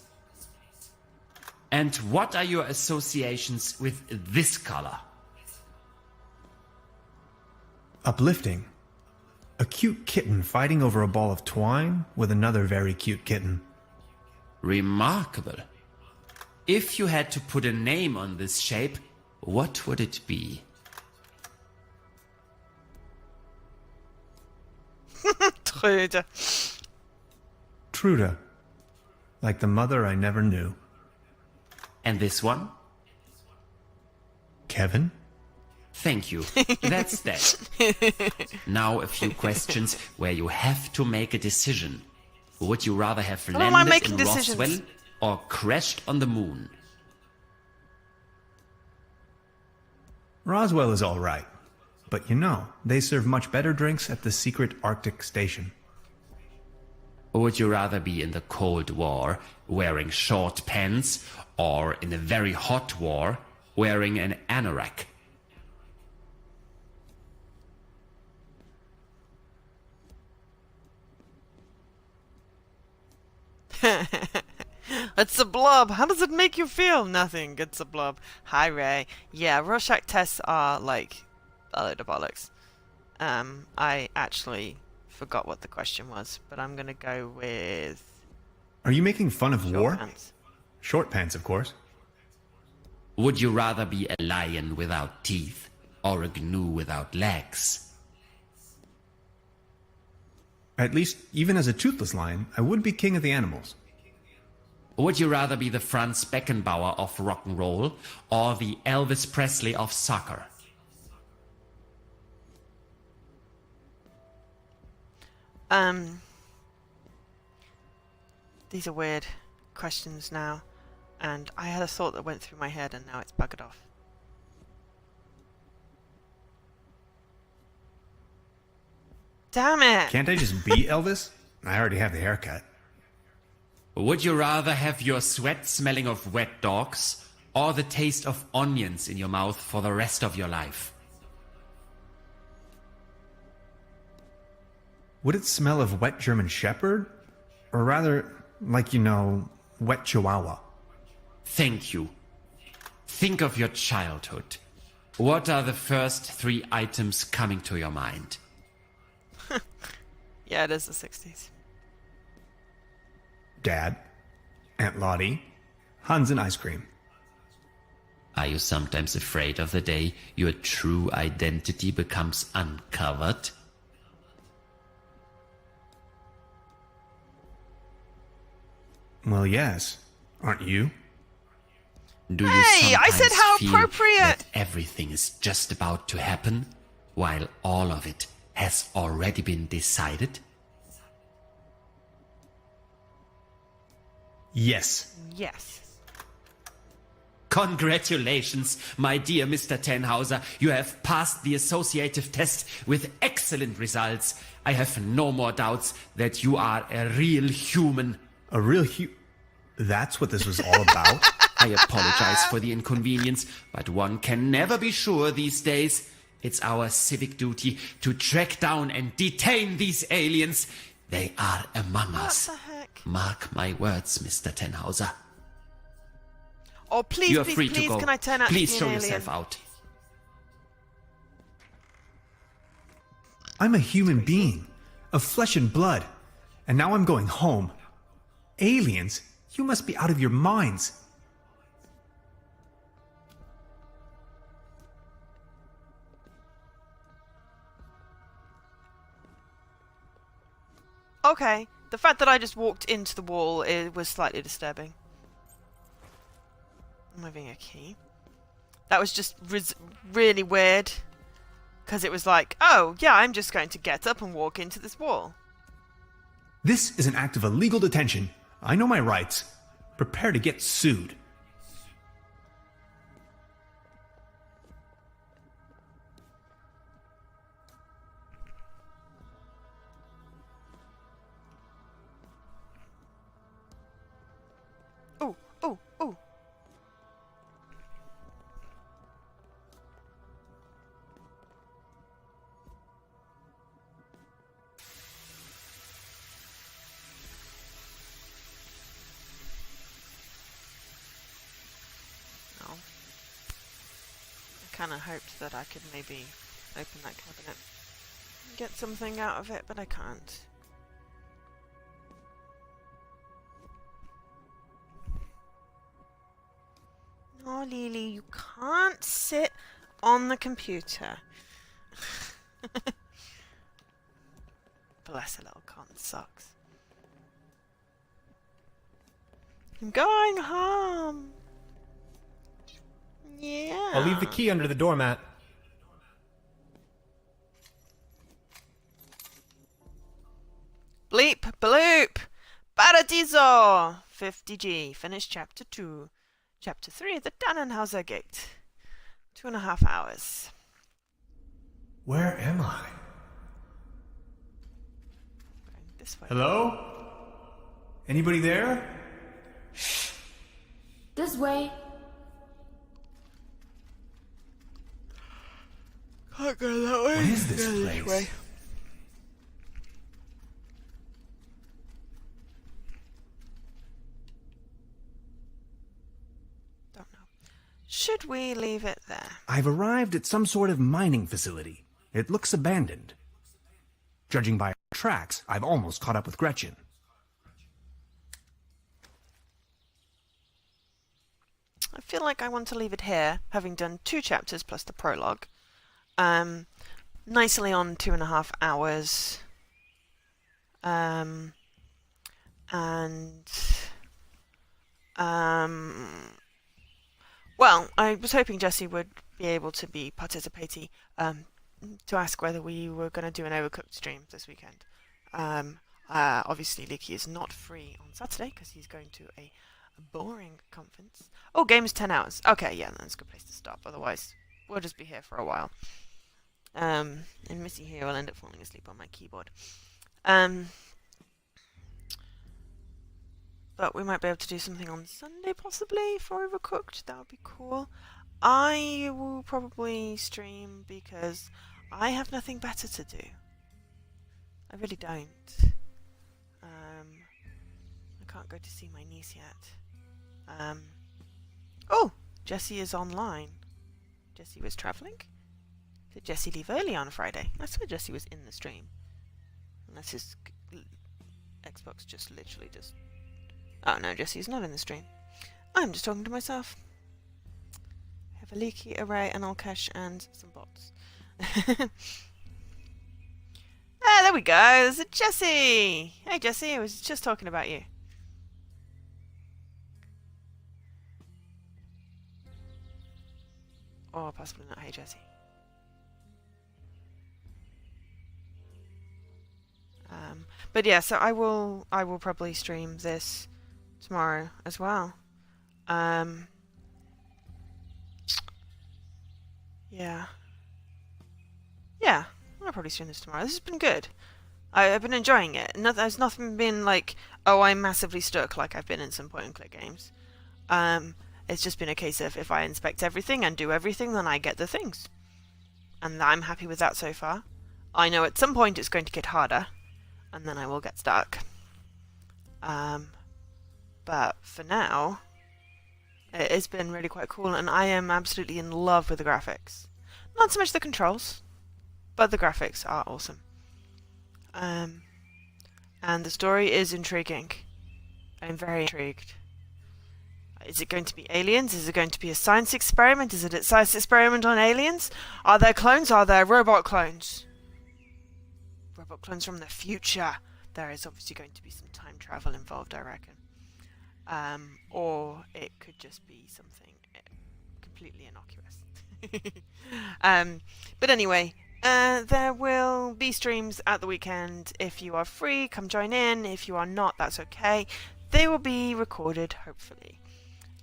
And what are your associations with this color? Uplifting. A cute kitten fighting over a ball of twine with another very cute kitten. Remarkable. If you had to put a name on this shape, what would it be? Tröde. Truda. Like the mother I never knew. And this one? Kevin? Thank you. That's that. Now a few questions where you have to make a decision. Would you rather have How am I landed making in decisions? Roswell or crashed on the moon? Roswell is all right. But you know, they serve much better drinks at the secret Arctic station. Would you rather be in the Cold War wearing short pants or in a very hot war wearing an anorak? It's a blob. How does it make you feel? Nothing. It's a blob. Hi, Ray. Yeah, Rorschach tests are like a load of bollocks. I actually forgot what the question was, but I'm gonna go with Are you making fun of short war? pants. Short pants, of course. Would you rather be a lion without teeth or a gnu without legs? At least, even as a toothless lion, I would be king of the animals. Would you rather be the Franz Beckenbauer of rock and roll or the Elvis Presley of soccer? These are weird questions now, and I had a thought that went through my head and now it's buggered off. Damn it! Can't I just be Elvis? I already have the haircut. Would you rather have your sweat smelling of wet dogs or the taste of onions in your mouth for the rest of your life? Would it smell of wet German Shepherd? Or rather, like, you know, wet Chihuahua? Thank you. Think of your childhood. What are the first 3 items coming to your mind? Yeah, it is the 60s. Dad, Aunt Lottie, Hans and ice cream. Are you sometimes afraid of the day your true identity becomes uncovered? Well, yes. Aren't you? Do you Hey, I said sometimes how feel appropriate! that everything is just about to happen, while all of it has already been decided? Yes. Yes. Congratulations, my dear Mr. Tenhauser. You have passed the associative test with excellent results. I have no more doubts that you are a real human. A real That's what this was all about? I apologize for the inconvenience, but one can never be sure these days. It's our civic duty to track down and detain these aliens. They are among us. What the heck? Mark my words, Mr. Tenhauser. Oh, please, You're please, free please, to go. can I turn out Please to be show an alien? yourself out. I'm a human being, of flesh and blood, and now I'm going home. Aliens? You must be out of your minds. Okay, the fact that I just walked into the wall was slightly disturbing. I'm moving a key. That was just really weird. Because it was like, oh, yeah, I'm just going to get up and walk into this wall. This is an act of illegal detention. I know my rights. Prepare to get sued. Oh, oh, oh. Oh. I kind of hoped that I could maybe open that cabinet and get something out of it, but I can't. Oh, Lily, you can't sit on the computer. Bless her little cotton socks. I'm going home. I'll leave the key under the doormat. Bleep, bloop! Paradiso! 50G. Finish chapter 2. Chapter 3, the Tannenhauser Gate. 2.5 hours. Where am I? Going this way. Hello? Anybody there? This way. Can't go that way. What is this Go place? way. Don't know. Should we leave it there? I've arrived at some sort of mining facility. It looks abandoned. Judging by our tracks, I've almost caught up with Gretchen. I feel like I want to leave it here, having done 2 chapters plus the prologue. Nicely on 2.5 hours. Well, I was hoping Jesse would be able to be participating, to ask whether we were going to do an Overcooked stream this weekend. Obviously, Licky is not free on Saturday because he's going to a boring conference. Oh, game is 10 hours. Okay, yeah, that's a good place to stop. Otherwise, we'll just be here for a while. And Missy here will end up falling asleep on my keyboard. But we might be able to do something on Sunday, possibly, for Overcooked. That would be cool. I will probably stream because I have nothing better to do. I really don't. I can't go to see my niece yet. Oh! Jesse is online. Jesse was travelling? Did Jesse leave early on a Friday? I swear Jesse was in the stream. Unless his Xbox just literally just... Oh no, Jesse's not in the stream. I'm just talking to myself. I have a leaky array, an cache, and some bots. Ah, there we go. There's a Jesse. Hey Jesse, I was just talking about you. Or possibly not. Hey Jesse. But yeah, so I will probably stream this tomorrow as well. Yeah, I'll probably stream this tomorrow. This has been good. I've been enjoying it. There's nothing been like, oh, I'm massively stuck like I've been in some point-and-click games. It's just been a case of if I inspect everything and do everything, then I get the things. And I'm happy with that so far. I know at some point it's going to get harder, and then I will get stuck. But for now, it's been really quite cool, and I am absolutely in love with the graphics. Not so much the controls, but the graphics are awesome. And the story is intriguing. I'm very intrigued. Is it going to be aliens? Is it going to be a science experiment? Is it a science experiment on aliens? Are there clones? Are there robot clones? Robot clones from the future. There is obviously going to be some time travel involved, I reckon. Or it could just be something completely innocuous. But anyway, there will be streams at the weekend. If you are free, come join in. If you are not, that's okay. They will be recorded, hopefully.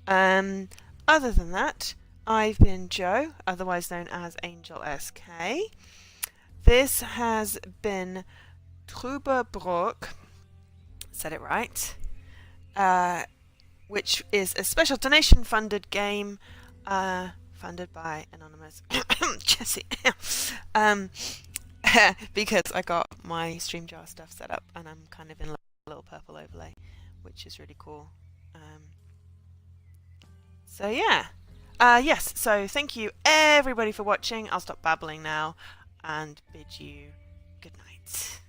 Other than that, I've been Joe, otherwise known as Angel SK. This has been Trüberbrook, said it right, which is a special donation-funded game funded by anonymous Jesse, because I got my StreamJar stuff set up and I'm kind of in a little purple overlay, which is really cool. So yeah, yes, so thank you everybody for watching. I'll stop babbling now and bid you good night.